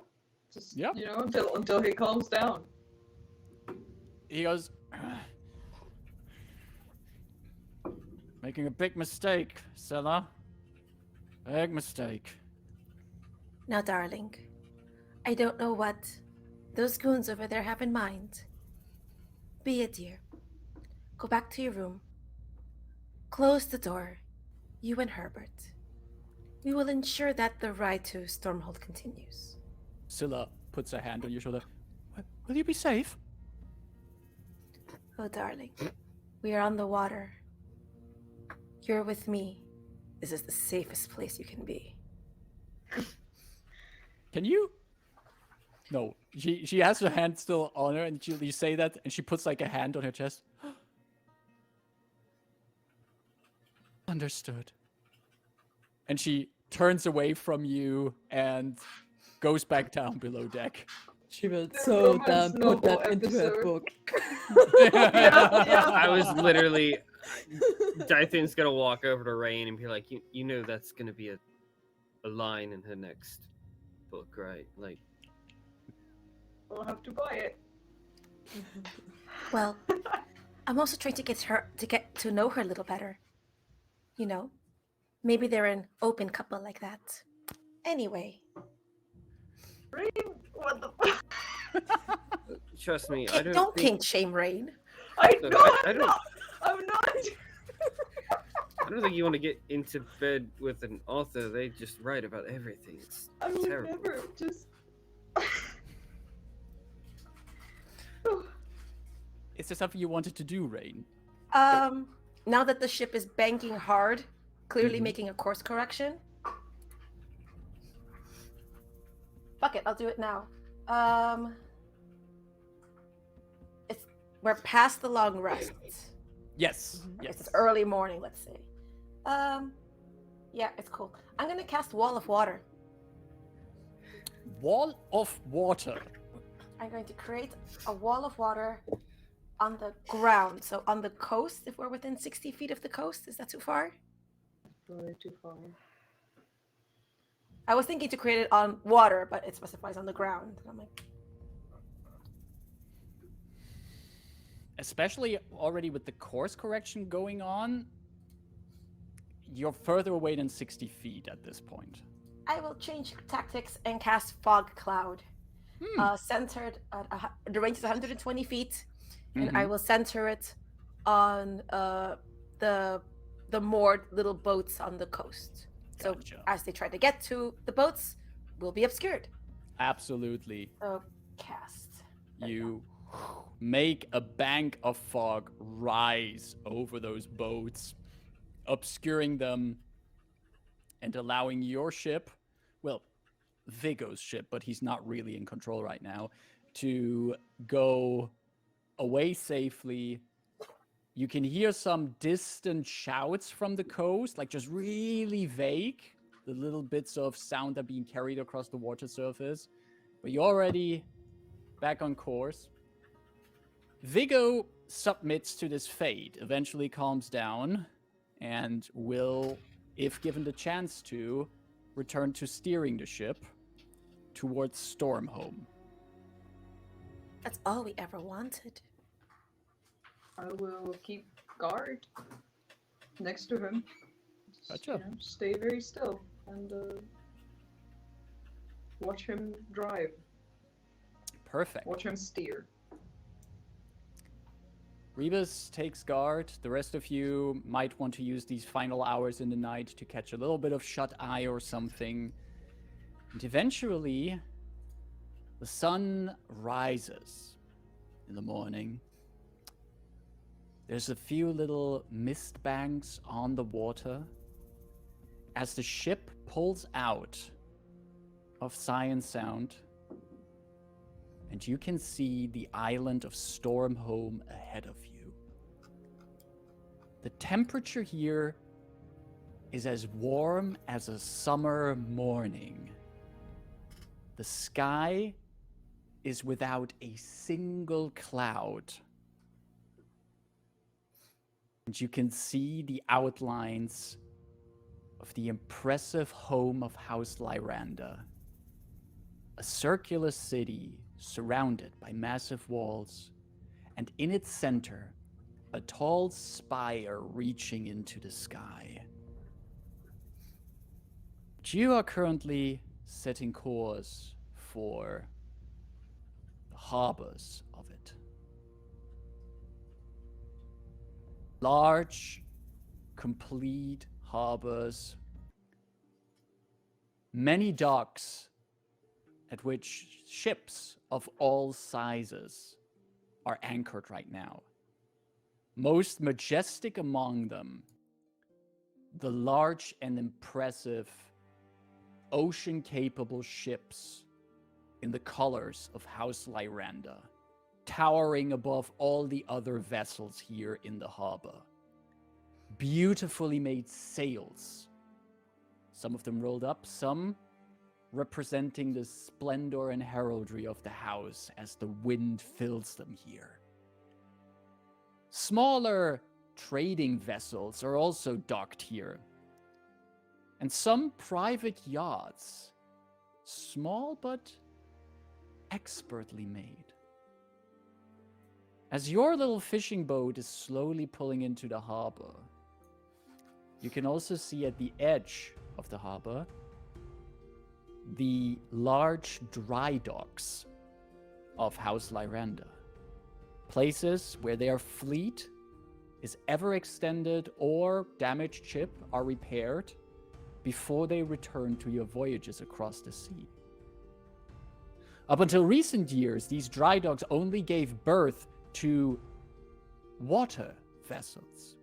Just, Yep. you know, until he calms down. He goes, "Making a big mistake, Scylla. Big mistake." Now, darling, I don't know what those goons over there have in mind. Be it, dear. Go back to your room. Close the door. You and Herbert. We will ensure that the ride to Stormhold continues. Scylla puts a hand on your shoulder. Will you be safe? Oh, darling, we are on the water. You're with me. This is the safest place you can be. Can you? No, she has her hand still on her, and you say that, and she puts like a hand on her chest. Understood. And she turns away from you and goes back down below deck. She will The so romance damn put novel that into her episode. book. Yeah. I was literally. Dythun's gonna walk over to Rayn and be like, "You know that's gonna be a line in her next book, right? Like, We'll have to buy it. Well, I'm also trying to get to know her a little better. You know, maybe they're an open couple like that. Anyway, Rain, what the fuck? trust me, I don't think kink shame Rayn. I Look, know I I'm don't- not. I'm not. I don't think you want to get into bed with an author. They just write about everything. It's I would terrible. never just. Is there something you wanted to do, Rayn? Now that the ship is banking hard clearly making a course correction. Fuck it, I'll do it now. We're past the long rest. Yes. I guess Yes. it's early morning, let's say. Yeah, it's cool. I'm gonna cast Wall of Water. Wall of water. I'm going to create a wall of water on the ground. So on the coast, if we're within 60 feet of the coast, is that too far? Probably too far. I was thinking to create it on water, but it specifies on the ground. I'm like, Especially already with the course correction going on, you're further away than 60 feet at this point. I will change tactics and cast Fog Cloud. Centered at the range is 120 feet, and I will center it on the moored little boats on the coast. So Gotcha. as they try to get to the boats, will be obscured. Absolutely. So cast. You make a bank of fog rise over those boats, obscuring them and allowing your ship, well, Viggo's ship, but he's not really in control right now, to go away safely. You can hear some distant shouts from the coast, like just really vague. The little bits of sound are being carried across the water surface. But you're already back on course. Viggo submits to this fate, eventually calms down, and will, if given the chance to, return to steering the ship towards Stormhome. That's all we ever wanted. I will keep guard next to him. Just, Gotcha. Stay very still and watch him drive. Perfect. Watch him steer. Rebus takes guard. The rest of you might want to use these final hours in the night to catch a little bit of shut-eye or something. And eventually, the sun rises in the morning. There's a few little mist banks on the water. As the ship pulls out of Science Sound, and you can see the island of Stormhome ahead of you. The temperature here is as warm as a summer morning. The sky is without a single cloud. And you can see the outlines of the impressive home of House Lyrandar. A circular city surrounded by massive walls, and in its center, a tall spire reaching into the sky. But you are currently setting course for the harbors of it. Large, complete harbors, many docks at which ships of all sizes are anchored right now. Most majestic among them, the large and impressive ocean-capable ships in the colors of House Lyrandar, towering above all the other vessels here in the harbor. Beautifully made sails, some of them rolled up, some representing the splendor and heraldry of the house as the wind fills them here. Smaller trading vessels are also docked here, and some private yachts, small but expertly made. As your little fishing boat is slowly pulling into the harbor, you can also see at the edge of the harbor the large dry docks of House Lyrandar. Places where their fleet is ever extended or damaged ship are repaired before they return to your voyages across the sea. Up until recent years, these dry docks only gave birth to water vessels.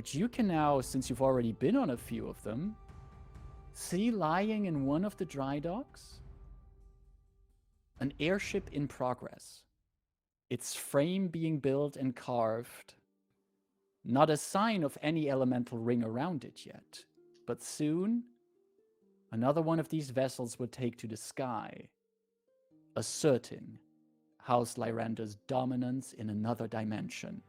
But you can now, since you've already been on a few of them, see lying in one of the dry docks an airship in progress. Its frame being built and carved. Not a sign of any elemental ring around it yet. But soon, another one of these vessels would take to the sky, asserting House Lyrandar's dominance in another dimension.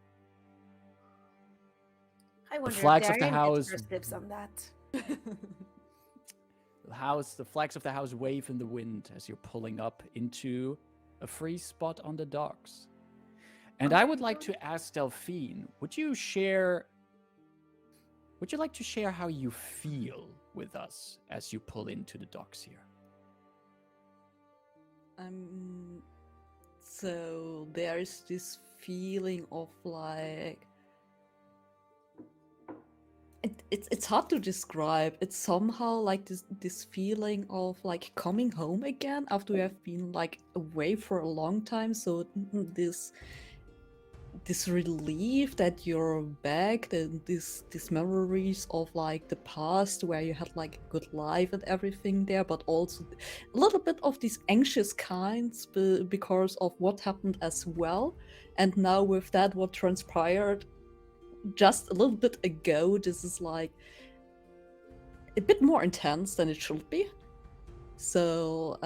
I wonder flags if of the Darian house- gets first dibs on that. The flags of the house wave in the wind as you're pulling up into a free spot on the docks. And I would like to ask Delphine, would you like to share how you feel with us as you pull into the docks here? So there is this feeling of like it's hard to describe. It's somehow like this feeling of like coming home again after you have been like away for a long time. So this relief that you're back, these memories of like the past where you had like a good life and everything there, but also a little bit of these anxious kinds because of what happened as well. And now with that, what transpired just a little bit ago, this is like a bit more intense than it should be. So,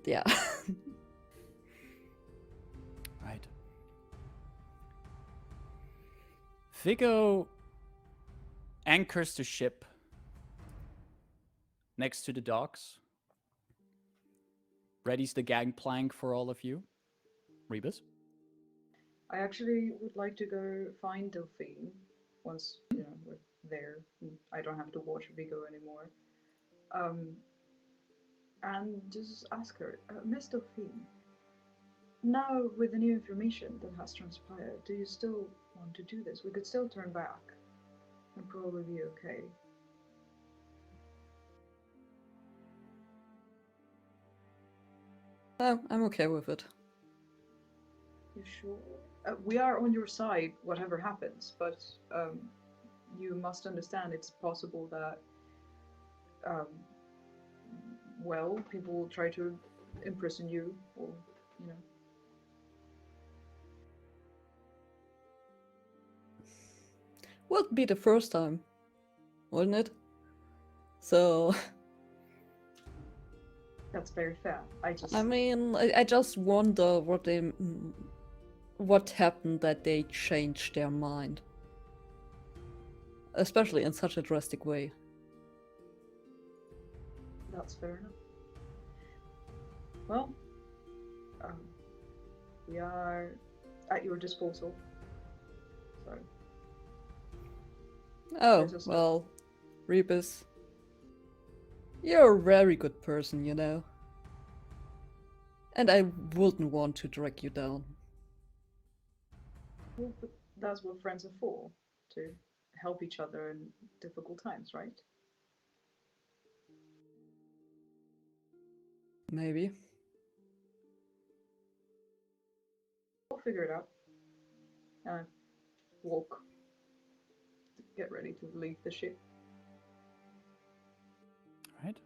yeah. Right. Viggo anchors the ship next to the docks. Readies the gangplank for all of you. Rebus? I actually would like to go find Delphine once we're there. I don't have to watch Viggo anymore. And just ask her, Miss Delphine, now with the new information that has transpired, do you still want to do this? We could still turn back and probably be okay. Oh, I'm okay with it. You sure? We are on your side, whatever happens, but you must understand it's possible that, people will try to imprison you, or, Would be the first time, wouldn't it? So, That's very fair. I mean, I just wonder what happened that they changed their mind. Especially in such a drastic way. That's fair enough. Well, we are at your disposal. So. Oh, well, Rebus. You're a very good person, you know. And I wouldn't want to drag you down. Well, but that's what friends are for, to help each other in difficult times, right? Maybe. We'll figure it out. Walk. Get ready to leave the ship. Right.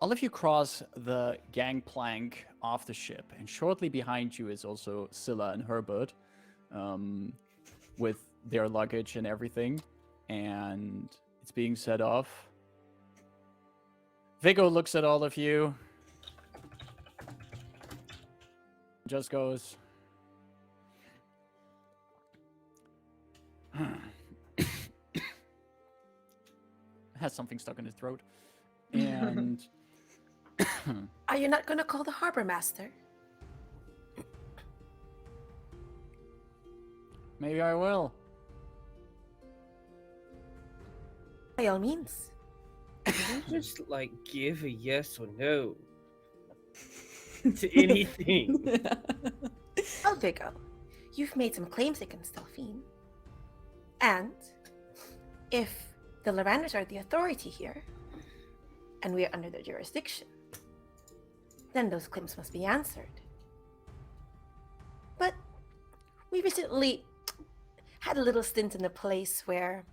All of you cross the gangplank off the ship, and shortly behind you is also Scylla and Herbert, with their luggage and everything, and it's being set off. Viggo looks at all of you, just goes, has something stuck in his throat, and Are you not going to call the Harbormaster? maybe I will. By all means. Can you just like give a yes or no to anything? Well, Viggo, you've made some claims against Delphine. And if the Lyrandars are the authority here, and we are under their jurisdiction, then those claims must be answered. we recently had a little stint in a place where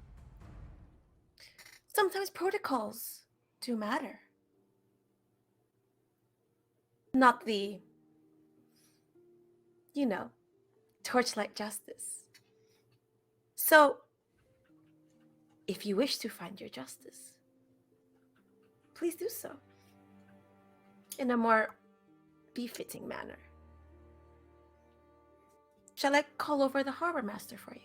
sometimes protocols do matter. Not the, torchlight justice. So, if you wish to find your justice, please do so in a more befitting manner. Shall I call over the Harbormaster for you?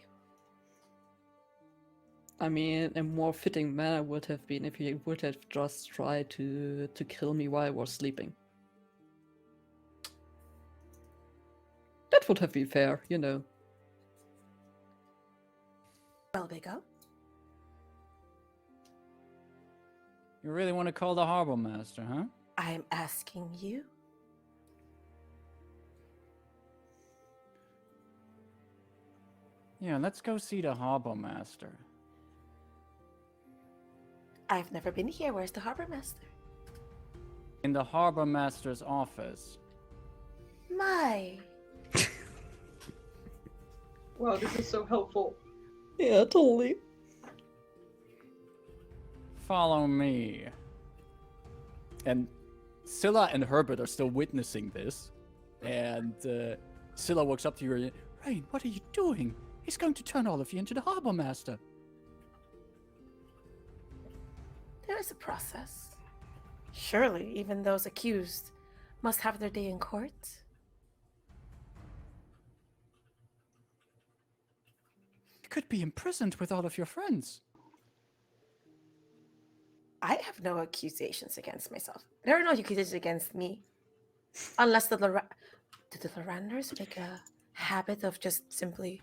I mean, a more fitting manner would have been if he would have just tried to kill me while I was sleeping. That would have been fair, you know. Well, Big-O. You really want to call the Harbormaster, huh? I'm asking you. Yeah, let's go see the Harbormaster. I've never been here. Where's the Harbormaster? In the Harbormaster's office. My. Wow, this is so helpful. Yeah, totally. Follow me. And Scylla and Herbert are still witnessing this. And Scylla walks up to you and, Rayn, what are you doing? He's going to turn all of you into the Harbormaster. There is a process. Surely, even those accused must have their day in court. You could be imprisoned with all of your friends. I have no accusations against myself. There are no accusations against me. Unless did the Lyrandars make a habit of just simply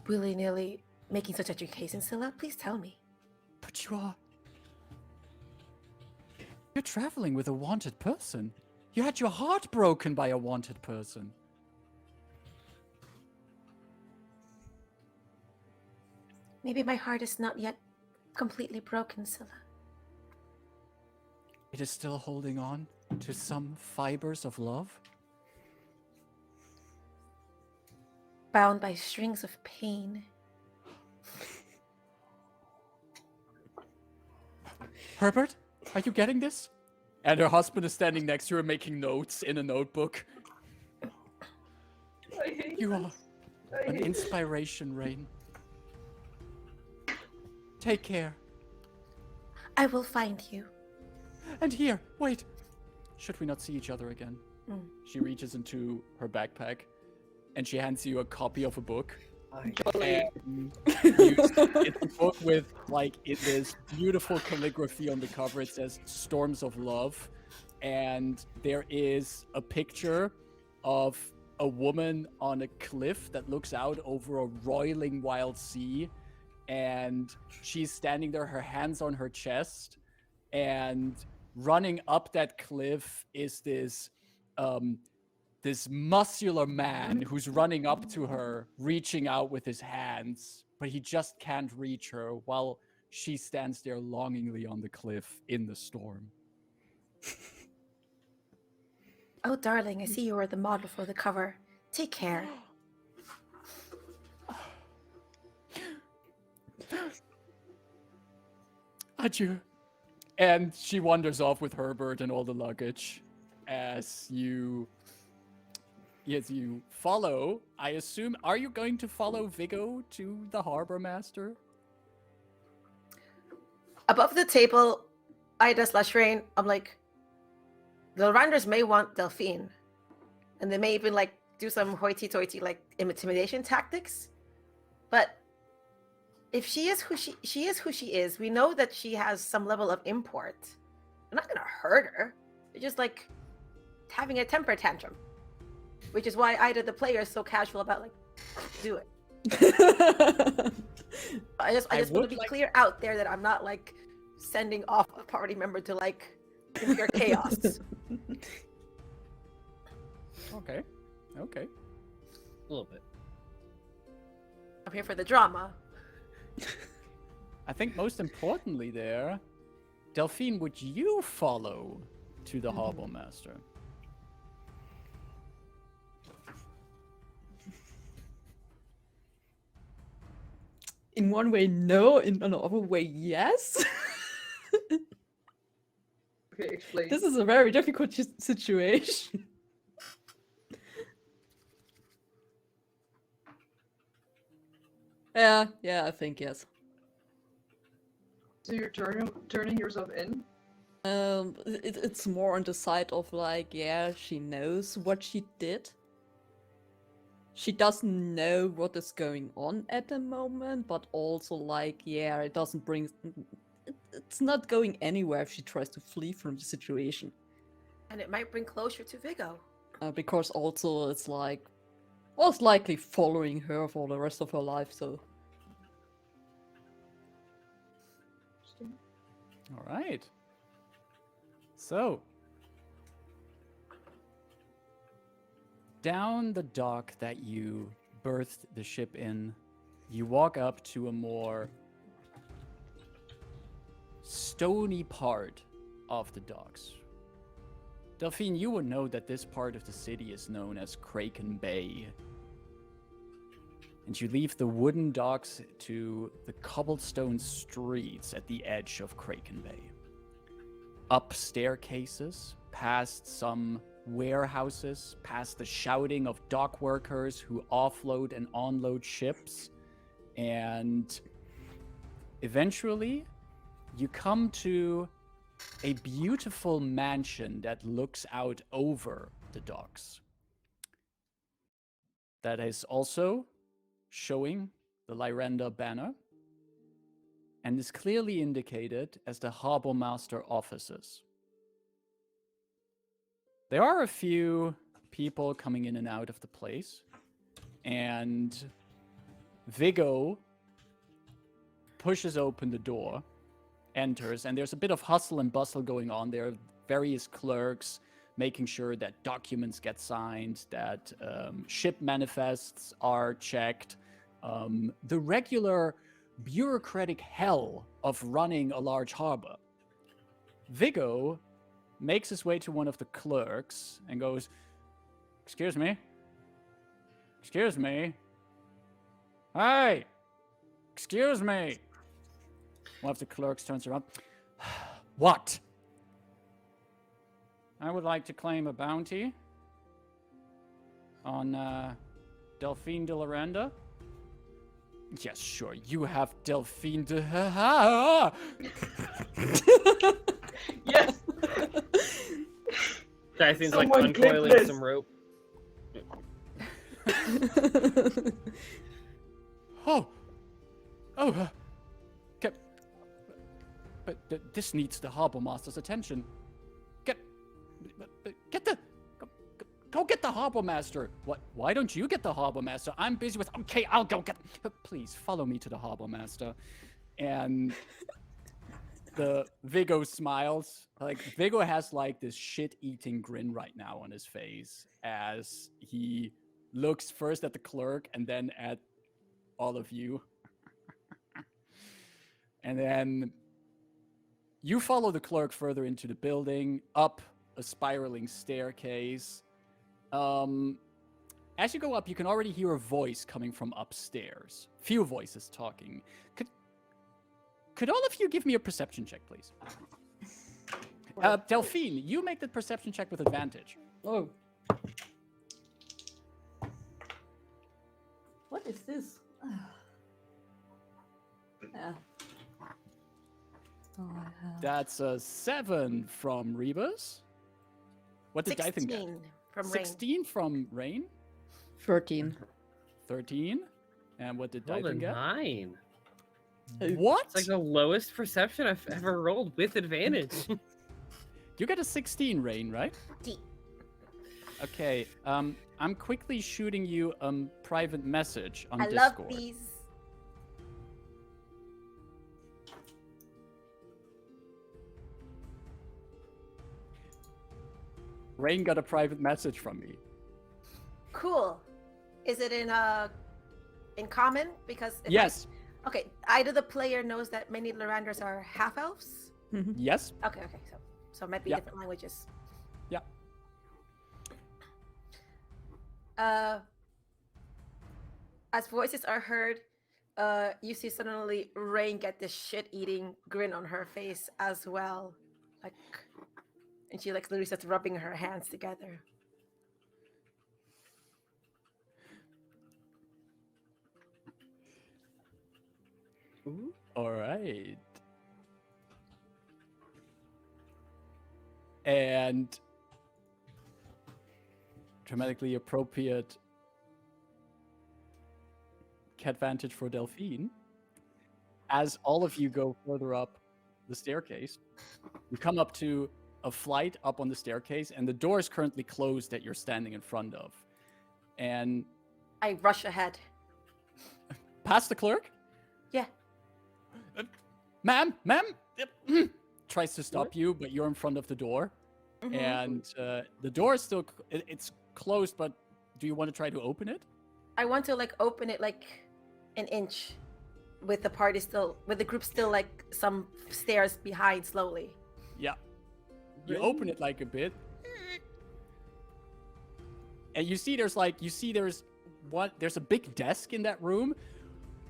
willy-nilly making such education, Scylla? Please tell me. But you're traveling with a wanted person. You had your heart broken by a wanted person. Maybe my heart is not yet completely broken, Scylla. It is still holding on to some fibers of love. Bound by strings of pain. Herbert, are you getting this? And her husband is standing next to her making notes in a notebook. I hate You are this. an inspiration, Rayn. Take care. I will find you. And here, wait. Should we not see each other again? Mm. She reaches into her backpack and she hands you a copy of a book. Jolly. And it's a book with, like, this beautiful calligraphy on the cover. It says Storms of Love. And there is a picture of a woman on a cliff that looks out over a roiling wild sea. And she's standing there, her hands on her chest. And running up that cliff is this muscular man who's running up to her, reaching out with his hands, but he just can't reach her while she stands there longingly on the cliff in the storm. Oh, darling, I see you are the model for the cover. Take care. Adieu. And she wanders off with Herbert and all the luggage as you follow. I assume, are you going to follow Viggo to the Harbormaster? Above the table, Ida/Rayn, I'm like, the Lyrandars may want Delphine. And they may even do some hoity-toity intimidation tactics. But if she is who she is, we know that she has some level of import. We're not gonna hurt her. They're just having a temper tantrum. Which is why Ida the player is so casual about do it. I just want to be clear out there that I'm not sending off a party member to pure chaos. Okay. A little bit. I'm here for the drama. I think most importantly there, Delphine, would you follow to the Harbormaster? in one way, no. In another way, yes. Okay, explain. This is a very difficult situation. Yeah, I think yes. So you're turning yourself in? It's more on the side of like, yeah, she knows what she did. She doesn't know what is going on at the moment, but also like, yeah, it doesn't bring. It's not going anywhere if she tries to flee from the situation. And it might bring closure to Vigo. Because also it's like, most likely following her for the rest of her life. So. All right. So, down the dock that you berthed the ship in, you walk up to a more stony part of the docks. Delphine, you would know that this part of the city is known as Kraken Bay. And you leave the wooden docks to the cobblestone streets at the edge of Kraken Bay. Up staircases, past some warehouses, past the shouting of dock workers who offload and unload ships. And eventually, you come to a beautiful mansion that looks out over the docks. That is also showing the Lyrandar banner and is clearly indicated as the Harbormaster offices. There are a few people coming in and out of the place, and Vigo pushes open the door, enters, and there's a bit of hustle and bustle going on. There are various clerks making sure that documents get signed, that ship manifests are checked. The regular bureaucratic hell of running a large harbor. Vigo makes his way to one of the clerks and goes, "Excuse me? Excuse me? Hey! Excuse me!" One of the clerks turns around. "What?" "I would like to claim a bounty on Delphine de Lyrandar." "Yes, sure, you have Delphine de... Yes! Dythun's like Someone clip uncoiling this. some rope. Oh, but this needs the Harbormaster's attention. Go get the Harbormaster. What? Why don't you get the Harbormaster? I'm busy with. Okay, I'll go get. Please follow me to the Harbormaster. And the Vigo smiles. Like Vigo has like this shit-eating grin right now on his face as he looks first at the clerk and then at all of you. And then you follow the clerk further into the building, up a spiraling staircase. As you go up, you can already hear a voice coming from upstairs. Few voices talking. Could all of you give me a perception check, please? Delphine, you make the perception check with advantage. Oh. What is this? Yeah. Oh, I have... That's a 7 from Rebus. What did Dythun get? 16 from Rayn. 16 from Rayn. 13. 13. And what did Rolled a Dythun get? 9. What? It's like the lowest perception I've ever rolled with advantage. You get a 16, Rayn, right? D. Okay. I'm quickly shooting you a private message on I Discord. love these. Rayn got a private message from me. Cool. Is it in common? Because if Yes. Okay, either the player knows that many Lyrandars are half elves. Yes. Okay, so it might be Yeah. different languages. Yeah. As voices are heard, you see suddenly Rayn get this shit-eating grin on her face as well, like, and she like literally starts rubbing her hands together. Ooh. All right. And dramatically appropriate advantage for Delphine. As all of you go further up the staircase, you come up to a flight up on the staircase, and the door is currently closed that you're standing in front of. And I rush ahead. past the clerk? Yeah. Ma'am? Tries to stop you, but you're in front of the door. Mhm. And the door is still, it's closed, but do you want to try to open it? I want to like open it like an inch, with the party still, with the group still like some stairs behind slowly. Yeah. You open it like a bit. And you see there's a big desk in that room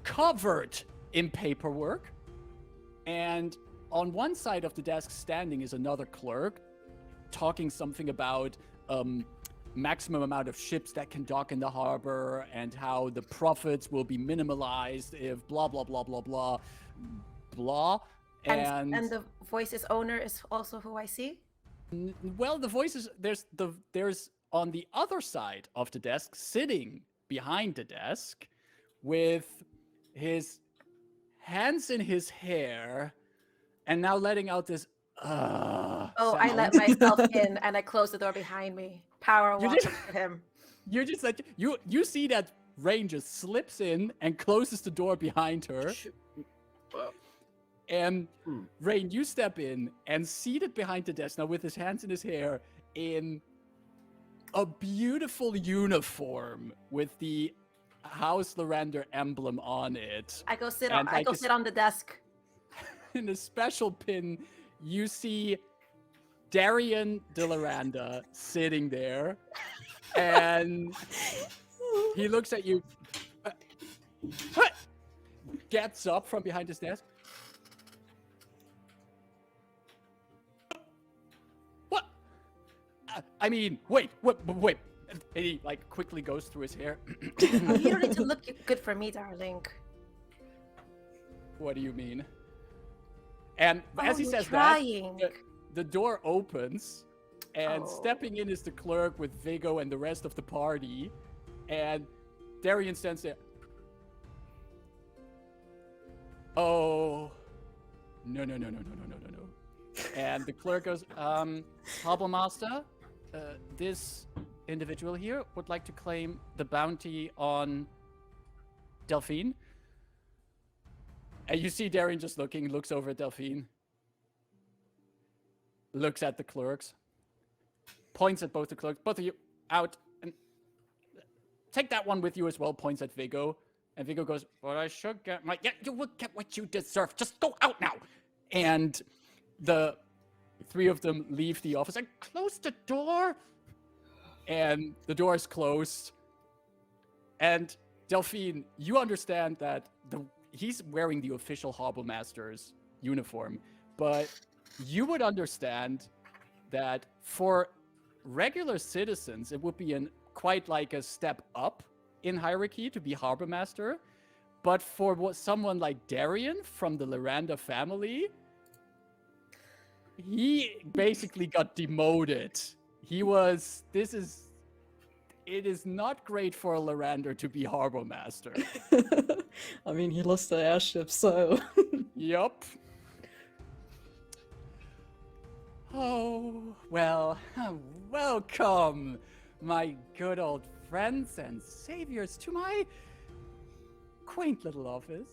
covered in paperwork. And on one side of the desk standing is another clerk talking something about maximum amount of ships that can dock in the harbor and how the profits will be minimalized if blah blah blah blah blah blah. And the voice's owner is also who I see. Well, the voices there's on the other side of the desk, sitting behind the desk, with his hands in his hair, and now letting out this. Oh, I let myself in and I close the door behind me. Power You walk did- to him. You're just like you see that Rayn just slips in and closes the door behind her. And Rayn, you step in and seated behind the desk now with his hands in his hair in a beautiful uniform with the House Lyrandar emblem on it. I go sit And on. I like go a sit on the desk. In a special pin, you see Darien de Lyrandar sitting there, and he looks at you, gets up from behind his desk. What? I mean, wait. And he like quickly goes through his hair. You don't need to look good for me, darling. What do you mean? And as he you're says trying. that, the door opens, and Oh. stepping in is the clerk with Vigo and the rest of the party, and Darien stands there. Oh, no. And the clerk goes, Harbormaster, this individual here would like to claim the bounty on Delphine. And you see Darien just looks over at Delphine, looks at the clerks, points at both the clerks, both of you out, and take that one with you as well, points at Vigo. And Vigo goes, but I should get my, yeah, you will get what you deserve. Just go out now. And the three of them leave the office and close the door. And the door is closed. And Delphine, you understand that he's wearing the official Harbormaster's uniform, but you would understand that for regular citizens, it would be quite like a step up in hierarchy to be Harbormaster. But for someone like Darien from the Lyrandar family, he basically got demoted. It is not great for a Lyrandar to be Harbormaster. I mean, he lost the airship, so. Yup. Oh, well, welcome, my good old friends and saviors, to my quaint little office.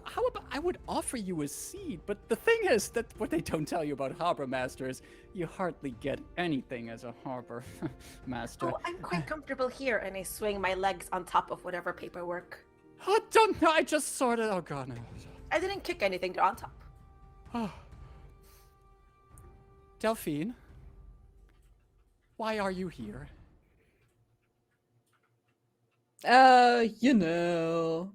How about I would offer you a seat, but the thing is that what they don't tell you about Harbormaster is you hardly get anything as a Harbor Master. Oh, I'm quite comfortable here, and I swing my legs on top of whatever paperwork. I don't know, I just sort of, oh god, no. I didn't kick anything, they're on top. Oh. Delphine, why are you here? You know,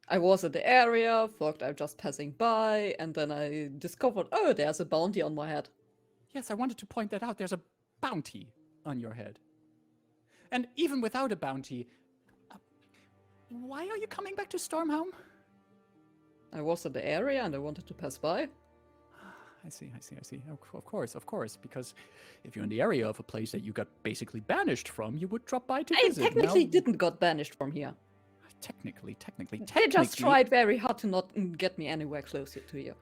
I was in the area, thought I'm just passing by, and then I discovered, oh, there's a bounty on my head. Yes, I wanted to point that out. There's a bounty on your head. And even without a bounty, why are you coming back to Stormhome? I was in the area and I wanted to pass by. I see. Of course. Because if you're in the area of a place that you got basically banished from, you would drop by to I visit. technically didn't got banished from here. Technically. They just tried very hard to not get me anywhere closer to you.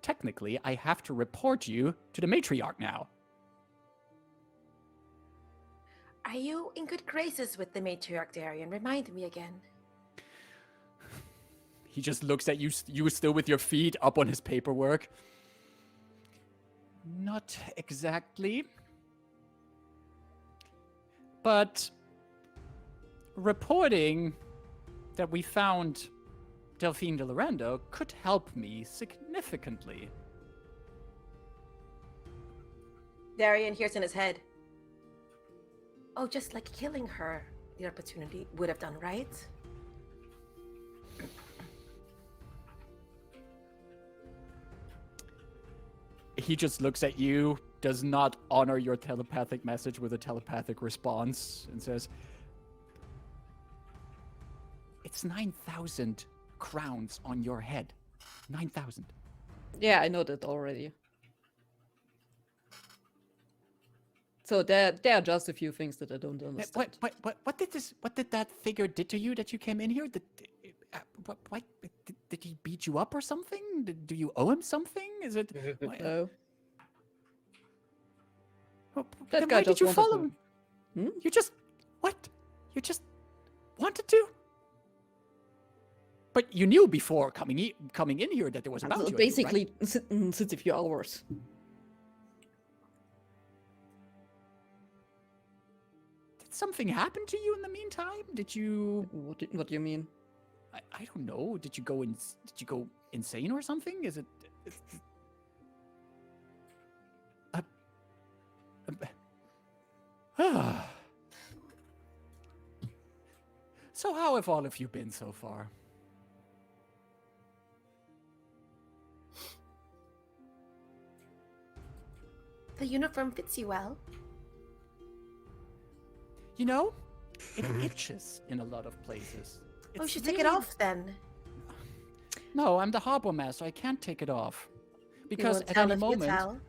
Technically, I have to report you to the matriarch now. Are you in good graces with the matriarch, Darian? Remind me again. He just looks at you, you still with your feet up on his paperwork. Not exactly. But reporting that we found Delphine de Lyrandar could help me significantly. Darian hears in his head. Oh, just like killing her, the opportunity would have done, right? He just looks at you, does not honor your telepathic message with a telepathic response, and says, "It's 9,000 crowns on your head. 9,000. Yeah, I know that already. So there are just a few things that I don't understand. What did that figure did to you that you came in here? Did he beat you up or something? Do you owe him something? Is it? No. Then why did you follow him? You just what? You just wanted to? But you knew before coming in here that there was a bounty on you, Basically, right? since a few hours. Did something happen to you in the meantime? Did you? What do you mean? I don't know. Did you go insane or something? Is it? So how have all of you been so far? The uniform fits you well. You know, it itches in a lot of places. Oh, you It's should take it really- off then. No, I'm the Harbormaster. I can't take it off. Because won't at tell any if you moment, tell.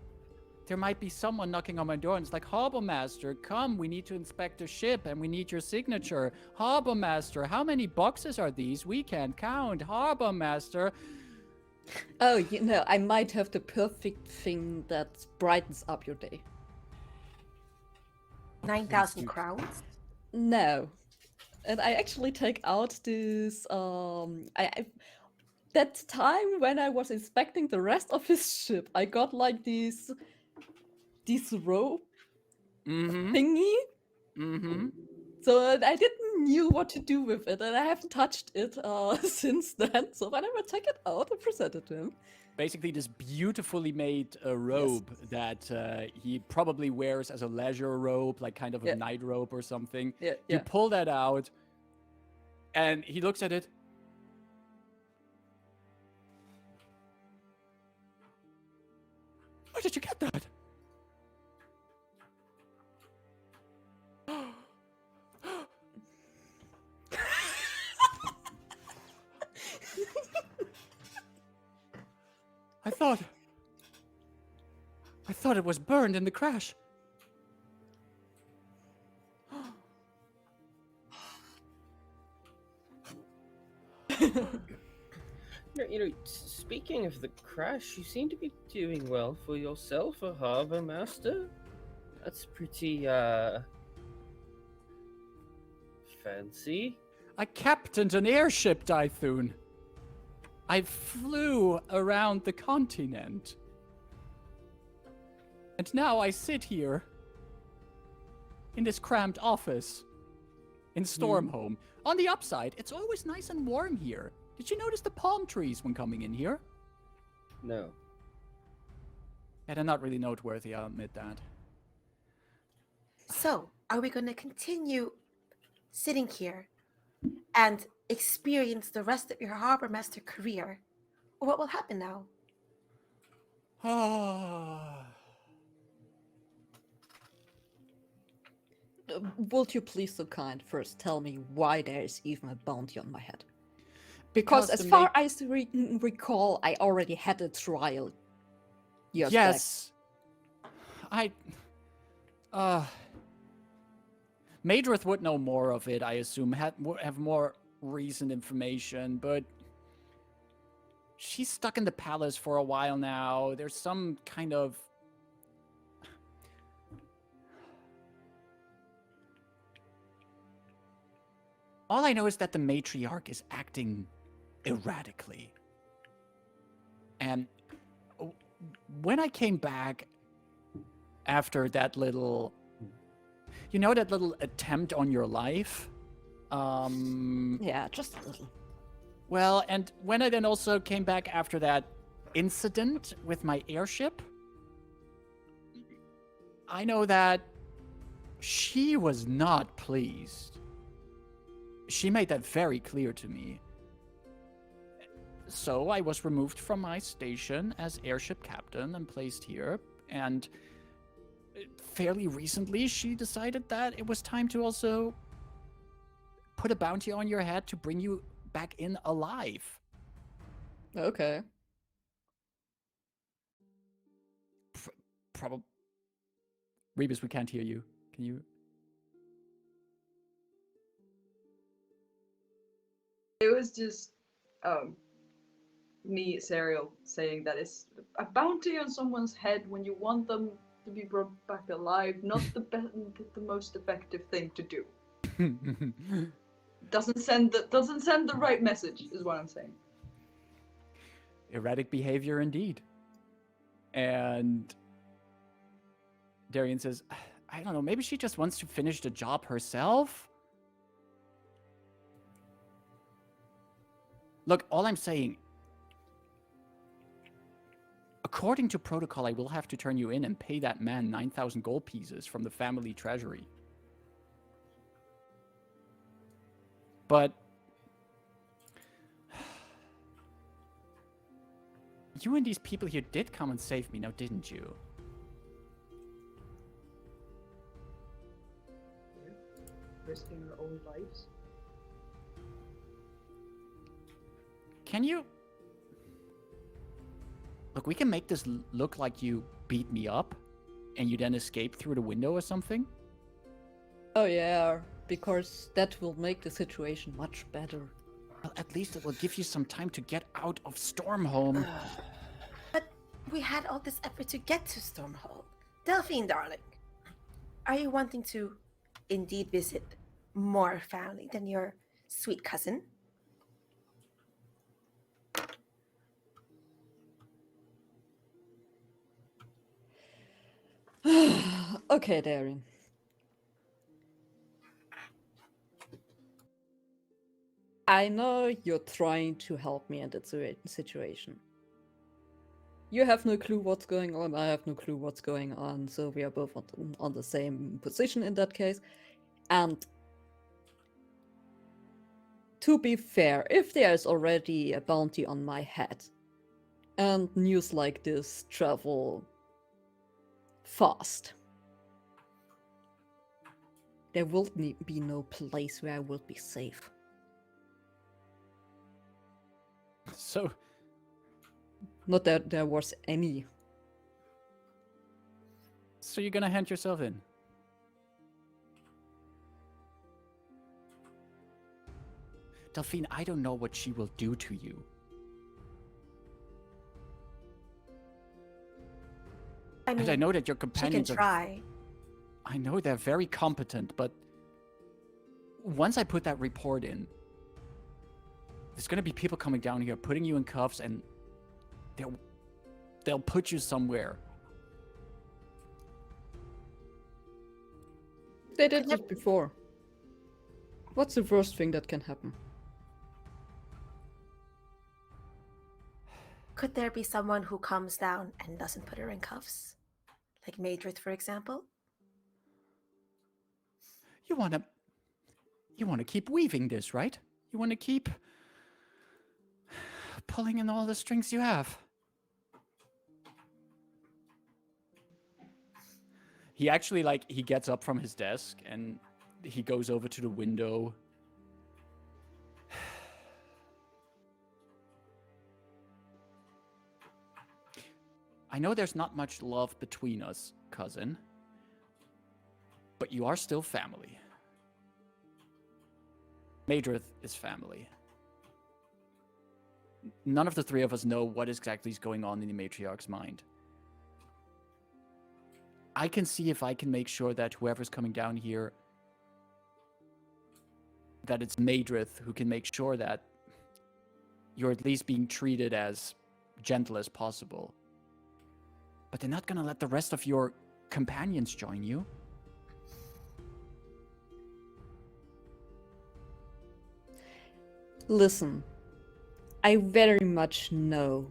there might be someone knocking on my door and it's like, Harbormaster, come, we need to inspect the ship and we need your signature. Harbormaster, how many boxes are these? We can't count. Harbormaster. Oh, you know, I might have the perfect thing that brightens up your day. 9,000 crowns? No. And I actually take out this, that time when I was inspecting the rest of his ship, I got like this rope thingy. So I didn't knew what to do with it, and I haven't touched it since then. So whenever I take it out, I present it to him. Basically, this beautifully made robe that he probably wears as a leisure robe, like kind of a night robe or something. You pull that out, and he looks at it. Where did you get that? I thought it was burned in the crash. You know, speaking of the crash, you seem to be doing well for yourself, a Harbormaster. That's pretty, fancy. I captained an airship, Dythun. I flew around the continent. And now I sit here in this cramped office in Stormhome. On the upside, it's always nice and warm here. Did you notice the palm trees when coming in here? No. Yeah, they're not really noteworthy, I'll admit that. So, are we going to continue sitting here and experience the rest of your Harbormaster career, or what will happen now? Would you please so kind first tell me why there is even a bounty on my head? Because as far as I recall, I already had a trial years back. Yes. Madrith would know more of it, I assume, have more recent information, but she's stuck in the palace for a while now. There's some kind of... All I know is that the matriarch is acting erratically. And when I came back after that little... You know that little attempt on your life? Yeah, just a little. Well, and when I then also came back after that incident with my airship, I know that she was not pleased. She made that very clear to me. So I was removed from my station as airship captain and placed here, and fairly recently she decided that it was time to also put a bounty on your head to bring you back in alive. Okay. Probably. Rebus, we can't hear you. Can you? It was just me, Serial, saying that it's a bounty on someone's head when you want them to be brought back alive. Not the most effective thing to do. Doesn't send the right message, is what I'm saying. Erratic behavior indeed. And Darian says, I don't know, maybe she just wants to finish the job herself? Look, all I'm saying, according to protocol, I will have to turn you in and pay that man 9,000 gold pieces from the family treasury. But you and these people here did come and save me, now didn't you? Risking our own lives. Can you... Look, we can make this look like you beat me up and you then escape through the window or something. Oh yeah, because that will make the situation much better. Well, at least it will give you some time to get out of Stormhome. But we had all this effort to get to Stormhome. Delphine, darling, are you wanting to indeed visit more family than your sweet cousin? Okay, Darian. I know you're trying to help me in that situation. You have no clue what's going on, I have no clue what's going on, so we are both on the same position in that case. And to be fair, if there's already a bounty on my head, and news like this travel fast, there will be no place where I will be safe. So... Not that there was any. So you're gonna hand yourself in? Delphine, I don't know what she will do to you. I mean, And I know that your she can companions try. I know they're very competent, but once I put that report in, there's gonna be people coming down here, putting you in cuffs, and they'll put you somewhere. They did this before. What's the worst thing that can happen? Could there be someone who comes down and doesn't put her in cuffs? Like Madrith, for example? You You want to keep weaving this, right? You want to keep pulling in all the strings you have. He actually, he gets up from his desk and he goes over to the window. I know there's not much love between us, cousin, but you are still family. Madrith is family. None of the three of us know what exactly is going on in the matriarch's mind. I can see if I can make sure that whoever's coming down here, that it's Madrith who can make sure that you're at least being treated as gentle as possible. But they're not gonna let the rest of your companions join you. Listen, I very much know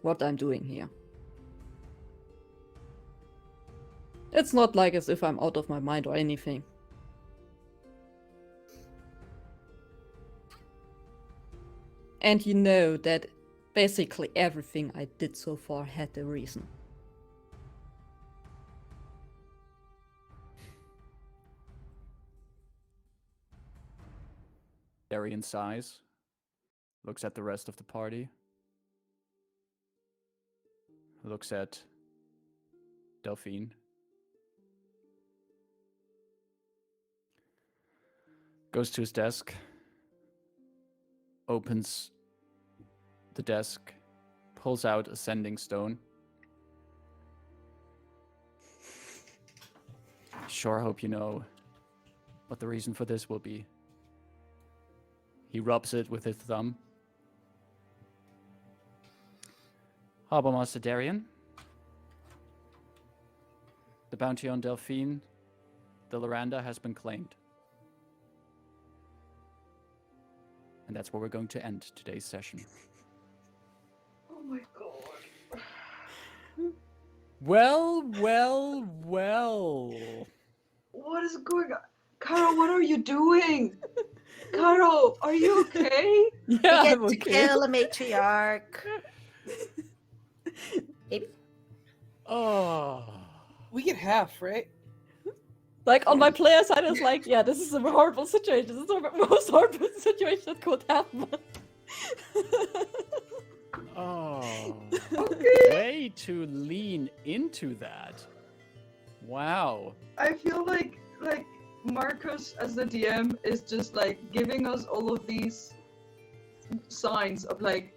what I'm doing here. It's not like as if I'm out of my mind or anything. And you know that basically everything I did so far had a reason. Darian sighs, looks at the rest of the party, looks at Delphine. Goes to his desk, opens the desk, pulls out a sending stone. Sure hope you know what the reason for this will be. He rubs it with his thumb. Harbormaster Darian, the bounty on Delphine, the Lyrandar, has been claimed. And that's where we're going to end today's session. Oh my god. Well. What is going on? Caro, what are you doing? Caro, are you okay? We Yeah, get I'm to okay. kill a matriarch. Maybe. Oh. We get half, right? Like, on my player side, it's like, yeah, this is a horrible situation. This is the most horrible situation that could happen. Oh. Okay. Way to lean into that. Wow. I feel like Marcus as the DM is just like giving us all of these signs of like,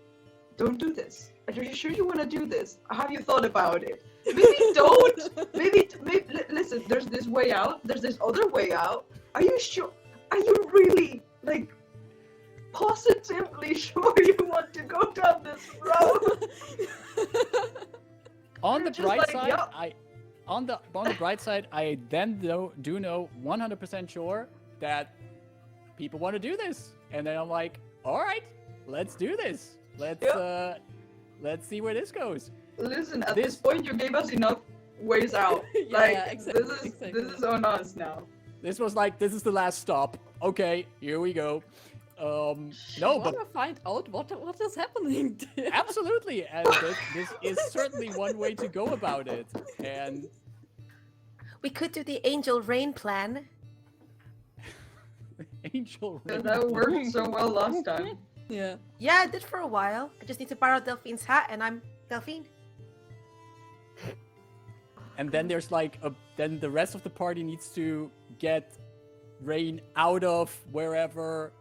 don't do this. Are you sure you want to do this? Have you thought about it? Maybe don't. Maybe listen. There's this way out. There's this other way out. Are you sure? Are you really like positively sure you want to go down this road? On the Just bright like, side, yep. on the bright side, I then do know 100% sure that people want to do this, and then I'm like, all right, let's do this. Let's see where this goes. Listen, at this point, you gave us enough ways out. Yeah, Like yeah, exactly, this is on us now. This was like, this is the last stop. Okay, here we go. No, I but want to find out what is happening. absolutely, and this is certainly one way to go about it. And We could do the Angel Rain plan. Angel Yeah, Rain. that worked so well last time. Yeah. Yeah, I did for a while. I just need to borrow Delphine's hat, and I'm Delphine. And then there's like then the rest of the party needs to get Rayn out of wherever.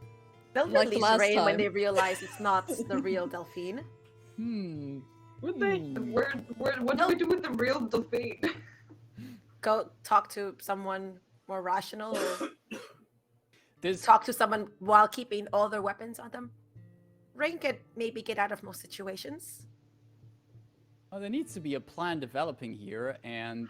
They'll Like the release last Rain when time. they realize it's not the real Delphine. Would they? What do we do with the real Delphine? Go talk to someone more rational, or This talk to someone while keeping all their weapons on them. Rain could maybe get out of most situations. well, there needs to be a plan developing here, and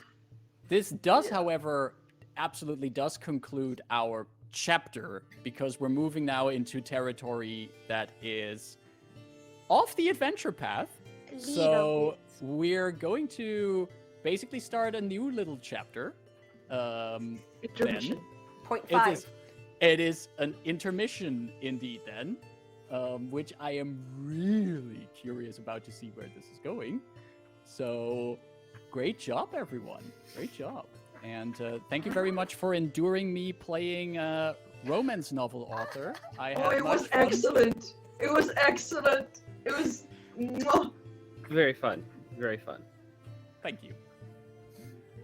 this does, however, absolutely does conclude our chapter, because we're moving now into territory that is off the adventure path. So we're going to basically start a new little chapter. Then, Intermission. 0.5. It is an intermission indeed then, which I am really curious about to see where this is going. So, great job, everyone. Great job. And thank you very much for enduring me playing romance novel author. It was excellent. It was excellent. It was... Very fun. Very fun. Thank you.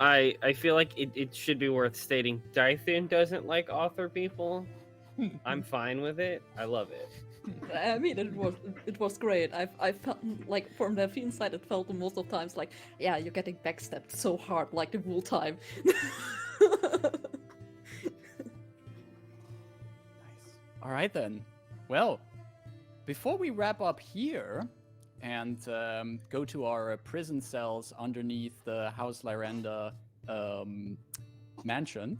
I feel like it should be worth stating Dythun doesn't like author people. I'm fine with it. I love it. I mean, it was great. I felt like from Delphine side, it felt most of the times like, yeah, you're getting backstabbed so hard like the whole time. Nice. All right then. Well, before we wrap up here and go to our prison cells underneath the House Lyrandar mansion,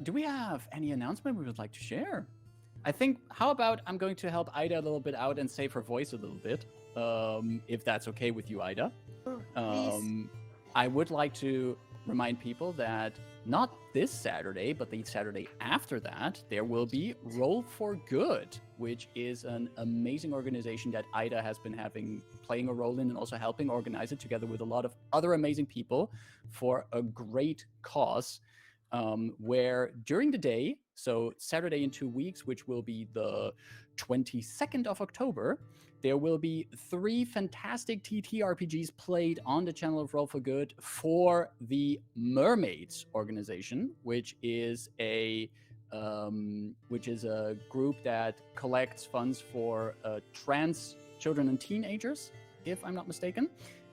do we have any announcement we would like to share? I think, how about I'm going to help Ida a little bit out and save her voice a little bit, if that's okay with you, Ida. Please. I would like to remind people that not this Saturday, but the Saturday after that, there will be Roll for Good, which is an amazing organization that Ida has been playing a role in and also helping organize it together with a lot of other amazing people for a great cause. Where during the day, so Saturday in 2 weeks, which will be the 22nd of October, there will be 3 fantastic TTRPGs played on the channel of Roll for Good for the Mermaids organization, which is a group that collects funds for trans children and teenagers, if I'm not mistaken,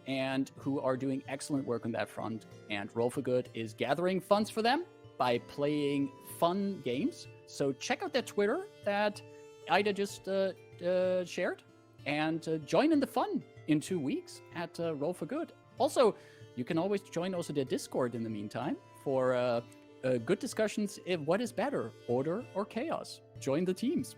and who are doing excellent work on that front. And Roll for Good is gathering funds for them by playing fun games. So check out their Twitter that Ida just shared, and join in the fun in 2 weeks at Roll for Good. Also, you can always join also their Discord in the meantime for good discussions. What is better, order or chaos? Join the teams.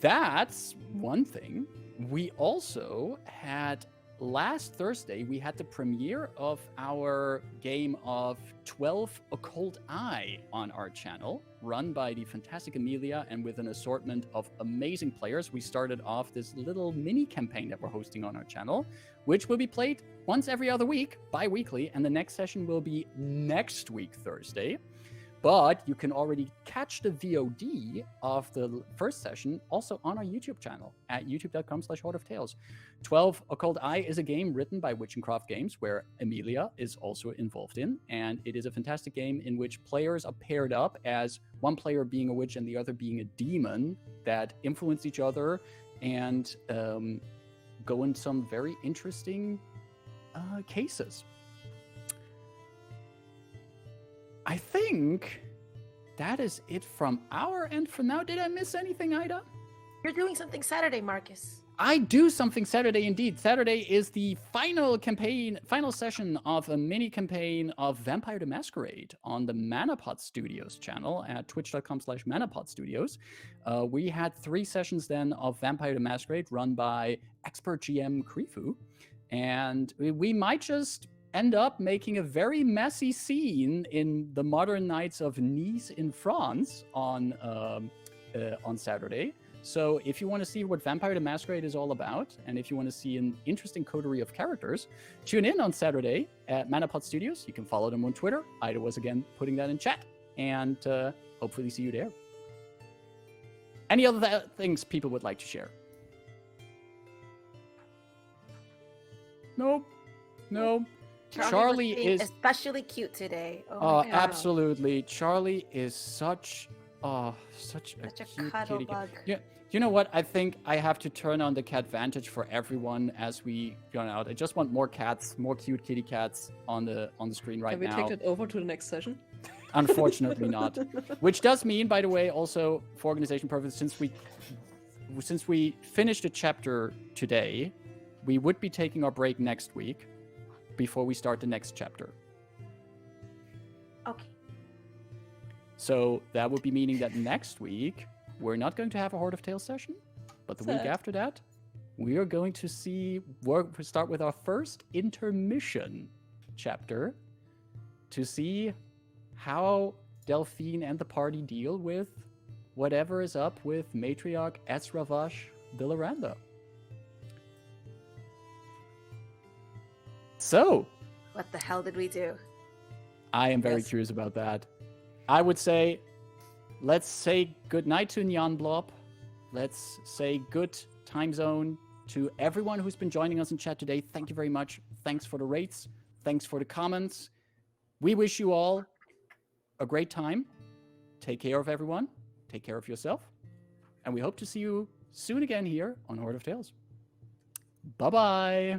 That's one thing. We also had last Thursday, we had the premiere of our game of 12 Occult Eye on our channel, run by the fantastic Amelia and with an assortment of amazing players. We started off this little mini campaign that we're hosting on our channel, which will be played once every other week, bi-weekly, and the next session will be next week, Thursday. But you can already catch the VOD of the first session also on our YouTube channel at youtube.com/HordeofTales. 12 Occult Eye is a game written by Witch and Craft Games, where Amelia is also involved in. And it is a fantastic game in which players are paired up as one player being a witch and the other being a demon that influence each other and go in some very interesting cases. I think that is it from our end for now. Did I miss anything, Ida? You're doing something Saturday, Marcus. I do something Saturday indeed. Saturday is the final session of a mini campaign of Vampire the Masquerade on the Manapod Studios channel at twitch.com/Manapod Studios. We had 3 sessions then of Vampire the Masquerade run by expert GM Krifu. And we might just end up making a very messy scene in the modern nights of Nice in France on Saturday. So if you want to see what Vampire the Masquerade is all about, and if you want to see an interesting coterie of characters, tune in on Saturday at Manapod Studios. You can follow them on Twitter. Ida was again putting that in chat, and hopefully see you there. Any other things people would like to share? Nope. No. Charlie Charlie is especially cute today. Oh, my God. absolutely. Charlie is such a cute cuddle kitty. bug. Yeah, you know what? I think I have to turn on the cat vantage for everyone as we go out. I just want more cats, more cute kitty cats on the screen right now. Can we take it over to the next session? Unfortunately not. Which does mean, by the way, also for organization purposes, since we finished a chapter today, we would be taking our break next week before we start the next chapter. Okay. So that would be meaning that next week we're not going to have a Horde of Tales session, but the week after that we are going to start with our first intermission chapter to see how Delphine and the party deal with whatever is up with Matriarch Esravash the Lyrandar. So, What the hell did we do? I am very Yes. curious about that. I would say, let's say good night to Nyan Blob. Let's say good time zone to everyone who's been joining us in chat today. Thank you very much. Thanks for the rates. Thanks for the comments. We wish you all a great time. Take care of everyone. Take care of yourself. And we hope to see you soon again here on Horde of Tales. Bye-bye.